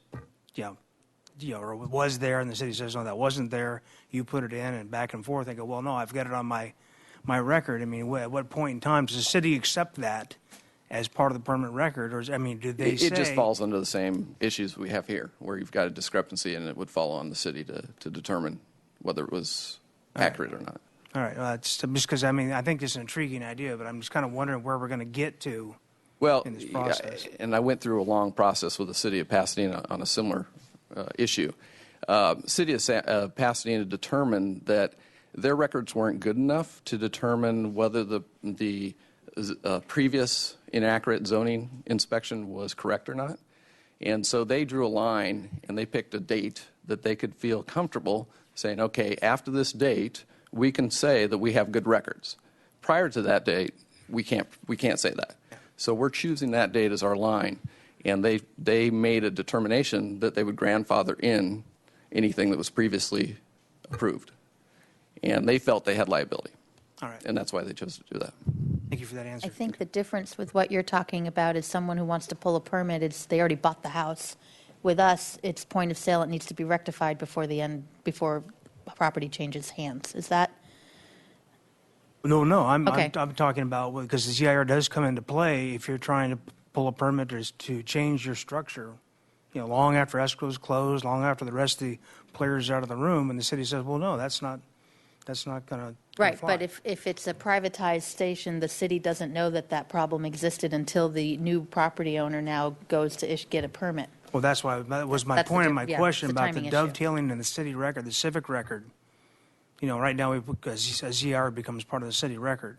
or was there, and the city says, no, that wasn't there. You put it in, and back and forth. I go, well, no, I've got it on my record. I mean, at what point in time does the city accept that as part of the permanent record, or do they say It just falls under the same issues we have here, where you've got a discrepancy, and it would fall on the city to determine whether it was accurate or not. All right, it's just because I think it's an intriguing idea, but I'm just kind of wondering where we're going to get to in this process. And I went through a long process with the city of Pasadena on a similar issue. City of Pasadena determined that their records weren't good enough to determine whether the previous inaccurate zoning inspection was correct or not. And so they drew a line, and they picked a date that they could feel comfortable saying, okay, after this date, we can say that we have good records. Prior to that date, we can't say that. So we're choosing that date as our line, and they made a determination that they would grandfather in anything that was previously approved. And they felt they had liability. All right. And that's why they chose to do that. Thank you for that answer. I think the difference with what you're talking about is someone who wants to pull a permit, they already bought the house. With us, it's point of sale. It needs to be rectified before property changes hands. Is that? No, I'm Okay. I'm talking about, because the ZIR does come into play if you're trying to pull a permit or to change your structure, long after escrow's closed, long after the rest of the players are out of the room, and the city says, well, no, that's not going to Right, but if it's a privatized station, the city doesn't know that problem existed until the new property owner now goes to get a permit. Well, that was my That's the point in di- my yeah, question it's a about the timing issue. dovetailing in the city record, the civic record. Right now, a ZIR becomes part of the city record.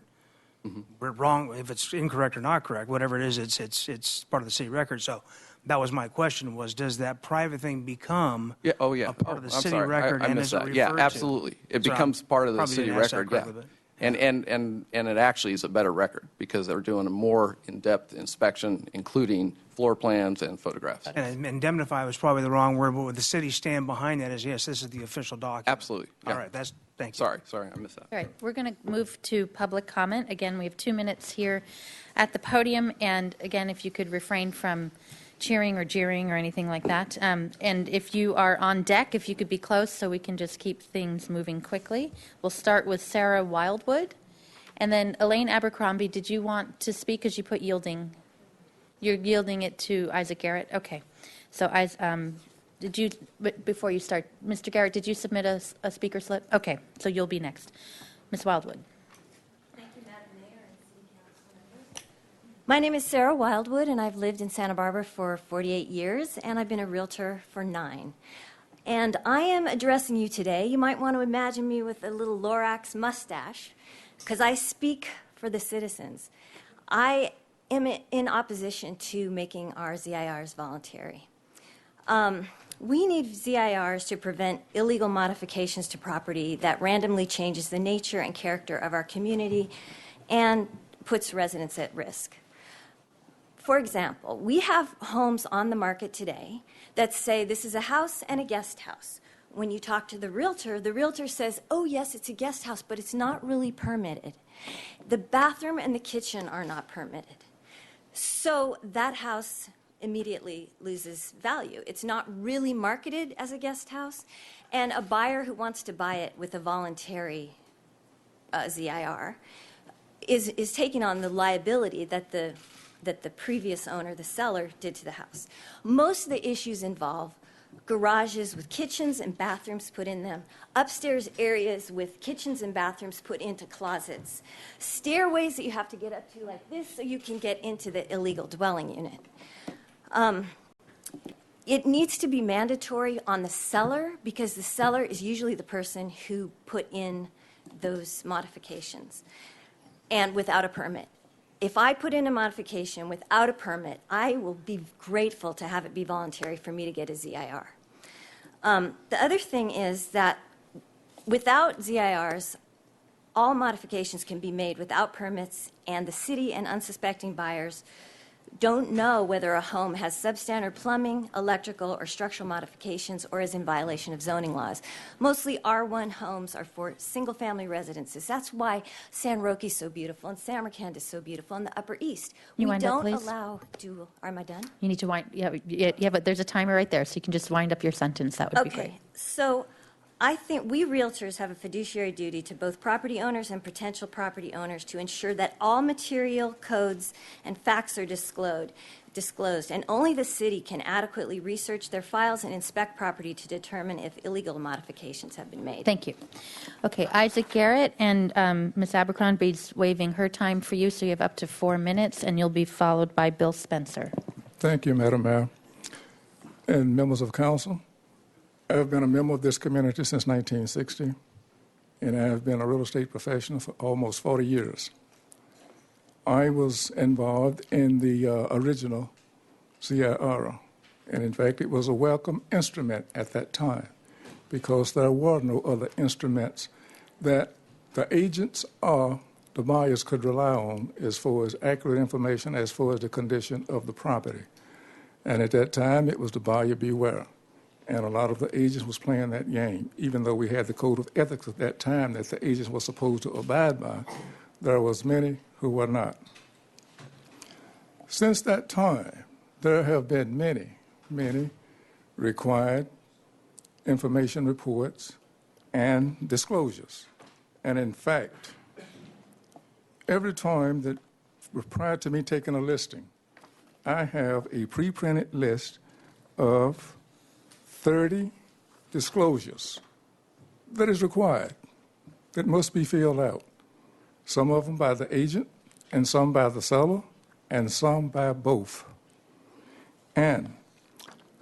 We're wrong if it's incorrect or not correct, whatever it is, it's part of the city record. So that was my question: does that private thing become a part of the city record, I and missed is it that. referred Yeah, to? absolutely. It So becomes part of the probably city didn't ask that record. Yeah. correctly, And it actually is a better record because they're doing a more in-depth inspection, including floor plans and photographs. And indemnify was probably the wrong word, but would the city stand behind that as, yes, this is the official document? Absolutely. All yeah. right, thank you. Sorry, I missed that. All right, we're going to move to public comment. Again, we have 2 minutes here at the podium, and again, if you could refrain from cheering or jeering or anything like that. And if you are on deck, if you could be close so we can just keep things moving quickly. We'll start with Sarah Wildwood. And then Elaine Abercrombie, did you want to speak because you put yielding? You're yielding it to Isaac Garrett? Okay. So did you, before you start, Mr. Garrett, did you submit a speaker slip? Okay, so you'll be next. Ms. Wildwood. My name is Sarah Wildwood, and I've lived in Santa Barbara for 48 years, and I've been a realtor for 9. And I am addressing you today. You might want to imagine me with a little Lorax mustache, because I speak for the citizens. I am in opposition to making our ZIRs voluntary. We need ZIRs to prevent illegal modifications to property that randomly changes the nature and character of our community and puts residents at risk. For example, we have homes on the market today that say this is a house and a guest house. When you talk to the realtor says, oh, yes, it's a guest house, but it's not really permitted. The bathroom and the kitchen are not permitted. So that house immediately loses value. It's not really marketed as a guest house, and a buyer who wants to buy it with a voluntary ZIR is taking on the liability that the previous owner, the seller, did to the house. Most of the issues involve garages with kitchens and bathrooms put in them, upstairs areas with kitchens and bathrooms put into closets, stairways that you have to get up to like this so you can get into the illegal dwelling unit. It needs to be mandatory on the seller because the seller is usually the person who put in those modifications and without a permit. If I put in a modification without a permit, I will be grateful to have it be voluntary for me to get a ZIR. The other thing is that without ZIRs, all modifications can be made without permits, and the city and unsuspecting buyers don't know whether a home has substandard plumbing, electrical, or structural modifications or is in violation of zoning laws. Mostly R1 homes are for single-family residences. That's why San Roque is so beautiful and Samarkand is so beautiful in the Upper East. You We wind up, don't please? allow dual. Am I done? You need to wind, yeah, but there's a timer right there, so you can just wind up your sentence. That would be great. Okay, so I think we realtors have a fiduciary duty to both property owners and potential property owners to ensure that all material codes and facts are disclosed, and only the city can adequately research their files and inspect property to determine if illegal modifications have been made. Thank you. Okay, Isaac Garrett and Ms. Abercrombie's waiving her time for you, so you have up to 4 minutes, and you'll be followed by Bill Spencer. Thank you, Madam Mayor, and members of council. I've been a member of this community since 1960, and I have been a real estate professional for almost 40 years. I was involved in the original CIR, and in fact, it was a welcome instrument at that time because there were no other instruments that the agents or the buyers could rely on as far as accurate information as far as the condition of the property. And at that time, it was the buyer beware. And a lot of the agents was playing that game. Even though we had the code of ethics at that time that the agents were supposed to abide by, there was many who were not. Since that time, there have been many required information reports and disclosures. And in fact, every time that prior to me taking a listing, I have a pre-printed list of 30 disclosures that is required, that must be filled out. Some of them by the agent, and some by the seller, and some by both. And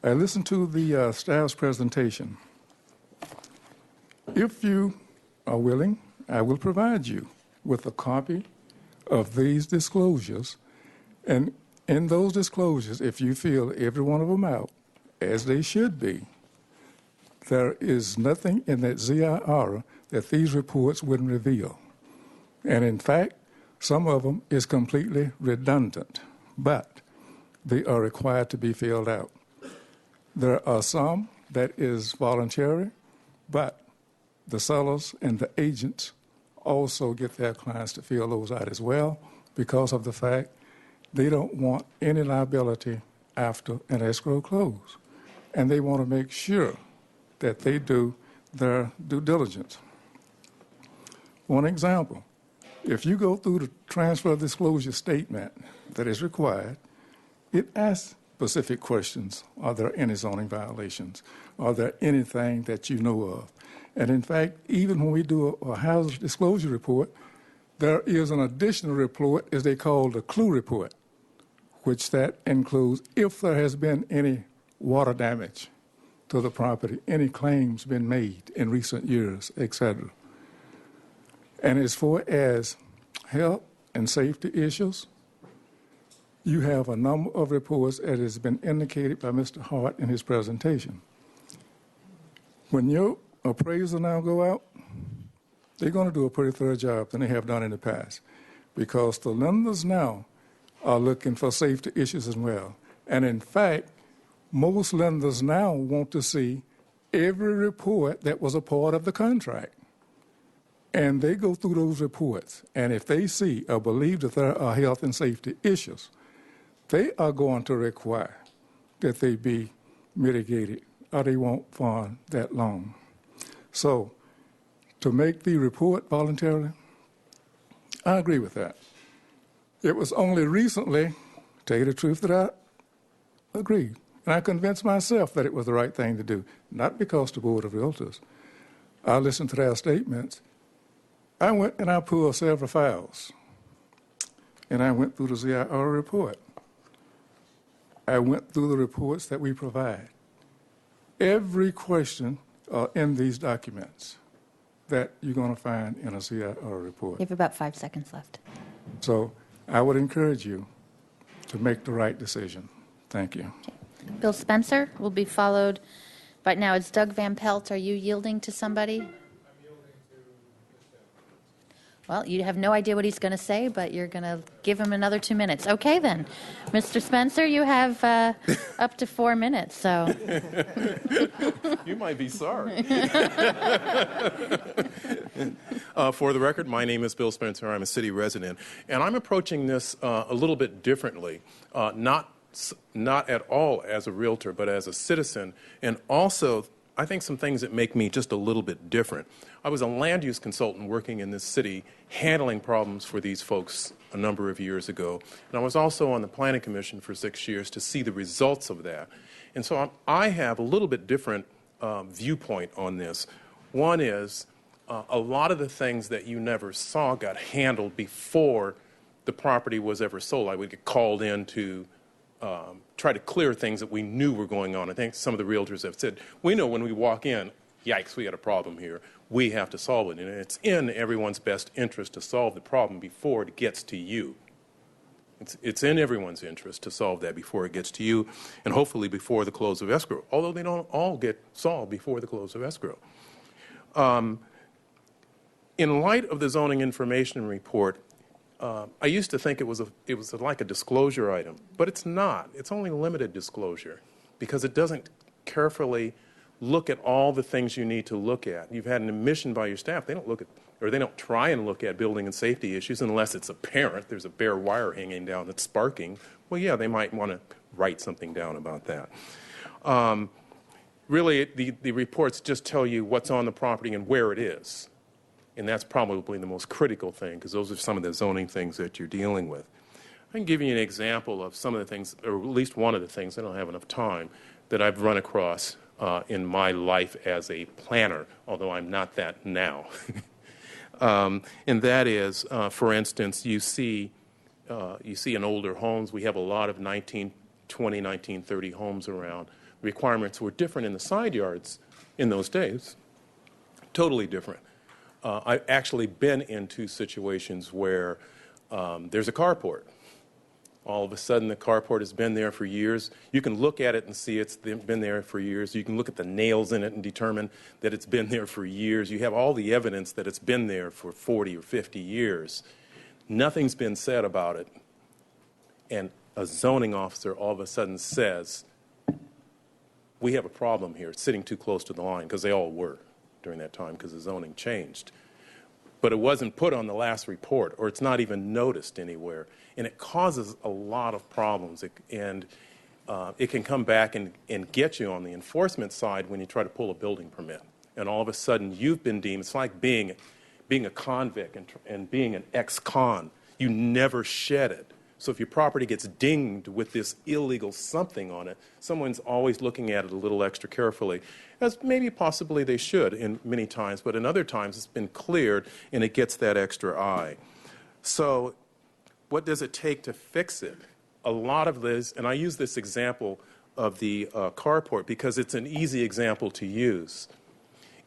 I listened to the staff's presentation. If you are willing, I will provide you with a copy of these disclosures. And in those disclosures, if you fill every one of them out, as they should be, there is nothing in that ZIR that these reports wouldn't reveal. And in fact, some of them is completely redundant, but they are required to be filled out. There are some that is voluntary, but the sellers and the agents also get their clients to fill those out as well because of the fact they don't want any liability after an escrow close. And they want to make sure that they do their due diligence. One example, if you go through the transfer disclosure statement that is required, it asks specific questions. Are there any zoning violations? Are there anything that you know of? And in fact, even when we do a hazard disclosure report, there is an additional report, as they call the clue report, which that includes if there has been any water damage to the property, any claims been made in recent years, etc. And as far as health and safety issues, you have a number of reports that has been indicated by Mr. Hart in his presentation. When your appraisal now go out, they're going to do a pretty thorough job than they have done in the past because the lenders now are looking for safety issues as well. And in fact, most lenders now want to see every report that was a part of the contract. And they go through those reports, and if they see or believe that there are health and safety issues, they are going to require that they be mitigated, or they won't fund that loan. So, to make the report voluntarily, I agree with that. It was only recently, to tell you the truth, that I agreed. And I convinced myself that it was the right thing to do, not because the Board of Realtors. I listened to their statements. I went and I pulled several files, and I went through the ZIR report. I went through the reports that we provide. Every question in these documents that you're going to find in a ZIR report. You have about 5 seconds left. So I would encourage you to make the right decision. Thank you. Okay. Bill Spencer will be followed. Right now it's Doug Van Pelt. Are you yielding to somebody? Well, you have no idea what he's going to say, but you're going to give him another 2 minutes. Okay, then. Mr. Spencer, you have up to 4 minutes, so. You might be sorry. For the record, my name is Bill Spencer. I'm a city resident, and I'm approaching this a little bit differently, not at all as a realtor, but as a citizen, and also I think some things that make me just a little bit different. I was a land use consultant working in this city, handling problems for these folks a number of years ago. And I was also on the Planning Commission for 6 years to see the results of that. And so I have a little bit different viewpoint on this. One is a lot of the things that you never saw got handled before the property was ever sold. I would get called in to try to clear things that we knew were going on. I think some of the realtors have said, we know when we walk in, yikes, we got a problem here. We have to solve it. And it's in everyone's best interest to solve the problem before it gets to you. It's in everyone's interest to solve that before it gets to you, and hopefully before the close of escrow, although they don't all get solved before the close of escrow. In light of the zoning information report, I used to think it was like a disclosure item, but it's not. It's only limited disclosure because it doesn't carefully look at all the things you need to look at. You've had an admission by your staff. They don't look at, or they don't try and look at building and safety issues unless it's apparent. There's a bare wire hanging down that's sparking. Well, yeah, they might want to write something down about that. Really, the reports just tell you what's on the property and where it is. And that's probably the most critical thing, because those are some of the zoning things that you're dealing with. I can give you an example of some of the things, or at least one of the things, I don't have enough time, that I've run across in my life as a planner, although I'm not that now. And that is, for instance, you see in older homes, we have a lot of 1920, 1930 homes around. Requirements were different in the side yards in those days, totally different. I've actually been into situations where there's a carport. All of a sudden, the carport has been there for years. You can look at it and see it's been there for years. You can look at the nails in it and determine that it's been there for years. You have all the evidence that it's been there for 40 or 50 years. Nothing's been said about it. And a zoning officer all of a sudden says, we have a problem here. It's sitting too close to the line, because they all were during that time because the zoning changed. But it wasn't put on the last report, or it's not even noticed anywhere. And it causes a lot of problems. It can come back and get you on the enforcement side when you try to pull a building permit. And all of a sudden, you've been deemed, it's like being a convict and being an ex-con. You never shed it. So if your property gets dinged with this illegal something on it, someone's always looking at it a little extra carefully, as maybe possibly they should in many times, but in other times it's been cleared and it gets that extra eye. So what does it take to fix it? A lot of this, and I use this example of the carport because it's an easy example to use.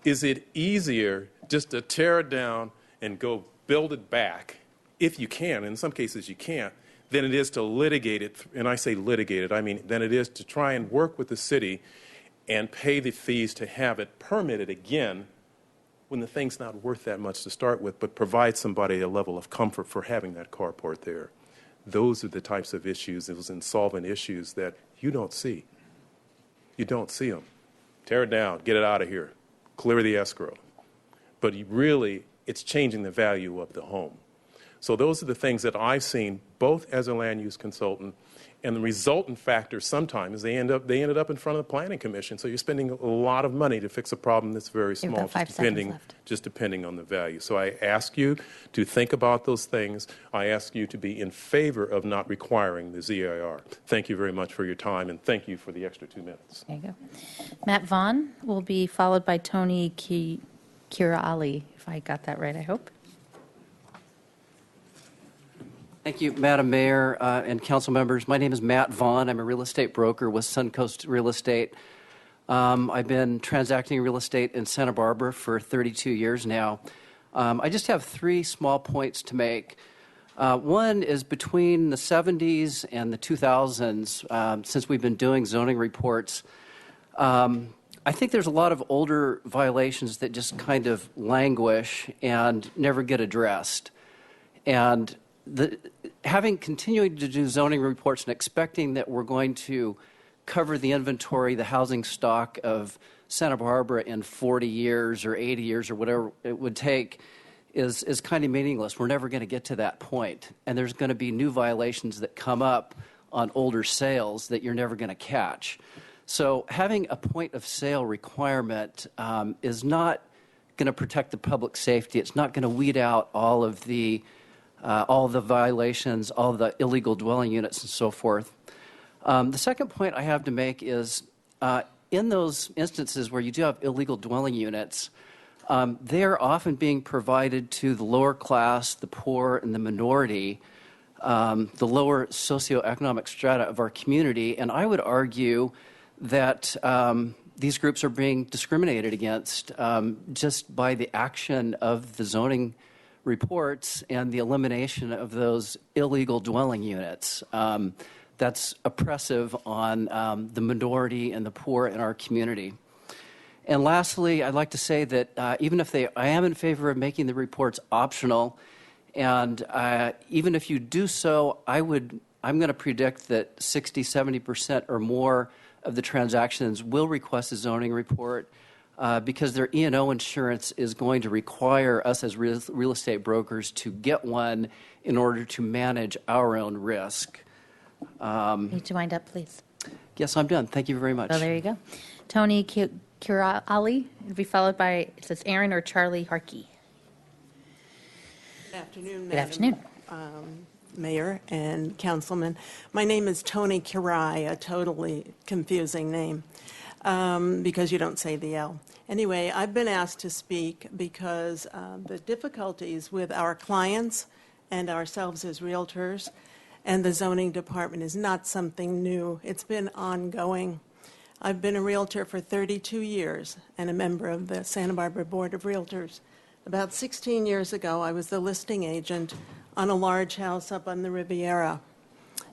Is it easier just to tear it down and go build it back, if you can, in some cases you can't, than it is to litigate it, and I say litigate it, I mean than it is to try and work with the city and pay the fees to have it permitted again when the thing's not worth that much to start with, but provide somebody a level of comfort for having that carport there. Those are the types of issues, those insolvent issues that you don't see. You don't see them. Tear it down, get it out of here, clear the escrow. But really, it's changing the value of the home. So those are the things that I've seen both as a land use consultant, and the resultant factor sometimes they ended up in front of the Planning Commission. So you're spending a lot of money to fix a problem that's very small, just depending on the value. So I ask you to think about those things. I ask you to be in favor of not requiring the ZIR. Thank you very much for your time, and thank you for the extra 2 minutes. There you go. Matt Vaughn will be followed by Tony Kira-Ali, if I got that right, I hope. Thank you, Madam Mayor and council members. My name is Matt Vaughn. I'm a real estate broker with Suncoast Real Estate. I've been transacting real estate in Santa Barbara for 32 years now. I just have 3 small points to make. One is between the 70s and the 2000s, since we've been doing zoning reports, I think there's a lot of older violations that just kind of languish and never get addressed. And continuing to do zoning reports and expecting that we're going to cover the inventory, the housing stock of Santa Barbara in 40 years or 80 years or whatever it would take is kind of meaningless. We're never going to get to that point. And there's going to be new violations that come up on older sales that you're never going to catch. So having a point of sale requirement is not going to protect the public safety. It's not going to weed out all the violations, all the illegal dwelling units and so forth. The second point I have to make is in those instances where you do have illegal dwelling units, they are often being provided to the lower class, the poor, and the minority, the lower socioeconomic strata of our community. And I would argue that these groups are being discriminated against just by the action of the zoning reports and the elimination of those illegal dwelling units. That's oppressive on the minority and the poor in our community. And lastly, I'd like to say that even if I am in favor of making the reports optional, and even if you do so, I'm going to predict that 60, 70% or more of the transactions will request a zoning report because their E&O insurance is going to require us as real estate brokers to get one in order to manage our own risk. Need to wind up, please. Yes, I'm done. Thank you very much. Oh, there you go. Tony Kirali, it'll be followed by, it says Aaron or Charlie Harkey. Good afternoon, Good afternoon. Mayor and Councilman. My name is Tony Kirai, a totally confusing name because you don't say the L. Anyway, I've been asked to speak because the difficulties with our clients and ourselves as realtors and the zoning department is not something new. It's been ongoing. I've been a realtor for 32 years and a member of the Santa Barbara Board of Realtors. About 16 years ago, I was the listing agent on a large house up on the Riviera.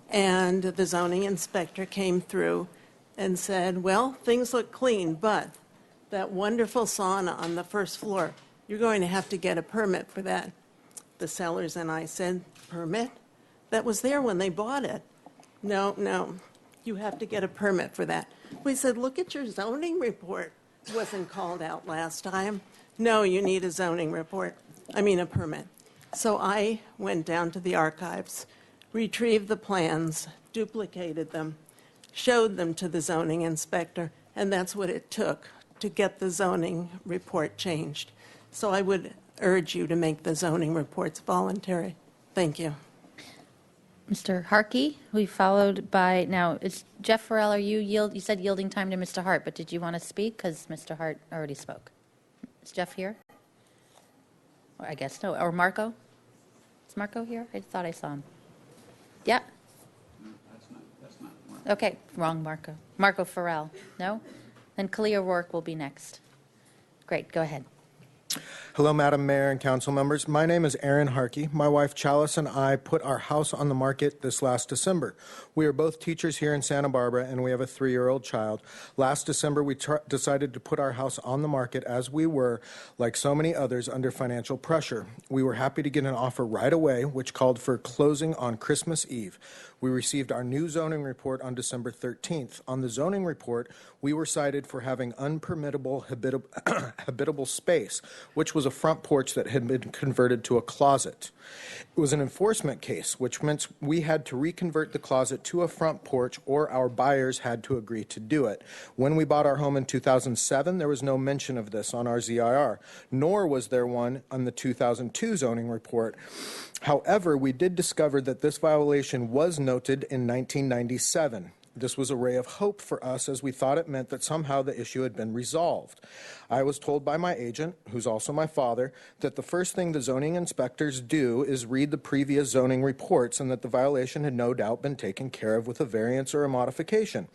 And the zoning inspector came through and said, well, things look clean, but that wonderful sauna on the first floor, you're going to have to get a permit for that. The sellers and I said, permit? That was there when they bought it. No, you have to get a permit for that. We said, look at your zoning report. It wasn't called out last time. No, you need a zoning report. A permit. So I went down to the archives, retrieved the plans, duplicated them, showed them to the zoning inspector, and that's what it took to get the zoning report changed. So I would urge you to make the zoning reports voluntary. Thank you. Mr. Harkey, we followed by, now, is Jeff Farrell, you said yielding time to Mr. Hart, but did you want to speak? Because Mr. Hart already spoke. Is Jeff here? Or I guess no. Or Marco? Is Marco here? I thought I saw him. Yeah? That's not Okay, wrong Marco. Marco Farrell. No? Then Kalia Rourke will be next. Great, go ahead. Hello, Madam Mayor and council members. My name is Aaron Harkey. My wife Chalice and I put our house on the market this last December. We are both teachers here in Santa Barbara, and we have a 3-year-old child. Last December, we decided to put our house on the market as we were, like so many others, under financial pressure. We were happy to get an offer right away, which called for closing on Christmas Eve. We received our new zoning report on December 13th. On the zoning report, we were cited for having unpermittable habitable space, which was a front porch that had been converted to a closet. It was an enforcement case, which meant we had to reconvert the closet to a front porch or our buyers had to agree to do it. When we bought our home in 2007, there was no mention of this on our ZIR, nor was there one on the 2002 zoning report. However, we did discover that this violation was noted in 1997. This was a ray of hope for us as we thought it meant that somehow the issue had been resolved. I was told by my agent, who's also my father, that the first thing the zoning inspectors do is read the previous zoning reports and that the violation had no doubt been taken care of with a variance or a modification.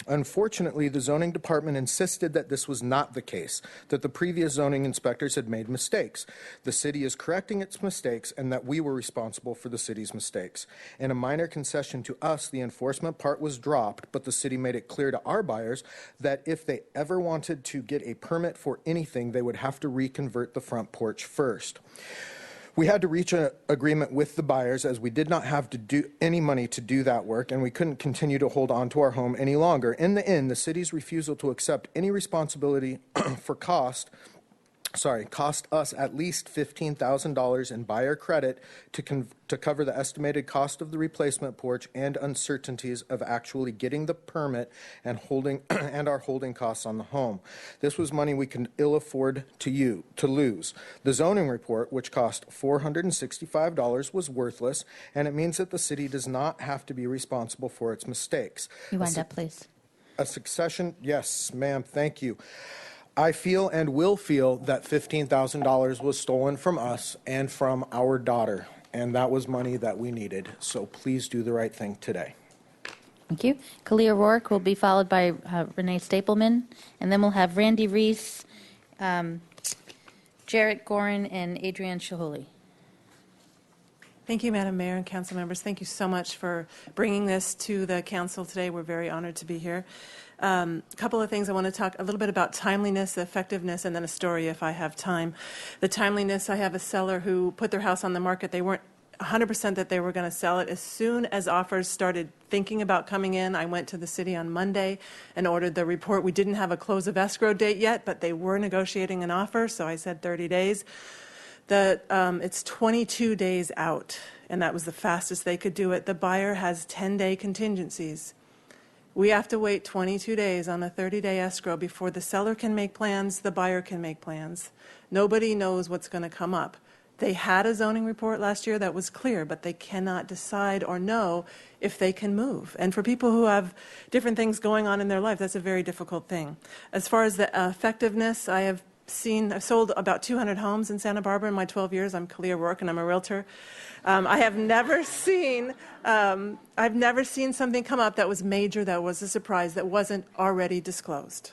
Unfortunately, the zoning department insisted that this was not the case, that the previous zoning inspectors had made mistakes. The city is correcting its mistakes and that we were responsible for the city's mistakes. In a minor concession to us, the enforcement part was dropped stopped, but the city made it clear to our buyers that if they ever wanted to get a permit for anything, they would have to reconvert the front porch first. We had to reach an agreement with the buyers as we did not have to do any money to do that work, and we couldn't continue to hold on to our home any longer. In the end, the city's refusal to accept any responsibility for cost us at least $15,000 in buyer credit to cover the estimated cost of the replacement porch and uncertainties of actually getting the permit and our holding costs on the home. This was money we could ill afford to lose. The zoning report, which cost $465, was worthless, and it means that the city does not have to be responsible for its mistakes. You wind up, please. Yes, ma'am, thank you. I feel and will feel that $15,000 was stolen from us and from our daughter, and that was money that we needed. So please do the right thing today. Thank you. Kalia Rourke will be followed by Renee Stapleman, and then we'll have Randy Reese, Jarrett Gorin, and Adrienne Shahuli. Thank you, Madam Mayor and council members. Thank you so much for bringing this to the council today. We're very honored to be here. A couple of things I want to talk a little bit about: timeliness, effectiveness, and then a story if I have time. The timeliness, I have a seller who put their house on the market. They weren't 100% that they were going to sell it. As soon as offers started thinking about coming in, I went to the city on Monday and ordered the report. We didn't have a close of escrow date yet, but they were negotiating an offer, so I said 30 days. It's 22 days out, and that was the fastest they could do it. The buyer has 10-day contingencies. We have to wait 22 days on a 30-day escrow before the seller can make plans, the buyer can make plans. Nobody knows what's going to come up. They had a zoning report last year that was clear, but they cannot decide or know if they can move. And for people who have different things going on in their life, that's a very difficult thing. As far as the effectiveness, I've sold about 200 homes in Santa Barbara in my 12 years. I'm Kalia Rourke, and I'm a realtor. I've never seen something come up that was major, that was a surprise, that wasn't already disclosed.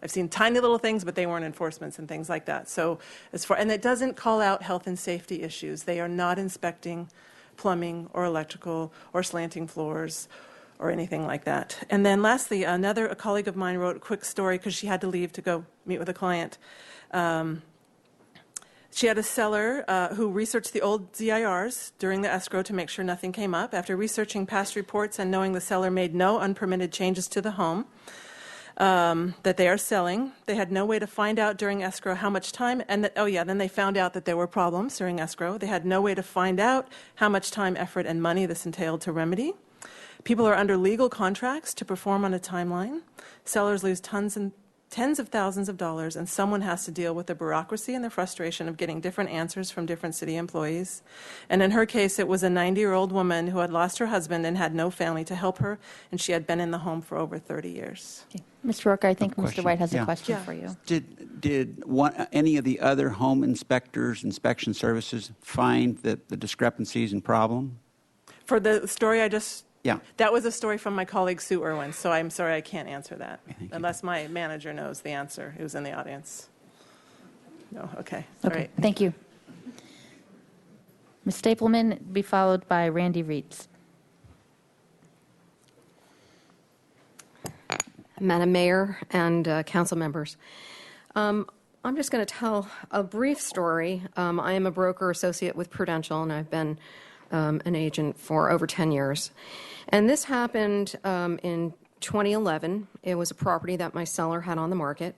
I've seen tiny little things, but they weren't enforcements and things like that. So and it doesn't call out health and safety issues. They are not inspecting plumbing or electrical or slanting floors or anything like that. And then lastly, a colleague of mine wrote a quick story because she had to leave to go meet with a client. She had a seller who researched the old ZIRs during the escrow to make sure nothing came up. After researching past reports and knowing the seller made no unpermitted changes to the home that they are selling, they had no way to find out during escrow how much time, and then they found out that there were problems during escrow. They had no way to find out how much time, effort, and money this entailed to remedy. People are under legal contracts to perform on a timeline. Sellers lose tens of thousands of dollars, and someone has to deal with the bureaucracy and the frustration of getting different answers from different city employees. And in her case, it was a 90-year-old woman who had lost her husband and had no family to help her, and she had been in the home for over 30 years. Okay. Mr. Rourke, I think Mr. White has a question for you. Did any of the other home inspection services find that the discrepancies and problem? For the story I just... Yeah. That was a story from my colleague Sue Irwin, so I'm sorry I can't answer that unless my manager knows the answer, who's in the audience. No, okay. All right. Thank you. Ms. Stapleman be followed by Randy Reitz. Madam Mayor and council members, I'm just going to tell a brief story. I am a broker associate with Prudential, and I've been an agent for over 10 years. And this happened in 2011. It was a property that my seller had on the market.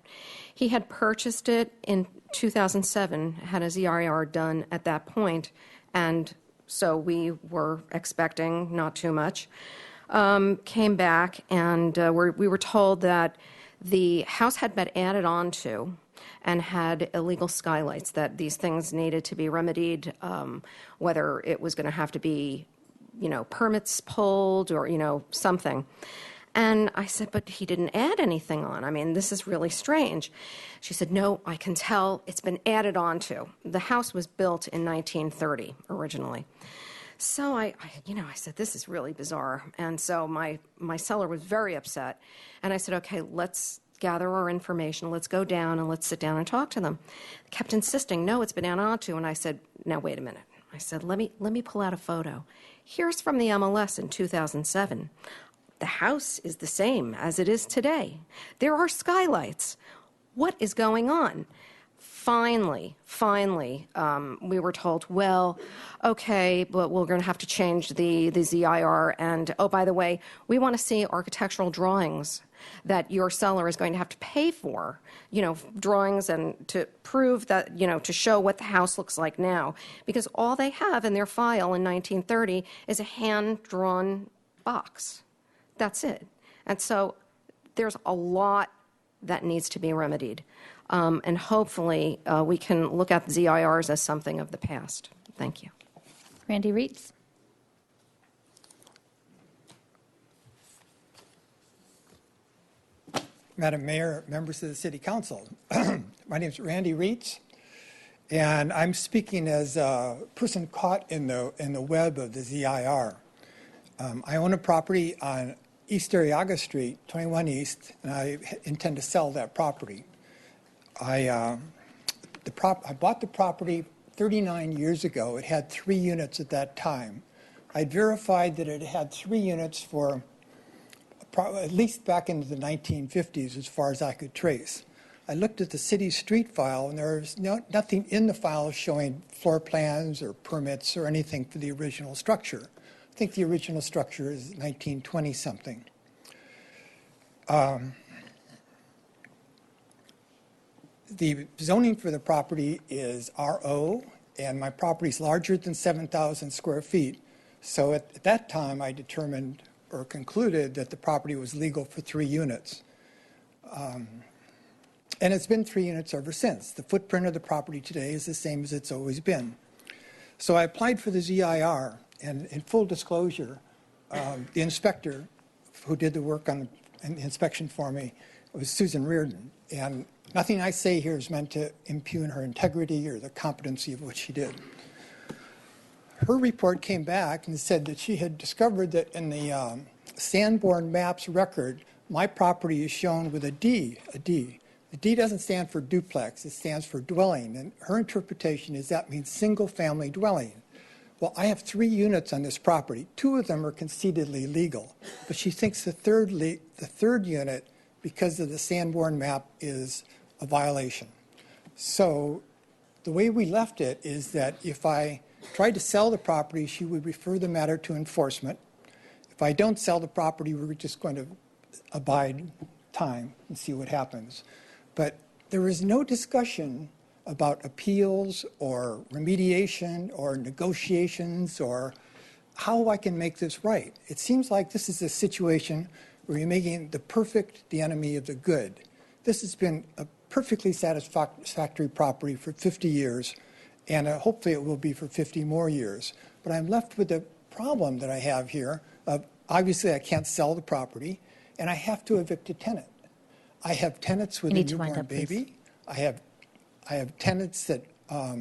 He had purchased it in 2007, had a ZIR done at that point, and so we were expecting not too much. Came back, and we were told that the house had been added onto and had illegal skylights, that these things needed to be remedied, whether it was going to have to be, permits pulled or, something. And I said, but he didn't add anything on. I mean, this is really strange. She said, no, I can tell it's been added onto. The house was built in 1930 originally. So I said, this is really bizarre. And so my seller was very upset. And I said, okay, let's gather our information. Let's go down and let's sit down and talk to them. They kept insisting, no, it's been added onto. And I said, now, wait a minute. I said, let me pull out a photo. Here's from the MLS in 2007. The house is the same as it is today. There are skylights. What is going on? Finally, we were told, well, okay, but we're going to have to change the ZIR. And, oh, by the way, we want to see architectural drawings that your seller is going to have to pay for, drawings and to prove that, to show what the house looks like now. Because all they have in their file in 1930 is a hand-drawn box. That's it. And so there's a lot that needs to be remedied. And hopefully we can look at ZIRs as something of the past. Thank you. Randy Reitz. Madam Mayor, members of the City Council. My name is Randy Reitz, and I'm speaking as a person caught in the web of the ZIR. I own a property on East Arriaga Street, 21 East, and I intend to sell that property. I bought the property 39 years ago. It had 3 units at that time. I verified that it had 3 units for at least back into the 1950s as far as I could trace. I looked at the city street file, and there's nothing in the file showing floor plans or permits or anything for the original structure. I think the original structure is 1920-something. The zoning for the property is RO, and my property is larger than 7,000 square feet. So at that time, I determined or concluded that the property was legal for 3 units. And it's been 3 units ever since. The footprint of the property today is the same as it's always been. So I applied for the ZIR, and in full disclosure, the inspector who did the work on the inspection for me was Susan Reardon. And nothing I say here is meant to impugn her integrity or the competency of what she did. Her report came back and said that she had discovered that in the Sanborn Maps record, my property is shown with a D. The D doesn't stand for duplex, it stands for dwelling. And her interpretation is that means single-family dwelling. Well, I have 3 units on this property. 2 of them are concededly legal. But she thinks the third unit, because of the Sanborn map, is a violation. So the way we left it is that if I tried to sell the property, she would refer the matter to enforcement. If I don't sell the property, we're just going to abide time and see what happens. But there is no discussion about appeals or remediation or negotiations or how I can make this right. It seems like this is a situation where you're making the perfect the enemy of the good. This has been a perfectly satisfactory property for 50 years, and hopefully it will be for 50 more years. But I'm left with the problem that I have here of obviously I can't sell the property, and I have to evict a tenant. I have tenants with a newborn baby. I have tenants that are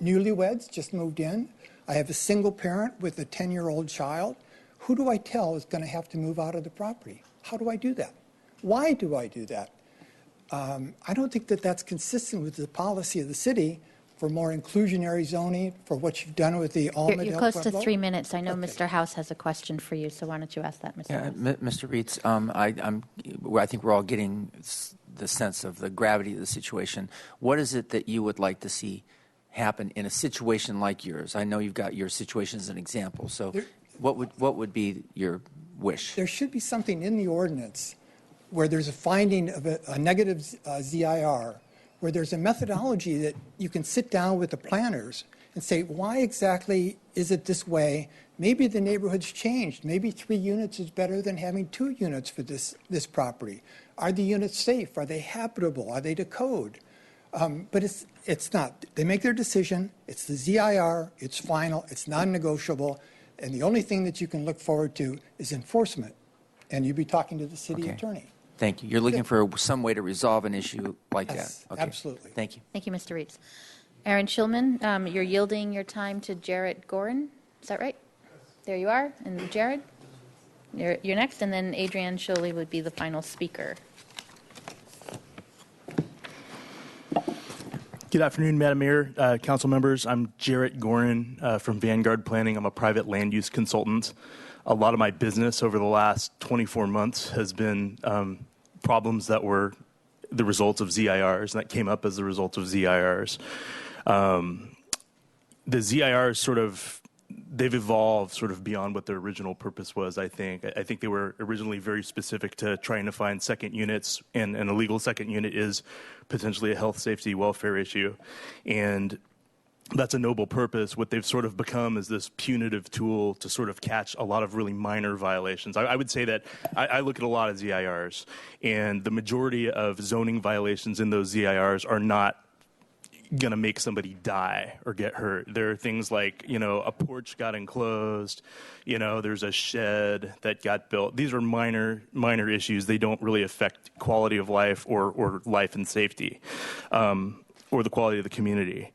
newlyweds, just moved in. I have a single parent with a 10-year-old child. Who do I tell is going to have to move out of the property? How do I do that? Why do I do that? I don't think that that's consistent with the policy of the city for more inclusionary zoning, for what you've done with the Alma del You're close to Pueblo. 3 minutes. I know Mr. House has a question for you, so why don't you ask that, Mr. House? Mr. Reitz, I think we're all getting the sense of the gravity of the situation. What is it that you would like to see happen in a situation like yours? I know you've got your situation as an example. So what would be your wish? There should be something in the ordinance where there's a finding of a negative ZIR, where there's a methodology that you can sit down with the planners and say, why exactly is it this way? Maybe the neighborhood's changed. Maybe 3 units is better than having 2 units for this property. Are the units safe? Are they habitable? Are they to code? But it's not. They make their decision. It's the ZIR. It's final. It's non-negotiable. And the only thing that you can look forward to is enforcement. And you'd be talking to the city attorney. Thank you. You're looking for some way to resolve an issue like Yes, that. Okay. absolutely. Thank you. Thank you, Mr. Reitz. Aaron Schulman, you're yielding your time to Jarrett Gorin. Is that right? There you are. And Jared, you're next. And then Adrienne Sholey would be the final speaker. Good afternoon, Madam Mayor, council members. I'm Jarrett Gorin from Vanguard Planning. I'm a private land use consultant. a lot of my business over the last 24 months has been problems that were the results of ZIRs, and that came up as the result of ZIRs. The ZIRs they've evolved sort of beyond what their original purpose was, I think. I think they were originally very specific to trying to find second units, and an illegal second unit is potentially a health, safety, welfare issue. And that's a noble purpose. What they've sort of become is this punitive tool to sort of catch a lot of really minor violations. I would say that I look at a lot of ZIRs, and the majority of zoning violations in those ZIRs are not going to make somebody die or get hurt. There are things like, a porch got enclosed, there's a shed that got built. These are minor issues. They don't really affect quality of life or life and safety, or the quality of the community.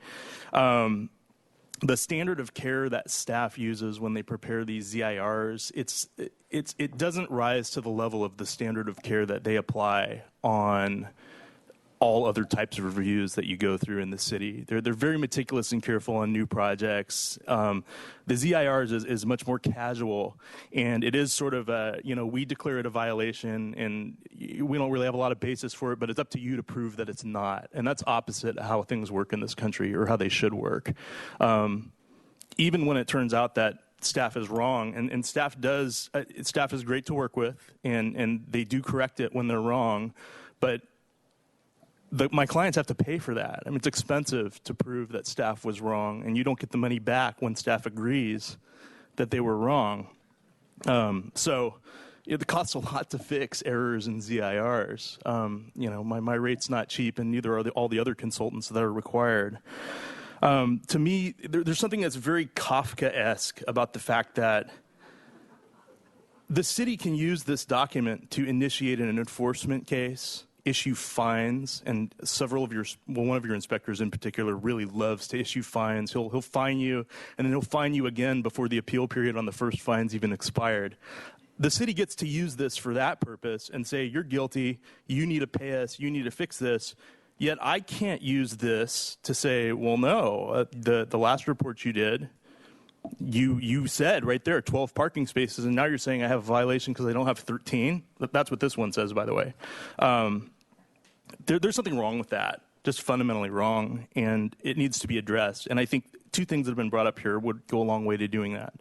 The standard of care that staff uses when they prepare these ZIRs, it doesn't rise to the level of the standard of care that they apply on all other types of reviews that you go through in the city. They're very meticulous and careful on new projects. The ZIRs is much more casual, and it is sort of we declare it a violation, and we don't really have a lot of basis for it, but it's up to you to prove that it's not. And that's opposite how things work in this country, or how they should work. Even when it turns out that staff is wrong, and staff is great to work with, and they do correct it when they're wrong, but my clients have to pay for that. I mean, it's expensive to prove that staff was wrong, and you don't get the money back when staff agrees that they were wrong. It costs a lot to fix errors in ZIRs. My rate's not cheap, and neither are all the other consultants that are required. To me, there's something that's very Kafkaesque about the fact that the city can use this document to initiate an enforcement case, issue fines, and one of your inspectors in particular really loves to issue fines. He'll fine you, and then he'll fine you again before the appeal period on the first fine's even expired. The city gets to use this for that purpose and say, you're guilty, you need to pay us, you need to fix this. Yet I can't use this to say, well, no, the last report you did, you said right there 12 parking spaces, and now you're saying I have a violation because I don't have 13. That's what this one says, by the way. There's something wrong with that, just fundamentally wrong, and it needs to be addressed. And I think two things that have been brought up here would go a long way to doing that.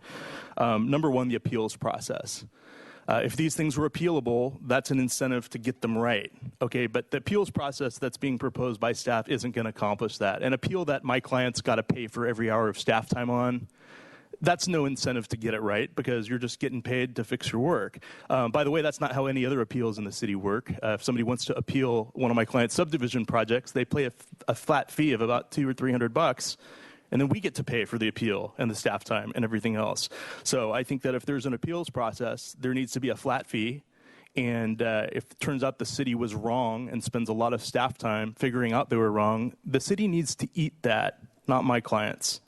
Number one, the appeals process. If these things were appealable, that's an incentive to get them right. Okay, but the appeals process that's being proposed by staff isn't going to accomplish that. An appeal that my client's got to pay for every hour of staff time on, that's no incentive to get it right, because you're just getting paid to fix your work. By the way, that's not how any other appeals in the city work. If somebody wants to appeal one of my client's subdivision projects, they pay a flat fee of about $200 or $300, and then we get to pay for the appeal and the staff time and everything else. So I think that if there's an appeals process, there needs to be a flat fee. And if it turns out the city was wrong and spends a lot of staff time figuring out they were wrong, the city needs to eat that, not my clients.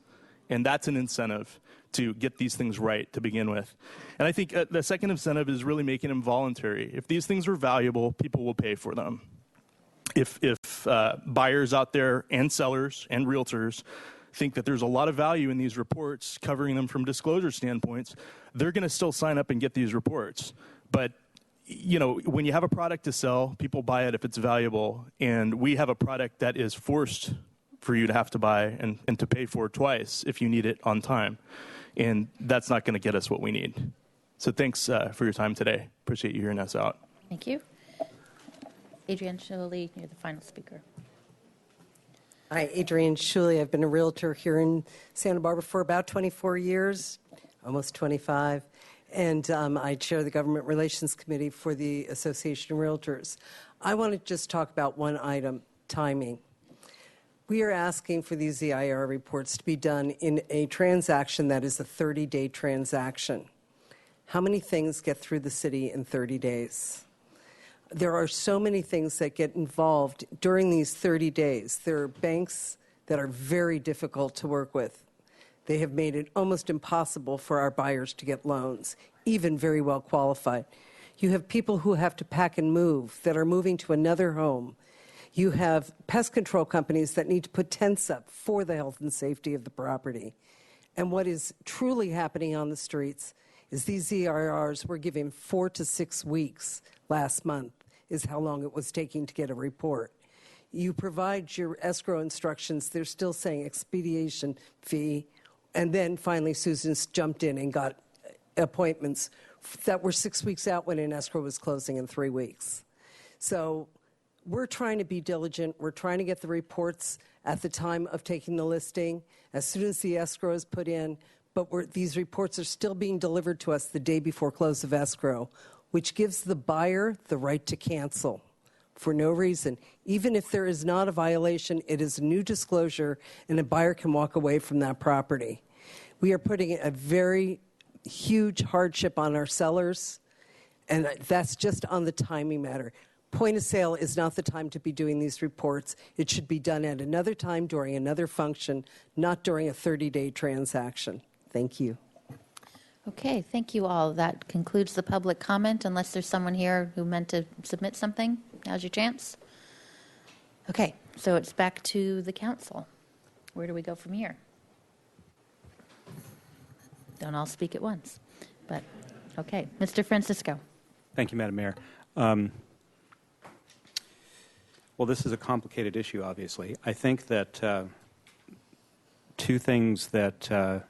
And that's an incentive to get these things right to begin with. And I think the second incentive is really making them voluntary. If these things are valuable, people will pay for them. If buyers out there and sellers and realtors think that there's a lot of value in these reports, covering them from disclosure standpoints, they're going to still sign up and get these reports. But when you have a product to sell, people buy it if it's valuable. And we have a product that is forced for you to have to buy and to pay for twice if you need it on time. And that's not going to get us what we need. So thanks for your time today. Appreciate you hearing us out. Thank you. Adrienne Shulley, you're the final speaker. Hi, Adrienne Shulley. I've been a realtor here in Santa Barbara for about 24 years, almost 25. And I chair the Government Relations Committee for the Association of Realtors. I want to just talk about one item, timing. We are asking for these ZIR reports to be done in a transaction that is a 30-day transaction. How many things get through the city in 30 days? There are so many things that get involved during these 30 days. There are banks that are very difficult to work with. They have made it almost impossible for our buyers to get loans, even very well qualified. You have people who have to pack and move that are moving to another home. You have pest control companies that need to put tents up for the health and safety of the property. And what is truly happening on the streets is these ZIRs were given 4 to 6 weeks last month is how long it was taking to get a report. You provide your escrow instructions, they're still saying expedition fee, and then finally Susan's jumped in and got appointments that were 6 weeks out when an escrow was closing in 3 weeks. So we're trying to be diligent. We're trying to get the reports at the time of taking the listing, as soon as the escrow is put in, but these reports are still being delivered to us the day before close of escrow, which gives the buyer the right to cancel for no reason. Even if there is not a violation, it is a new disclosure, and a buyer can walk away from that property. We are putting a very huge hardship on our sellers, and that's just on the timing matter. Point of sale is not the time to be doing these reports. It should be done at another time during another function, not during a 30-day transaction. Thank you. Okay, thank you all. That concludes the public comment, unless there's someone here who meant to submit something. Now's your chance. Okay, so it's back to the council. Where do we go from here? Don't all speak at once, but okay. Mr. Francisco. Thank you, Madam Mayor. Well, this is a complicated issue, obviously. I think that two things that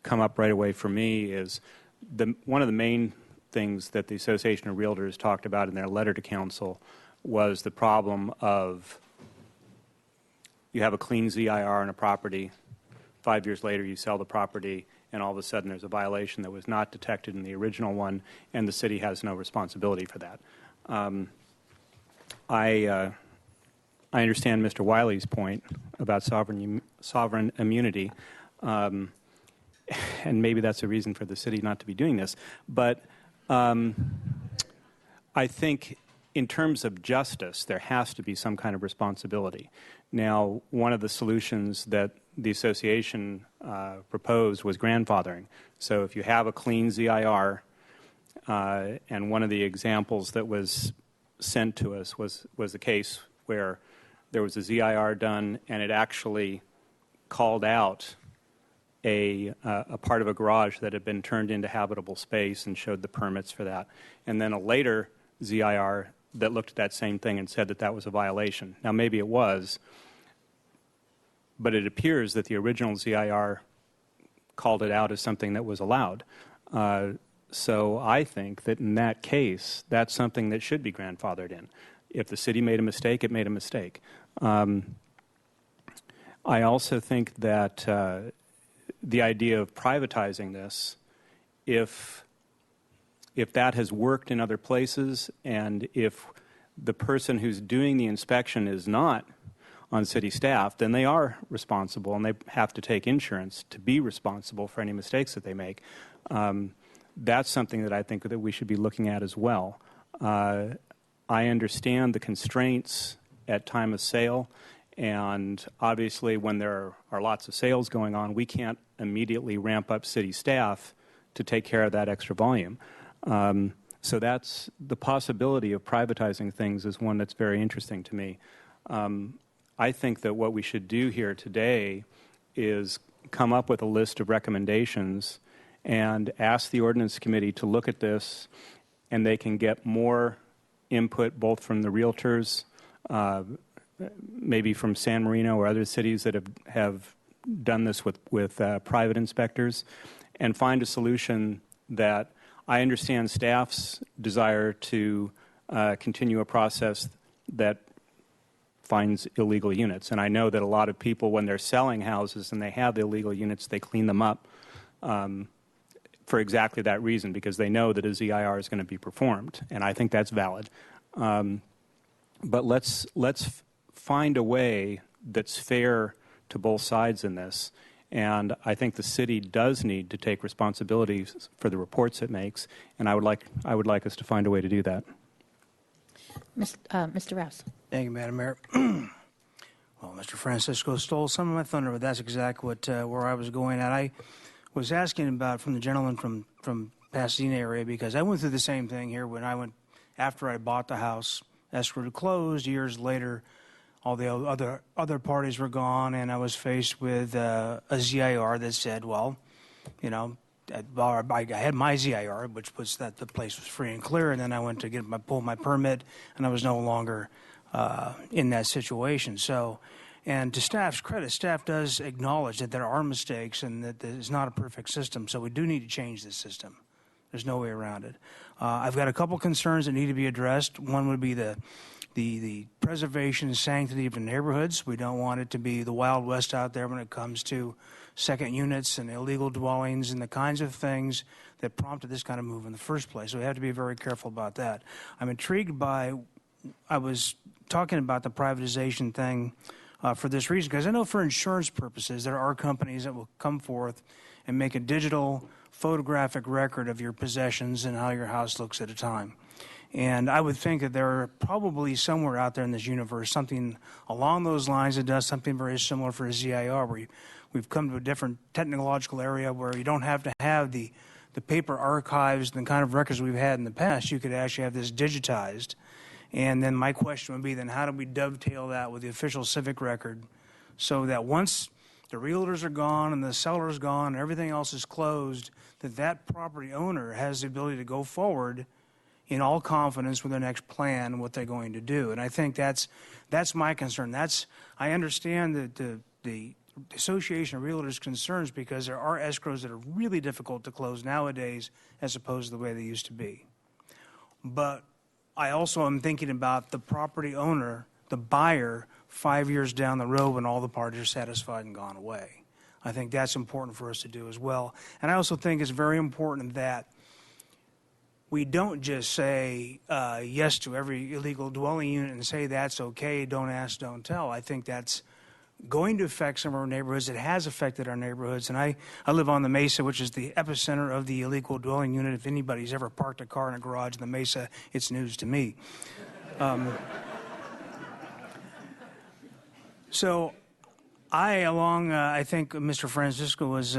come up right away for me is one of the main things that the Association of Realtors talked about in their letter to council was the problem of you have a clean ZIR on a property, 5 years later you sell the property, and all of a sudden there's a violation that was not detected in the original one, and the city has no responsibility for that. I understand Mr. Wiley's point about sovereign immunity, and maybe that's a reason for the city not to be doing this. But I think in terms of justice, there has to be some kind of responsibility. Now, one of the solutions that the association proposed was grandfathering. So if you have a clean ZIR, and one of the examples that was sent to us was the case where there was a ZIR done and it actually called out a part of a garage that had been turned into habitable space and showed the permits for that. And then a later ZIR that looked at that same thing and said that that was a violation. Now, maybe it was, but it appears that the original ZIR called it out as something that was allowed. So I think that in that case, that's something that should be grandfathered in. If the city made a mistake, it made a mistake. I also think that the idea of privatizing this, if that has worked in other places, and if the person who's doing the inspection is not on city staff, then they are responsible, and they have to take insurance to be responsible for any mistakes that they make. That's something that I think that we should be looking at as well. I understand the constraints at time of sale, and obviously when there are lots of sales going on, we can't immediately ramp up city staff to take care of that extra volume. So that's the possibility of privatizing things is one that's very interesting to me. I think that what we should do here today is come up with a list of recommendations and ask the ordinance committee to look at this, and they can get more input both from the realtors, maybe from San Marino or other cities that have done this with private inspectors, and find a solution that I understand staff's desire to continue a process that finds illegal units. And I know that a lot of people, when they're selling houses and they have the illegal units, they clean them up for exactly that reason, because they know that a ZIR is going to be performed. And I think that's valid. But let's find a way that's fair to both sides in this. And I think the city does need to take responsibility for the reports it makes, and I would like us to find a way to do that. Mr. Rouse. Thank you, Madam Mayor. Well, Mr. Francisco stole some of my thunder, but that's exactly where I was going at. I was asking about from the gentleman from Pasadena area, because I went through the same thing here when I went after I bought the house. Escrow closed. Years later, all the other parties were gone, and I was faced with a ZIR that said, well, I had my ZIR, which was that the place was free and clear, and then I went to pull my permit, and I was no longer in that situation. So, and to staff's credit, staff does acknowledge that there are mistakes and that it's not a perfect system. So we do need to change this system. There's no way around it. I've got a couple concerns that need to be addressed. One would be the preservation and sanctity of the neighborhoods. We don't want it to be the Wild West out there when it comes to second units and illegal dwellings and the kinds of things that prompted this kind of move in the first place. So we have to be very careful about that. I'm intrigued by, I was talking about the privatization thing for this reason, because I know for insurance purposes there are companies that will come forth and make a digital photographic record of your possessions and how your house looks at a time. And I would think that there are probably somewhere out there in this universe something along those lines that does something very similar for a ZIR, where we've come to a different technological area where you don't have to have the paper archives and the kind of records we've had in the past. You could actually have this digitized. And then my question would be, then how do we dovetail that with the official civic record so that once the realtors are gone and the seller's gone and everything else is closed, that property owner has the ability to go forward in all confidence with their next plan and what they're going to do. And I think that's my concern. I understand that the Association of Realtors' concerns, because there are escrows that are really difficult to close nowadays as opposed to the way they used to be. But I also am thinking about the property owner, the buyer, 5 years down the road when all the parties are satisfied and gone away. I think that's important for us to do as well. And I also think it's very important that we don't just say yes to every illegal dwelling unit and say that's okay, don't ask, don't tell. I think that's going to affect some of our neighborhoods. It has affected our neighborhoods. And I live on the Mesa, which is the epicenter of the illegal dwelling unit. If anybody's ever parked a car in a garage in the Mesa, it's news to me. So I think Mr. Francisco was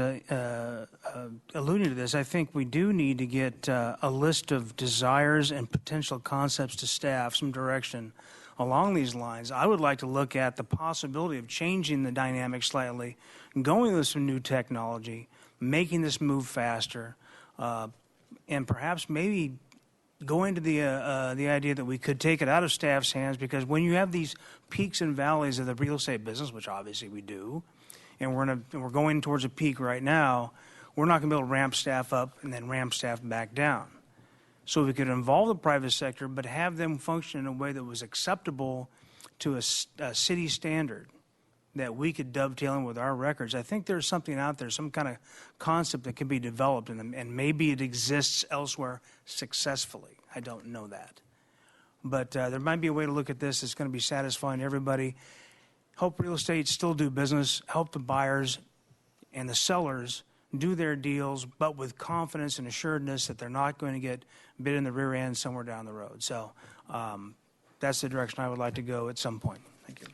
alluding to this. I think we do need to get a list of desires and potential concepts to staff, some direction along these lines. I would like to look at the possibility of changing the dynamic slightly, going with some new technology, making this move faster, and perhaps maybe going to the idea that we could take it out of staff's hands, because when you have these peaks and valleys of the real estate business, which obviously we do, and we're going towards a peak right now, we're not going to be able to ramp staff up and then ramp staff back down. So we could involve the private sector, but have them function in a way that was acceptable to a city standard that we could dovetail in with our records. I think there's something out there, some kind of concept that can be developed, and maybe it exists elsewhere successfully. I don't know that. But there might be a way to look at this that's going to be satisfying to everybody. Help real estate still do business, help the buyers and the sellers do their deals, but with confidence and assuredness that they're not going to get bit in the rear end somewhere down the road. So that's the direction I would like to go at some point. Thank you.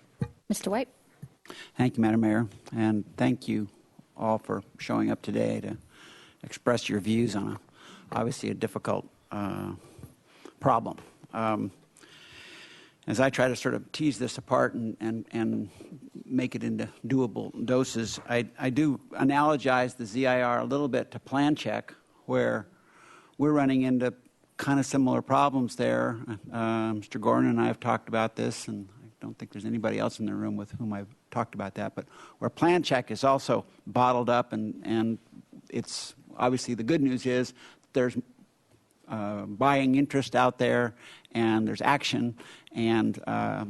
Mr. White. Thank you, Madam Mayor, and thank you all for showing up today to express your views on obviously a difficult problem. As I try to sort of tease this apart and make it into doable doses, I do analogize the ZIR a little bit to Plan Check, where we're running into kind of similar problems there. Mr. Gordon and I have talked about this, and I don't think there's anybody else in the room with whom I've talked about that, but where Plan Check is also bottled up, and it's obviously the good news is there's buying interest out there, and there's action, and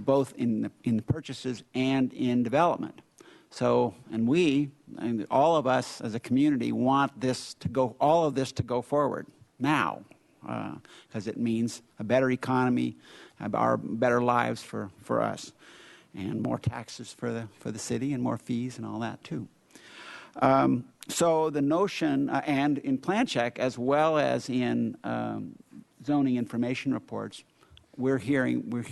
both in the purchases and in development. So, and all of us as a community want this to go, all of this to go forward now, because it means a better economy, our better lives for us, and more taxes for the city, and more fees and all that too. So the notion, and in Plan Check as well as in zoning information reports, we're hearing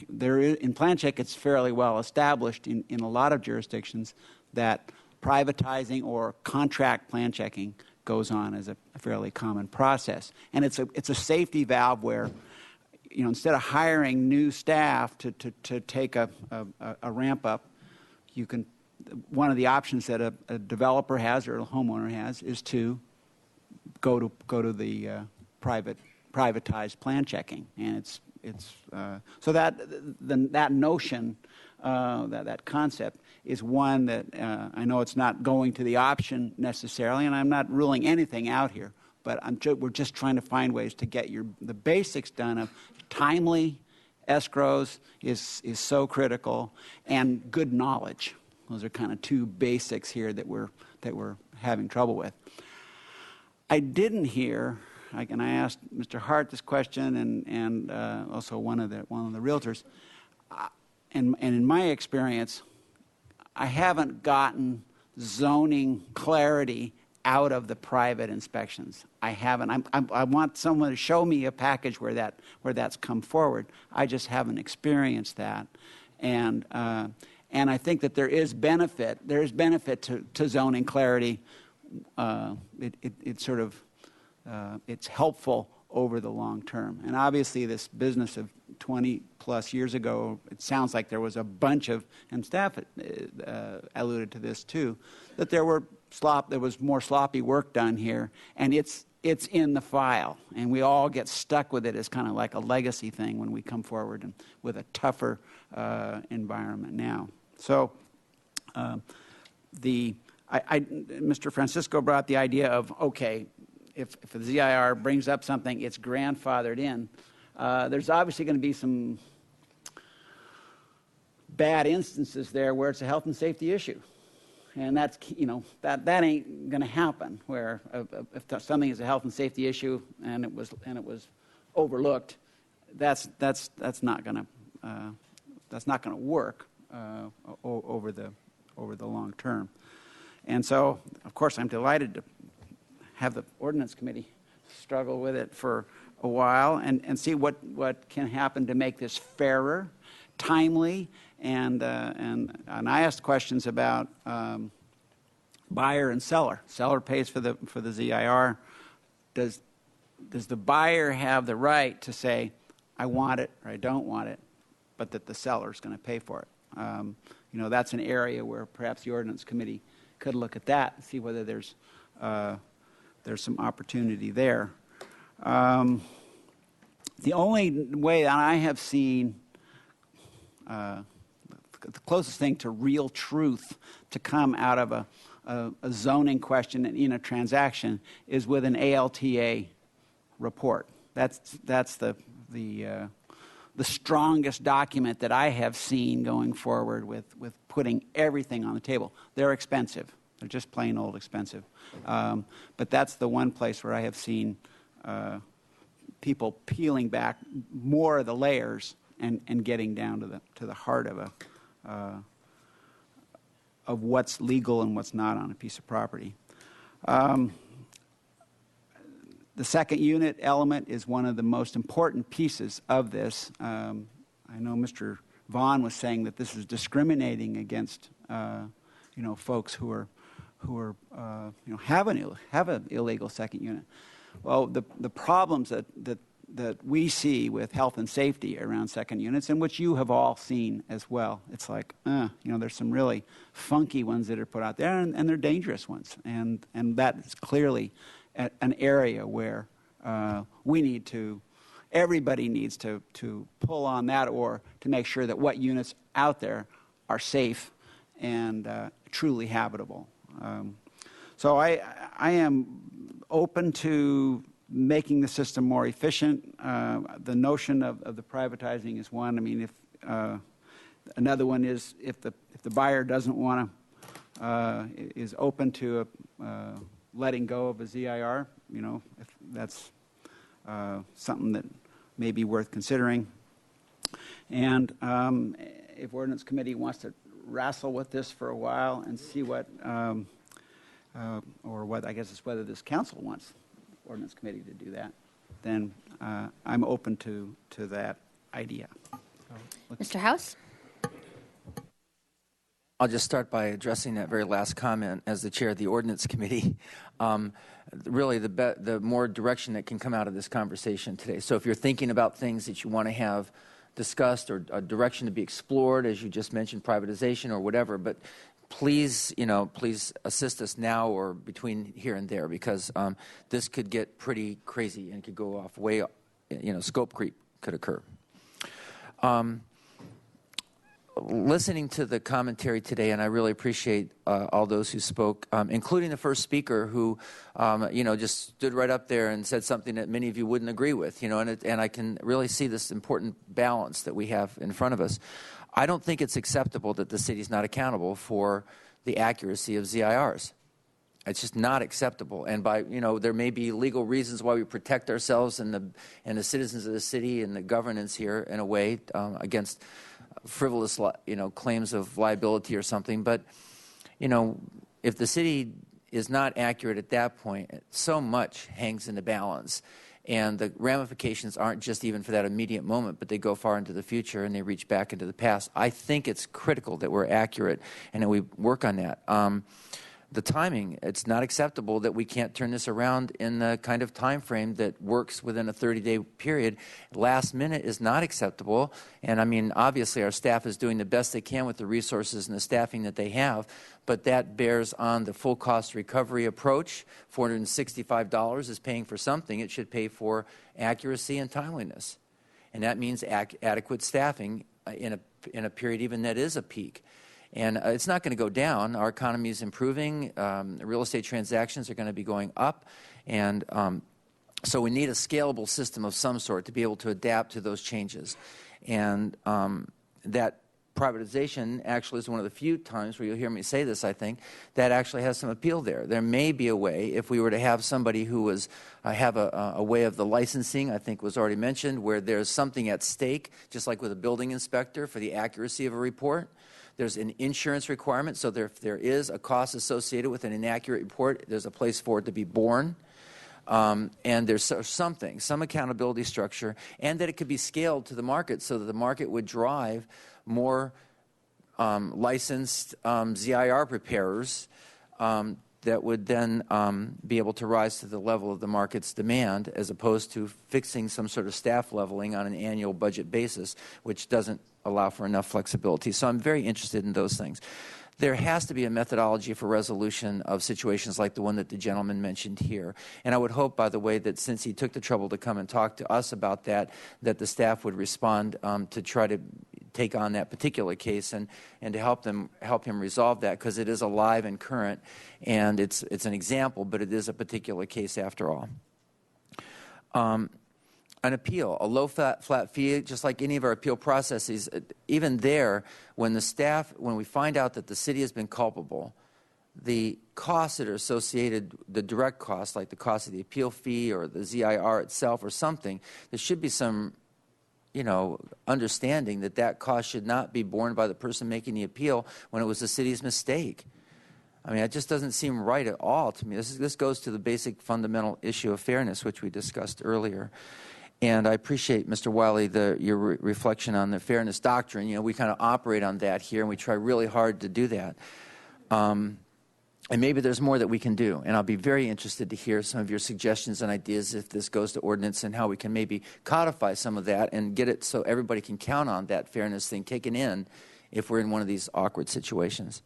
in Plan Check it's fairly well established in a lot of jurisdictions that privatizing or contract plan checking goes on as a fairly common process, and it's a safety valve where, you know, instead of hiring new staff to take a ramp up, you can. One of the options that a developer has or a homeowner has is to go to the privatized plan checking, and it's so that notion, that concept is one that I know it's not going to the option necessarily, and I'm not ruling anything out here, but we're just trying to find ways to get the basics done of timely escrows is so critical, and good knowledge. Those are kind of two basics here that we're having trouble with. I didn't hear, and I asked Mr. Hart this question, and also one of the realtors, and in my experience, I haven't gotten zoning clarity out of the private inspections. I haven't. I want someone to show me a package where that's come forward. I just haven't experienced that, and I think that there is benefit. There is benefit to zoning clarity. It's helpful over the long term. And obviously, this business of 20 plus years ago, it sounds like there was a bunch of, and staff alluded to this too, that there was more sloppy work done here, and it's in the file, and we all get stuck with it as kind of like a legacy thing when we come forward and with a tougher environment now. So, Mr. Francisco brought the idea of, okay, if the ZIR brings up something, it's grandfathered in. There's obviously going to be some bad instances there where it's a health and safety issue. And that's, that ain't going to happen, where if something is a health and safety issue and it was overlooked, that's not going to work over the long term. And so, of course, I'm delighted to have the Ordinance Committee struggle with it for a while and see what can happen to make this fairer, timely, and I asked questions about buyer and seller. Seller pays for the ZIR. Does the buyer have the right to say, I want it or I don't want it, but that the seller is going to pay for it? That's an area where perhaps the Ordinance Committee could look at that and see whether there's some opportunity there. The only way that I have seen the closest thing to real truth to come out of a zoning question in a transaction is with an ALTA report. That's the strongest document that I have seen going forward with putting everything on the table. They're expensive. They're just plain old expensive. But that's the one place where I have seen people peeling back more of the layers and getting down to the heart of what's legal and what's not on a piece of property. The second unit element is one of the most important pieces of this. I know Mr. Vaughn was saying that this is discriminating against folks who have an illegal second unit. Well, the problems that we see with health and safety around second units, and which you have all seen as well, it's like there's some really funky ones that are put out there, and they're dangerous ones, and that is clearly an area where everybody needs to pull on that, or to make sure that what units out there are safe and truly habitable. So I am open to making the system more efficient. The notion of the privatizing is one. I mean, if another one is if the buyer doesn't want to, is open to letting go of a ZIR, if that's something that may be worth considering. And if Ordinance Committee wants to wrestle with this for a while and see what, or what, I guess it's whether this council wants Ordinance Committee to do that, then I'm open to that idea. Mr. House? I'll just start by addressing that very last comment as the chair of the Ordinance Committee. Really, the more direction that can come out of this conversation today. So if you're thinking about things that you want to have discussed or a direction to be explored, as you just mentioned, privatization or whatever. But please, please assist us now or between here and there, because this could get pretty crazy and could go off way, scope creep could occur. Listening to the commentary today, and I really appreciate all those who spoke, including the first speaker who, just stood right up there and said something that many of you wouldn't agree with, and I can really see this important balance that we have in front of us. I don't think it's acceptable that the city's not accountable for the accuracy of ZIRs. It's just not acceptable. And there may be legal reasons why we protect ourselves and the citizens of the city and the governance here in a way against frivolous, claims of liability or something. But, if the city is not accurate at that point, so much hangs in the balance. And the ramifications aren't just even for that immediate moment, but they go far into the future and they reach back into the past. I think it's critical that we're accurate and that we work on that. The timing, it's not acceptable that we can't turn this around in the kind of time frame that works within a 30-day period. Last minute is not acceptable. And I mean, obviously our staff is doing the best they can with the resources and the staffing that they have, but that bears on the full cost recovery approach. $465 is paying for something. It should pay for accuracy and timeliness. And that means adequate staffing in a period even that is a peak. And it's not going to go down. Our economy is improving. Real estate transactions are going to be going up. And so we need a scalable system of some sort to be able to adapt to those changes. And that privatization actually is one of the few times where you'll hear me say this, I think, that actually has some appeal there. There may be a way, if we were to have somebody who was have a way of the licensing, I think was already mentioned, where there's something at stake, just like with a building inspector for the accuracy of a report. There's an insurance requirement, so if there is a cost associated with an inaccurate report, there's a place for it to be borne. And there's some accountability structure, and that it could be scaled to the market so that the market would drive more licensed ZIR preparers that would then be able to rise to the level of the market's demand, as opposed to fixing some sort of staff leveling on an annual budget basis, which doesn't allow for enough flexibility. So I'm very interested in those things. There has to be a methodology for resolution of situations like the one that the gentleman mentioned here. And I would hope, by the way, that since he took the trouble to come and talk to us about that, that the staff would respond to try to take on that particular case and to help him resolve that, because it is alive and current, and it's an example, but it is a particular case after all. An appeal, a low flat fee, just like any of our appeal processes, even there, when we find out that the city has been culpable, the costs that are associated, the direct costs, like the cost of the appeal fee or the ZIR itself or something, there should be some, understanding that cost should not be borne by the person making the appeal when it was the city's mistake. I mean, it just doesn't seem right at all to me. This goes to the basic fundamental issue of fairness, which we discussed earlier. And I appreciate, Mr. Wiley, your reflection on the fairness doctrine. We kind of operate on that here, and we try really hard to do that. And maybe there's more that we can do. And I'll be very interested to hear some of your suggestions and ideas if this goes to ordinance, and how we can maybe codify some of that and get it so everybody can count on that fairness thing taken in if we're in one of these awkward situations.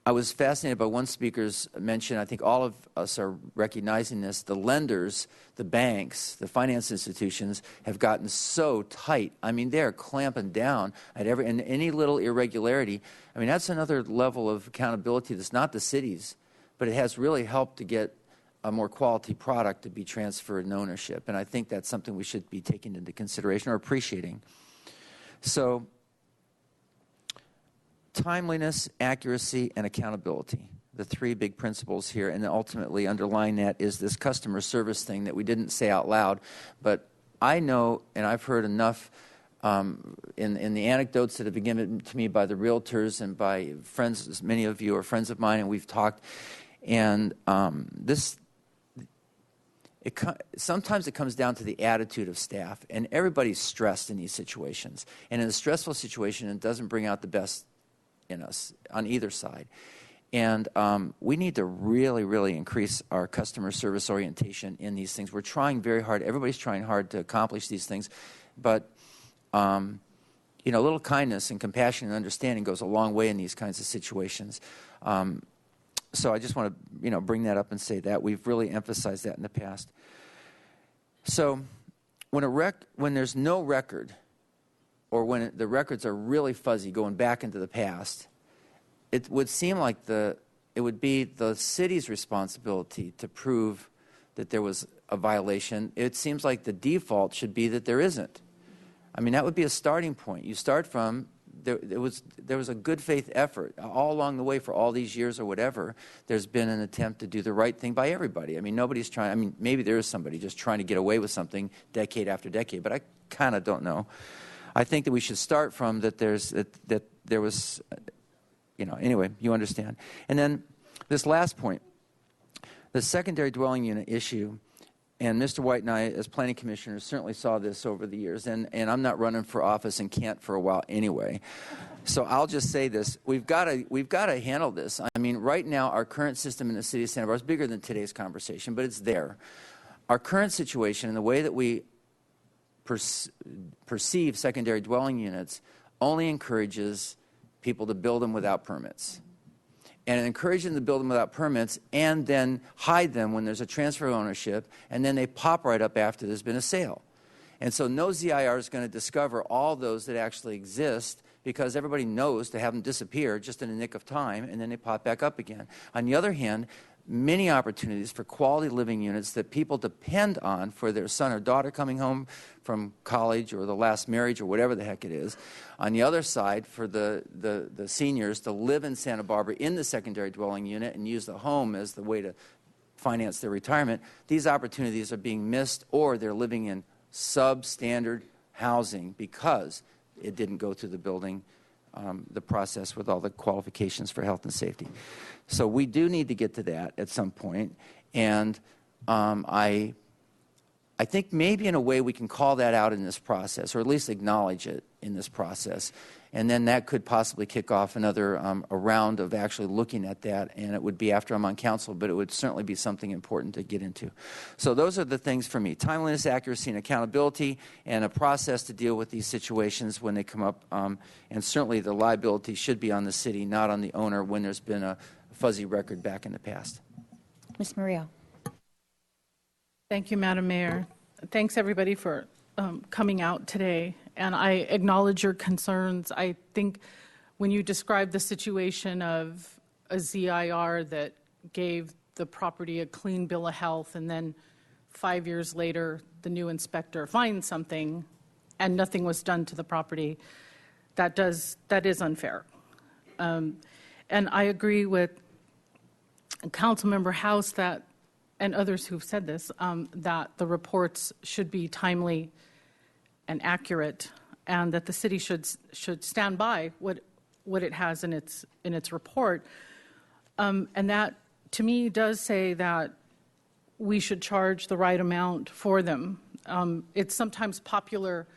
I was fascinated by one speaker's mention. I think all of us are recognizing this. The lenders, the banks, the finance institutions have gotten so tight. I mean, they're clamping down at any little irregularity. I mean, that's another level of accountability that's not the city's, but it has really helped to get a more quality product to be transferred in ownership. And I think that's something we should be taking into consideration or appreciating. So, timeliness, accuracy, and accountability, the three big principles here, and then ultimately underlying that is this customer service thing that we didn't say out loud, but I know, and I've heard enough in the anecdotes that have been given to me by the realtors and by friends. Many of you are friends of mine, and we've talked, and sometimes it comes down to the attitude of staff, and everybody's stressed in these situations, and in a stressful situation, it doesn't bring out the best in us on either side. And we need to really, really increase our customer service orientation in these things. We're trying very hard. Everybody's trying hard to accomplish these things. But you know, a little kindness and compassion and understanding goes a long way in these kinds of situations. So I just want to, you know, bring that up and say that. We've really emphasized that in the past. So when there's no record, or when the records are really fuzzy going back into the past, it would seem like it would be the city's responsibility to prove that there was a violation. It seems like the default should be that there isn't. I mean, that would be a starting point. You start from, there was a good faith effort all along the way for all these years or whatever. There's been an attempt to do the right thing by everybody. I mean, nobody's trying, I mean, maybe there is somebody just trying to get away with something decade after decade, but I kind of don't know. I think that we should start from that there was, you know, anyway, you understand. And then this last point, the secondary dwelling unit issue, and Mr. White and I, as planning commissioners, certainly saw this over the years, and I'm not running for office and can't for a while anyway. So I'll just say this, we've got to handle this. I mean, right now, our current system in the city of Santa Barbara is bigger than today's conversation, but it's there. Our current situation and the way that we perceive secondary dwelling units only encourages people to build them without permits. And encourage them to build them without permits and then hide them when there's a transfer of ownership, and then they pop right up after there's been a sale. And so no ZIR is going to discover all those that actually exist, because everybody knows to have them disappear just in a nick of time, and then they pop back up again. On the other hand, many opportunities for quality living units that people depend on for their son or daughter coming home from college or the last marriage or whatever the heck it is. On the other side, for the seniors to live in Santa Barbara in the secondary dwelling unit and use the home as the way to finance their retirement, these opportunities are being missed, or they're living in substandard housing because it didn't go through the process with all the qualifications for health and safety. So we do need to get to that at some point, and I think maybe in a way we can call that out in this process, or at least acknowledge it in this process, and then that could possibly kick off another a round of actually looking at that, and it would be after I'm on council, but it would certainly be something important to get into. So those are the things for me: timeliness, accuracy, and accountability, and a process to deal with these situations when they come up, and certainly the liability should be on the city, not on the owner, when there's been a fuzzy record back in the past. Ms. Murillo. Thank you, Madam Mayor. Thanks, everybody, for coming out today. And I acknowledge your concerns. I think when you describe the situation of a ZIR that gave the property a clean bill of health, and then 5 years later the new inspector finds something and nothing was done to the property, that is unfair. And I agree with Councilmember House and others who've said this, that the reports should be timely and accurate, and that the city should stand by what it has in its report. And that, to me, does say that we should charge the right amount for them. It's sometimes popular,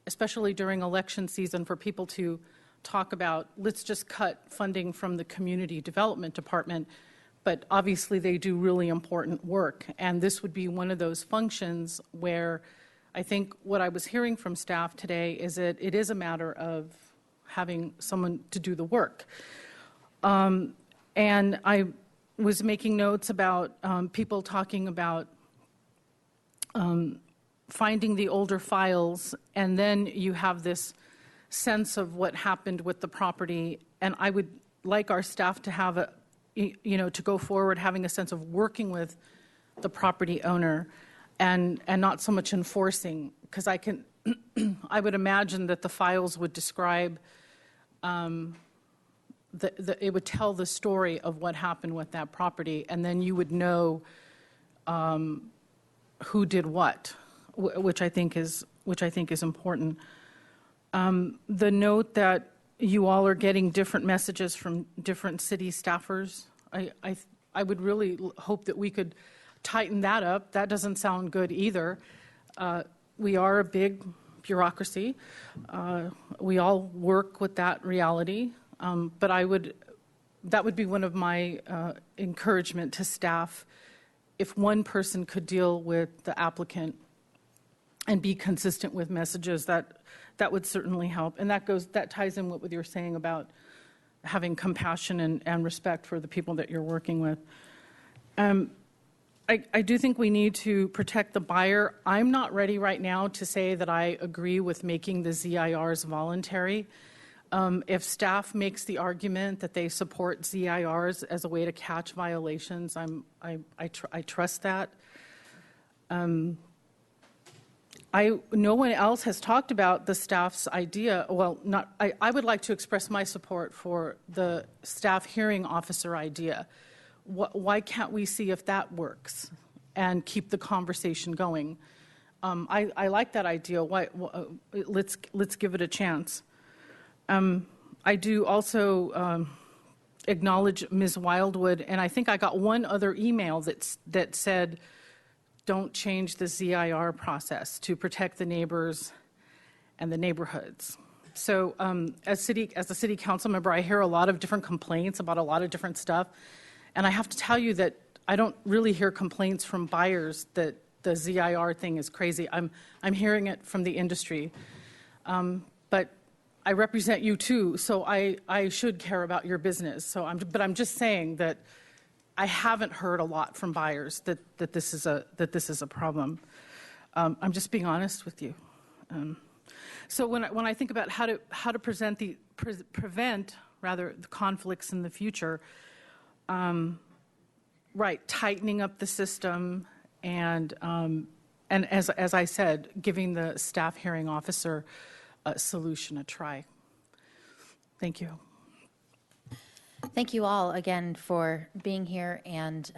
especially during election season, for people to talk about, let's just cut funding from the Community Development Department. But obviously they do really important work, and this would be one of those functions where I think what I was hearing from staff today is that it is a matter of having someone to do the work. And I was making notes about people talking about finding the older files, and then you have this sense of what happened with the property, and I would like our staff to have to go forward having a sense of working with the property owner and not so much enforcing, because I would imagine that the files would describe, it would tell the story of what happened with that property, and then you would know who did what, which I think is important. The note that you all are getting different messages from different city staffers. I would really hope that we could tighten that up. That doesn't sound good either. We are a big bureaucracy. We all work with that reality. But that would be one of my encouragement to staff, if one person could deal with the applicant and be consistent with messages, that would certainly help. And that ties in with what you were saying about having compassion and respect for the people that you're working with. I do think we need to protect the buyer. I'm not ready right now to say that I agree with making the ZIRs voluntary. If staff makes the argument that they support ZIRs as a way to catch violations, I trust that. No one else has talked about the staff's idea. Well, I would like to express my support for the staff hearing officer idea. Why can't we see if that works and keep the conversation going? I like that idea. Let's give it a chance. I do also acknowledge Ms. Wildwood, and I think I got one other email that said, don't change the ZIR process to protect the neighbors and the neighborhoods. So as a city council member, I hear a lot of different complaints about a lot of different stuff. And I have to tell you that I don't really hear complaints from buyers that the ZIR thing is crazy. I'm hearing it from the industry. But I represent you too, so I should care about your business. But I'm just saying that I haven't heard a lot from buyers that this is a problem. I'm just being honest with you. So when I think about how to prevent the conflicts in the future, right, tightening up the system and as I said, giving the staff hearing officer a solution a try. Thank you. Thank you all again for being here and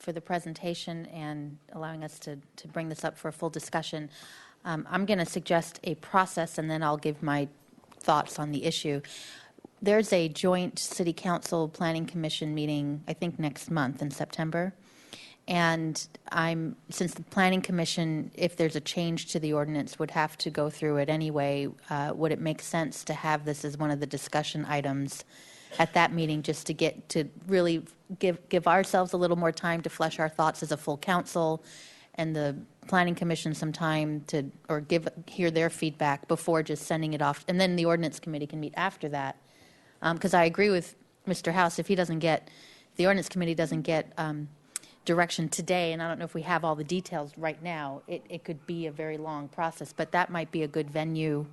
for the presentation and allowing us to bring this up for a full discussion. I'm going to suggest a process and then I'll give my thoughts on the issue. There's a joint City Council Planning Commission meeting, I think next month in September. And since the Planning Commission, if there's a change to the ordinance, would have to go through it anyway, would it make sense to have this as one of the discussion items at that meeting, just to really give ourselves a little more time to flesh our thoughts as a full council, and the Planning Commission some time to hear their feedback before just sending it off, and then the Ordinance Committee can meet after that. Because I agree with Mr. House, if the Ordinance Committee doesn't get direction today, and I don't know if we have all the details right now, it could be a very long process, but that might be a good venue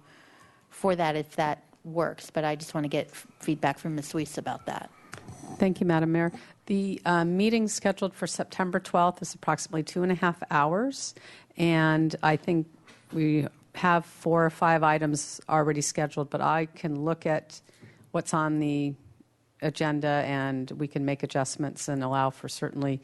for that if that works. But I just want to get feedback from Ms. Weiss about that. Thank you, Madam Mayor. The meeting scheduled for September 12th is approximately 2.5 hours, and I think we have 4 or 5 items already scheduled, but I can look at what's on the agenda and we can make adjustments and allow for certainly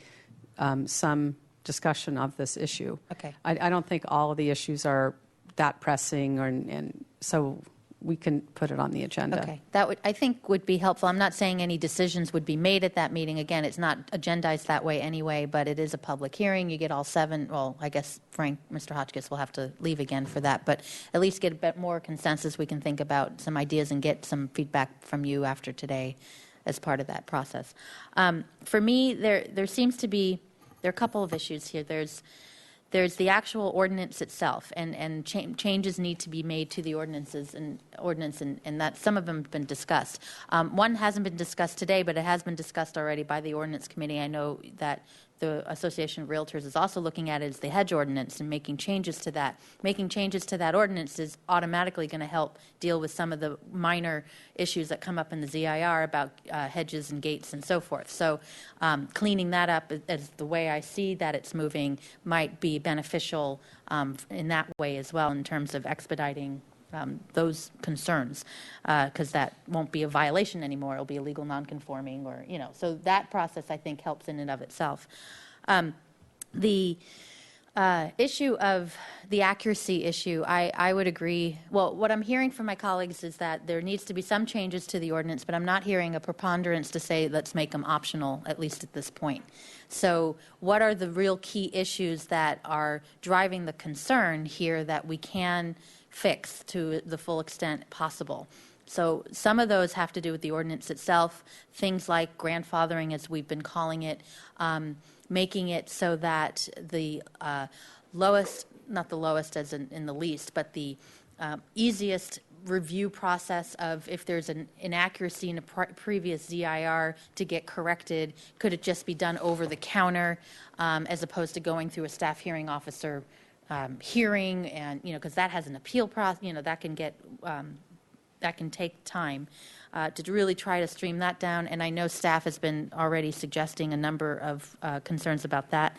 some discussion of this issue. Okay. I don't think all of the issues are that pressing, and so we can put it on the agenda. Okay, that I think would be helpful. I'm not saying any decisions would be made at that meeting. Again, it's not agendized that way anyway, but it is a public hearing. You get all 7. Well, I guess Mr. Hotchkiss will have to leave again for that, but at least get a bit more consensus. We can think about some ideas and get some feedback from you after today as part of that process. For me, there seems to be there are a couple of issues here. There's the actual ordinance itself, and changes need to be made to the ordinance, and that some of them have been discussed. One hasn't been discussed today, but it has been discussed already by the Ordinance Committee. I know that the Association of Realtors is also looking at it as the hedge ordinance and making changes to that. Making changes to that ordinance is automatically going to help deal with some of the minor issues that come up in the ZIR about hedges and gates and so forth. So cleaning that up, as the way I see that it's moving, might be beneficial in that way as well, in terms of expediting those concerns, because that won't be a violation anymore. It'll be a legal nonconforming, or so that process I think helps in and of itself. The issue of the accuracy issue, I would agree. Well, what I'm hearing from my colleagues is that there needs to be some changes to the ordinance, but I'm not hearing a preponderance to say let's make them optional, at least at this point. So what are the real key issues that are driving the concern here that we can fix to the full extent possible? So some of those have to do with the ordinance itself, things like grandfathering, as we've been calling it, making it so that the lowest, not the lowest as in the least, but the easiest review process of if there's an inaccuracy in a previous ZIR to get corrected, could it just be done over the counter as opposed to going through a staff hearing officer hearing, and because that has an appeal process, that can get that can take time to really try to stream that down. And I know staff has been already suggesting a number of concerns about that.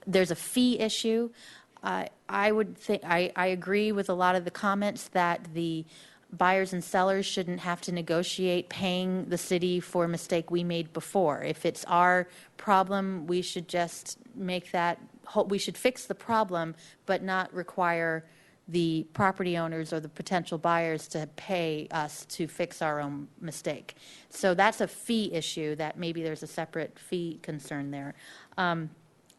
There's a fee issue. I would think I agree with a lot of the comments that the buyers and sellers shouldn't have to negotiate paying the city for a mistake we made before. If it's our problem, we should just make that. We should fix the problem, but not require the property owners or the potential buyers to pay us to fix our own mistake. So that's a fee issue that maybe there's a separate fee concern there.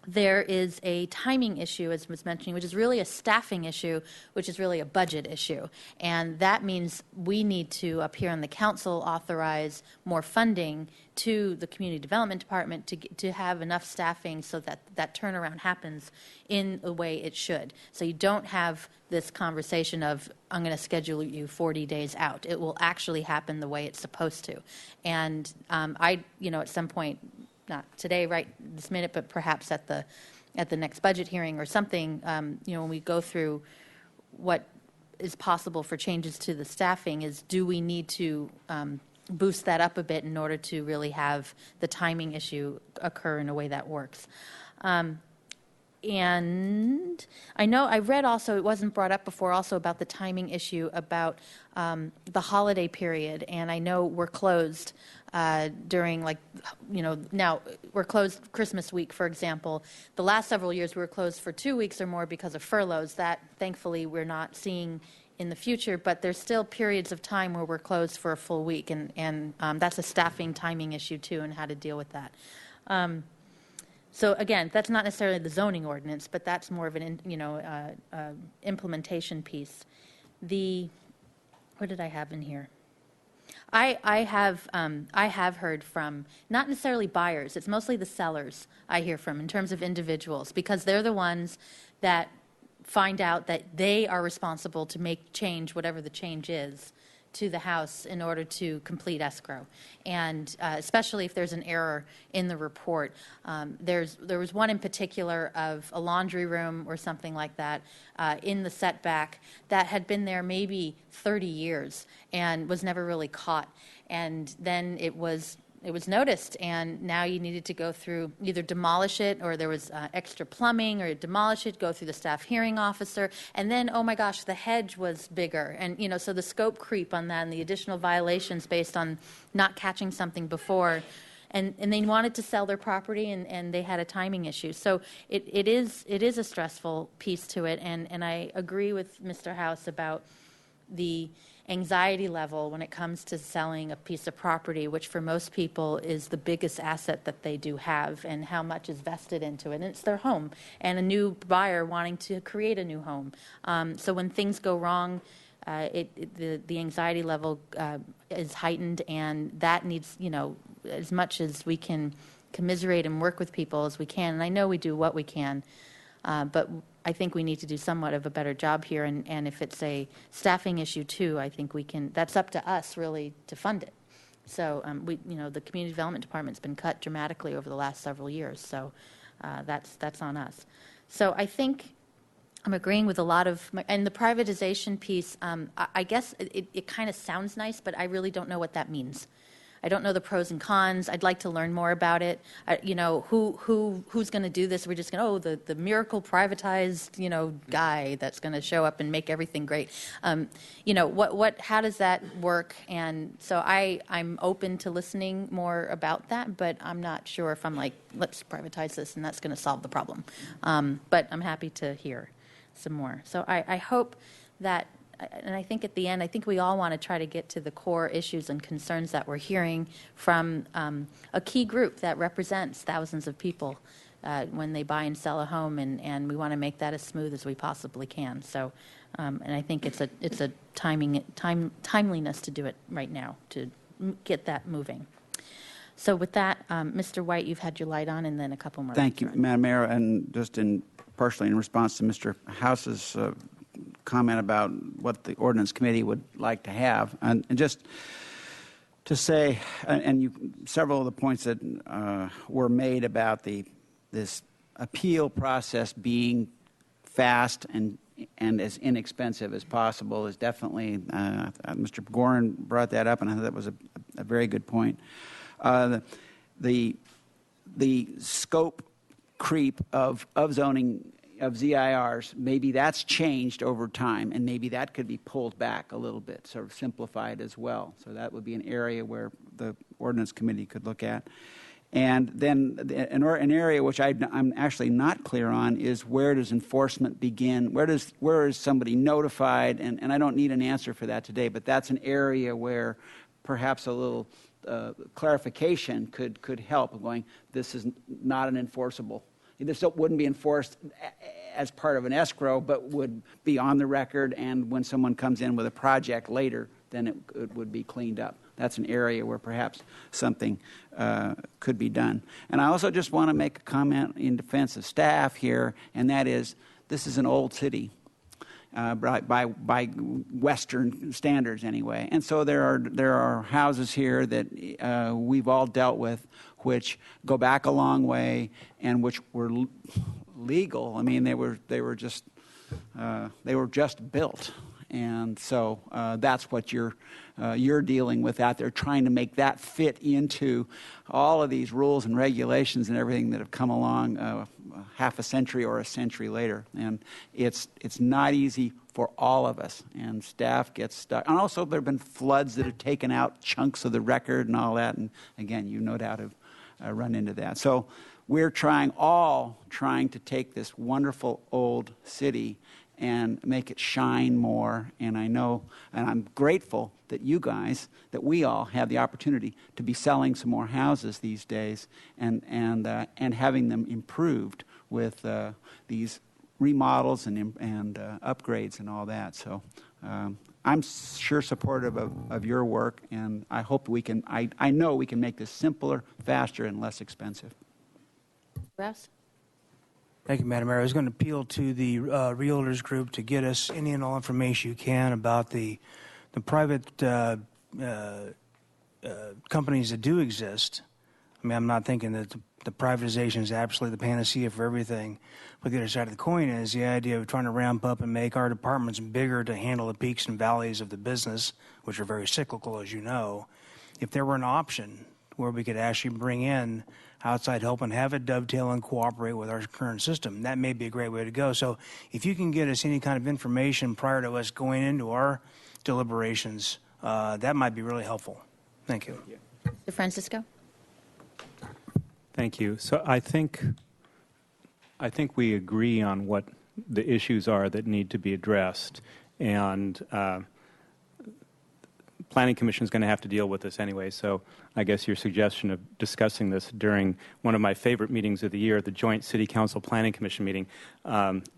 There is a timing issue, as was mentioning, which is really a staffing issue, which is really a budget issue. And that means we need to, up here on the council, authorize more funding to the Community Development Department to have enough staffing so that that turnaround happens in the way it should. So you don't have this conversation of, I'm going to schedule you 40 days out. It will actually happen the way it's supposed to. And at some point, not today, right this minute, but perhaps at the next budget hearing or something, when we go through what is possible for changes to the staffing, is do we need to boost that up a bit in order to really have the timing issue occur in a way that works. And I know I read also, it wasn't brought up before, also about the timing issue about the holiday period. And I know we're closed during now we're closed Christmas week, for example. The last several years we were closed for 2 weeks or more because of furloughs. That thankfully we're not seeing in the future, but there's still periods of time where we're closed for a full week. And that's a staffing timing issue too, and how to deal with that. So again, that's not necessarily the zoning ordinance, but that's more of an implementation piece. What did I have in here? I have heard from not necessarily buyers. It's mostly the sellers I hear from in terms of individuals, because they're the ones that find out that they are responsible to make change, whatever the change is, to the house in order to complete escrow. And especially if there's an error in the report. There was one in particular of a laundry room or something like that in the setback that had been there maybe 30 years and was never really caught. And then it was noticed, and now you needed to go through, either demolish it, or there was extra plumbing, or demolish it, go through the staff hearing officer, and then, oh my gosh, the hedge was bigger. And, so the scope creep on that and the additional violations based on not catching something before. And they wanted to sell their property, and they had a timing issue. So it is a stressful piece to it, and I agree with Mr. House about the anxiety level when it comes to selling a piece of property, which for most people is the biggest asset that they do have, and how much is vested into it. And it's their home, and a new buyer wanting to create a new home. So when things go wrong, the anxiety level is heightened, and that needs, as much as we can commiserate and work with people as we can, and I know we do what we can, but I think we need to do somewhat of a better job here, and if it's a staffing issue too, I think we can. That's up to us really to fund it. So the Community Development Department's been cut dramatically over the last several years, so that's on us. So I think I'm agreeing with a lot of, and the privatization piece. I guess it kind of sounds nice, but I really don't know what that means. I don't know the pros and cons. I'd like to learn more about it. Who's going to do this? We're just going to, the miracle privatized, guy that's going to show up and make everything great. How does that work? And so I'm open to listening more about that, but I'm not sure if I'm like, let's privatize this and that's going to solve the problem. But I'm happy to hear some more. So I hope that, and I think at the end, I think we all want to try to get to the core issues and concerns that we're hearing from a key group that represents thousands of people when they buy and sell a home, and we want to make that as smooth as we possibly can. So, and I think it's a timeliness to do it right now to get that moving. So with that, Mr. White, you've had your light on, and then a couple more. Thank you, Madam Mayor, and just partially in response to Mr. House's comment about what the ordinance committee would like to have, and just to say, several of the points that were made about this appeal process being fast and as inexpensive as possible is definitely, Mr. Gorin brought that up, and I thought that was a very good point. The scope creep of zoning, of ZIRs, maybe that's changed over time, and maybe that could be pulled back a little bit, sort of simplified as well. So that would be an area where the ordinance committee could look at. And then an area which I'm actually not clear on is, where does enforcement begin? Where is somebody notified? And I don't need an answer for that today, but that's an area where perhaps a little clarification could help. Going, this is not an enforceable. This wouldn't be enforced as part of an escrow, but would be on the record, and when someone comes in with a project later, then it would be cleaned up. That's an area where perhaps something could be done. And I also just want to make a comment in defense of staff here, and that is, this is an old city by Western standards anyway. And so there are houses here that we've all dealt with, which go back a long way and which were legal. I mean, they were just built. And so that's what you're dealing with out there, trying to make that fit into all of these rules and regulations and everything that have come along half a century or a century later. And it's not easy for all of us, and staff gets stuck. And also there have been floods that have taken out chunks of the record and all that. And again, you no doubt have run into that. So we're trying to take this wonderful old city and make it shine more. And I know, and I'm grateful that you guys, that we all have the opportunity to be selling some more houses these days, and having them improved with these remodels and upgrades and all that. So I'm sure supportive of your work, and I hope we can. I know we can make this simpler, faster, and less expensive. Russ? Thank you, Madam Mayor. I was going to appeal to the realtors group to get us any and all information you can about the private companies that do exist. I mean, I'm not thinking that the privatization is absolutely the panacea for everything. But the other side of the coin is the idea of trying to ramp up and make our departments bigger to handle the peaks and valleys of the business, which are very cyclical, as you know. If there were an option where we could actually bring in outside help and have it dovetail and cooperate with our current system, that may be a great way to go. So if you can get us any kind of information prior to us going into our deliberations, that might be really helpful. Thank you. Mr. Francisco? Thank you. So I think we agree on what the issues are that need to be addressed, and Planning Commission is going to have to deal with this anyway. So I guess your suggestion of discussing this during one of my favorite meetings of the year, the Joint City Council Planning Commission meeting,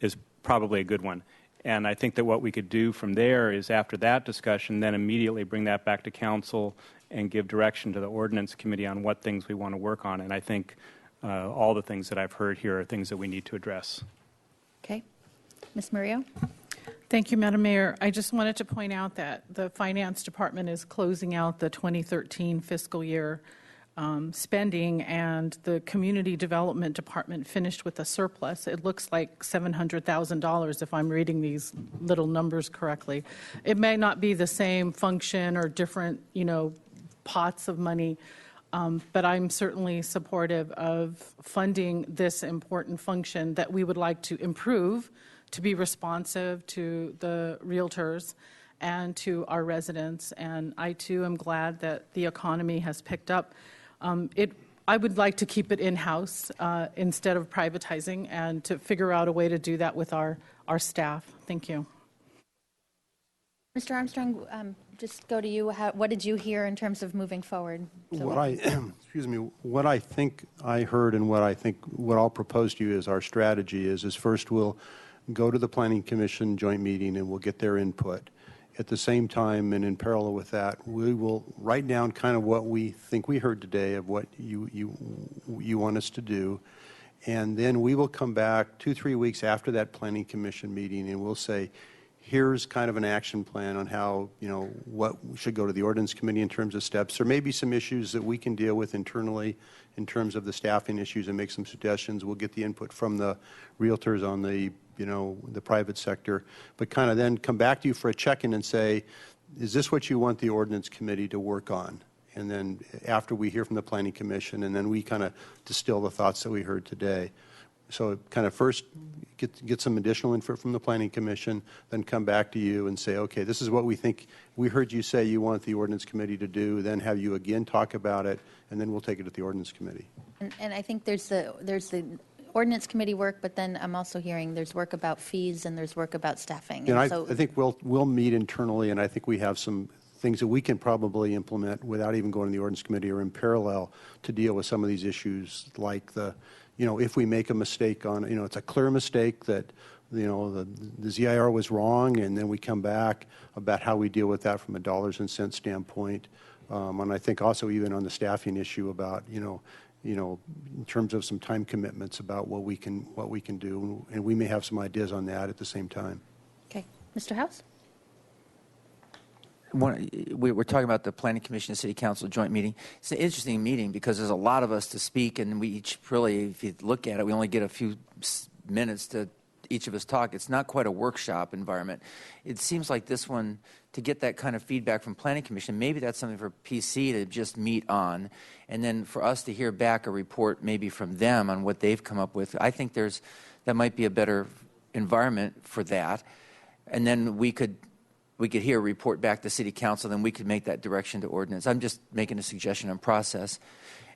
is probably a good one. And I think that what we could do from there is, after that discussion, then immediately bring that back to council and give direction to the ordinance committee on what things we want to work on. And I think all the things that I've heard here are things that we need to address. Okay. Ms. Murillo? Thank you, Madam Mayor. I just wanted to point out that the Finance Department is closing out the 2013 fiscal year spending, and the Community Development Department finished with a surplus. It looks like $700,000 if I'm reading these little numbers correctly. It may not be the same function or different, pots of money, but I'm certainly supportive of funding this important function that we would like to improve, to be responsive to the realtors and to our residents. And I, too, am glad that the economy has picked up. I would like to keep it in-house instead of privatizing, and to figure out a way to do that with our staff. Thank you. Mr. Armstrong, just go to you. What did you hear in terms of moving forward? What I think I heard, and what I'll propose to you as our strategy is first we'll go to the Planning Commission joint meeting and we'll get their input. At the same time, and in parallel with that, we will write down kind of what we think we heard today of what you want us to do. And then we will come back 2-3 weeks after that Planning Commission meeting, and we'll say, here's kind of an action plan on how, what should go to the ordinance committee in terms of steps. There may be some issues that we can deal with internally in terms of the staffing issues and make some suggestions. We'll get the input from the realtors on the, the private sector, but kind of then come back to you for a check-in and say, is this what you want the ordinance committee to work on? And then after we hear from the Planning Commission, and then we kind of distill the thoughts that we heard today. So kind of first get some additional input from the Planning Commission, then come back to you and say, okay, this is what we think. We heard you say you want the ordinance committee to do, then have you again talk about it, and then we'll take it to the ordinance committee. And I think there's the ordinance committee work, but then I'm also hearing there's work about fees and there's work about staffing. And I so, think we'll meet internally, and I think we have some things that we can probably implement without even going to the ordinance committee or in parallel to deal with some of these issues, like the, if we make a mistake on, it's a clear mistake that, the ZIR was wrong, and then we come back about how we deal with that from a dollars and cents standpoint. And I think also even on the staffing issue about, in terms of some time commitments about what we can do, and we may have some ideas on that at the same time. okay. Mr. House? We're talking about the Planning Commission and City Council joint meeting. It's an interesting meeting because there's a lot of us to speak, and we each really, if you look at it, we only get a few minutes to each of us talk. It's not quite a workshop environment. It seems like this one, to get that kind of feedback from Planning Commission, maybe that's something for PC to just meet on, and then for us to hear back a report maybe from them on what they've come up with. I think that might be a better environment for that, and then we could hear a report back to City Council, then we could make that direction to ordinance. I'm just making a suggestion on process.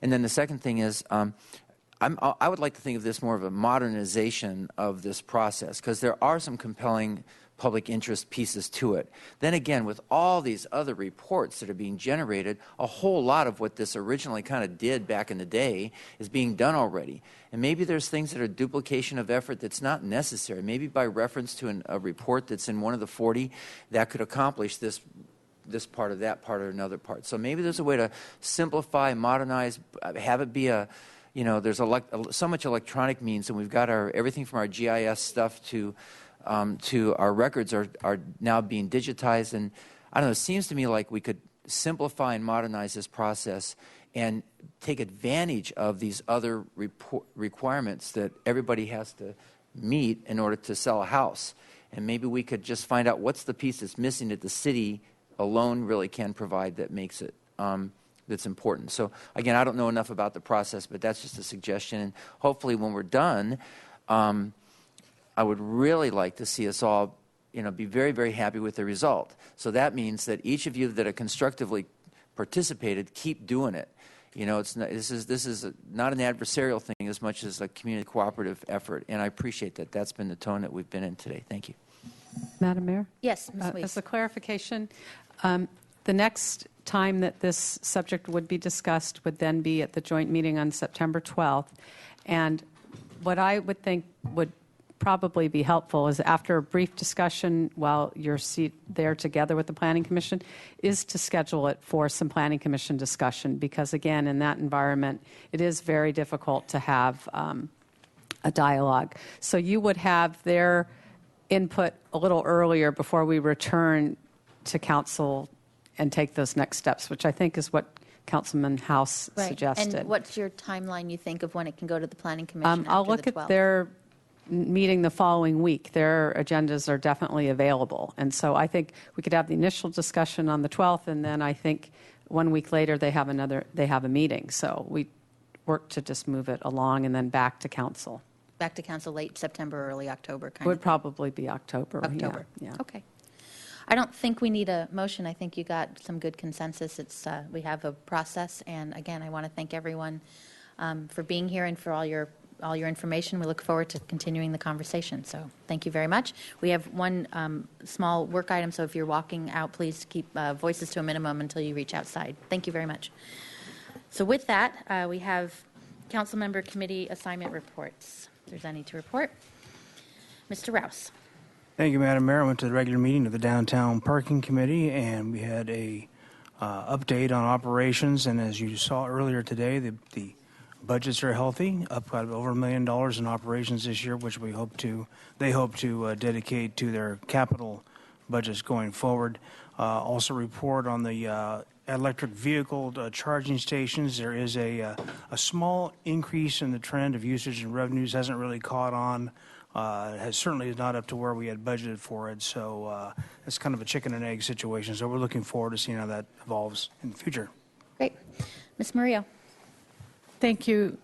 And then the second thing is, I would like to think of this more of a modernization of this process, because there are some compelling public interest pieces to it. Then again, with all these other reports that are being generated, a whole lot of what this originally kind of did back in the day is being done already. And maybe there's things that are duplication of effort that's not necessary. Maybe by reference to a report that's in one of the 40 that could accomplish this part of that part or another part. So maybe there's a way to simplify, modernize, have it be a, there's so much electronic means, and we've got everything from our GIS stuff to our records are now being digitized. And I don't know, it seems to me like we could simplify and modernize this process and take advantage of these other requirements that everybody has to meet in order to sell a house. And maybe we could just find out what's the piece that's missing that the city alone really can provide that makes it that's important. So again, I don't know enough about the process, but that's just a suggestion. And hopefully when we're done, I would really like to see us all, be very, very happy with the result. So that means that each of you that have constructively participated, keep doing it. This is not an adversarial thing as much as a community cooperative effort, and I appreciate that. That's been the tone that we've been in today. Thank you. Madam Mayor? Yes, Ms. Weiss. As a clarification, the next time that this subject would be discussed would then be at the joint meeting on September 12th. And what I would think would probably be helpful is after a brief discussion while you're there together with the Planning Commission is to schedule it for some Planning Commission discussion, because again, in that environment, it is very difficult to have a dialogue. So you would have their input a little earlier before we return to council and take those next steps, which I think is what Councilman House suggested. And what's your timeline, you think, of when it can go to the Planning Commission I'll after look the 12th? at their meeting the following week. Their agendas are definitely available. And so I think we could have the initial discussion on the 12th, and then I think 1 week later they have a meeting. So we work to just move it along and then back to council. Back to council late September, early October kind Would of thing. probably be October. October. Yeah. Okay. I don't think we need a motion. I think you got some good consensus. We have a process, and again, I want to thank everyone for being here and for all your information. We look forward to continuing the conversation. So thank you very much. We have one small work item, so if you're walking out, please keep voices to a minimum until you reach outside. Thank you very much. So with that, we have council member committee assignment reports. If there's any to report. Mr. Rouse. Thank you, Madam Mayor. I went to the regular meeting of the Downtown Parking Committee, and we had a update on operations. And as you saw earlier today, the budgets are healthy, up by over $1 million in operations this year, which they hope to dedicate to their capital budgets going forward. Also report on the electric vehicle charging stations. There is a small increase in the trend of usage and revenues. Hasn't really caught on. Has certainly is not up to where we had budgeted for it. So it's kind of a chicken and egg situation. So we're looking forward to seeing how that evolves in the future. Great. Ms. Murillo. Thank you,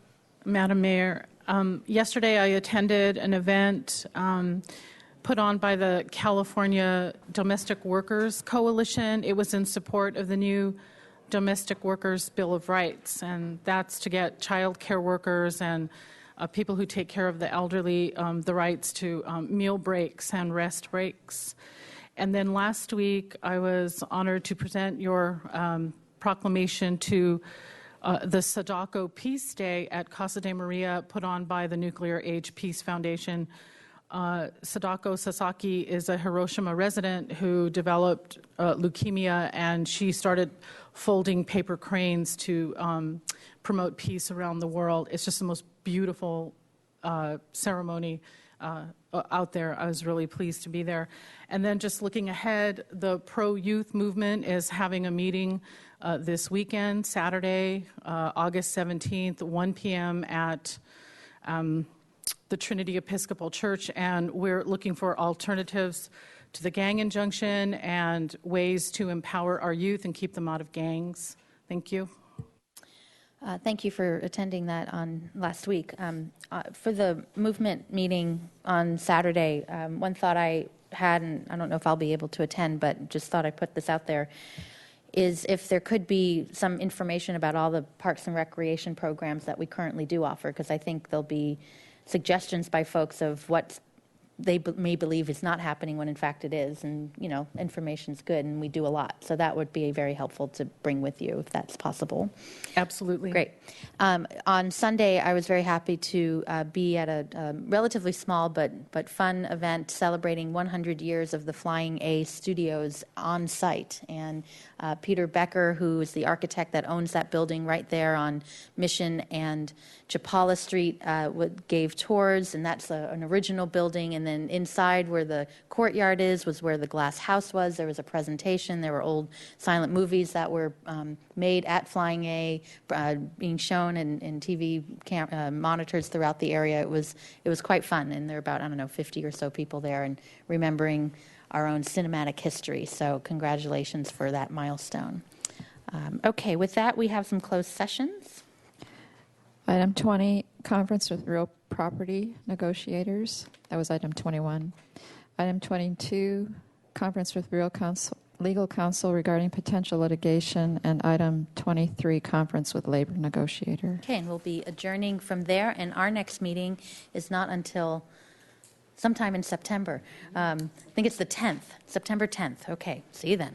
Madam Mayor. Yesterday I attended an event put on by the California Domestic Workers Coalition. It was in support of the new Domestic Workers Bill of Rights, and that's to get child care workers and people who take care of the elderly the rights to meal breaks and rest breaks. And then last week I was honored to present your proclamation to the Sadako Peace Day at Casa de Maria, put on by the Nuclear Age Peace Foundation. Sadako Sasaki is a Hiroshima resident who developed leukemia, and she started folding paper cranes to promote peace around the world. It's just the most beautiful ceremony out there. I was really pleased to be there. And then just looking ahead, the pro-youth movement is having a meeting this weekend, Saturday, August 17th, 1 p.m. at the Trinity Episcopal Church, and we're looking for alternatives to the gang injunction and ways to empower our youth and keep them out of gangs. Thank you. Thank you for attending that on last week. For the movement meeting on Saturday, one thought I had, and I don't know if I'll be able to attend, but just thought I'd put this out there, is if there could be some information about all the parks and recreation programs that we currently do offer, because I think there'll be suggestions by folks of what they may believe is not happening when in fact it is, and you know, information's good and we do a lot, so that would be very helpful to bring with you if that's possible. Absolutely. Great. On Sunday I was very happy to be at a relatively small but fun event celebrating 100 years of the Flying A Studios on site, and Peter Becker, who is the architect that owns that building right there on Mission and Chapala Street, gave tours, and that's an original building. And then inside where the courtyard is was where the glass house was. There was a presentation. There were old silent movies that were made at Flying A, being shown in TV monitors throughout the area. It was quite fun, and there were about, I don't know, 50 or so people there, and remembering our own cinematic history. So congratulations for that milestone. Okay, with that, we have some closed sessions. Item 20, conference with real property negotiators. That was item 21. Item 22, conference with legal counsel regarding potential litigation. And item 23, conference with labor negotiator. Okay, and we'll be adjourning from there, and our next meeting is not until sometime in September. I think it's the 10th, September 10th. Okay, see you then.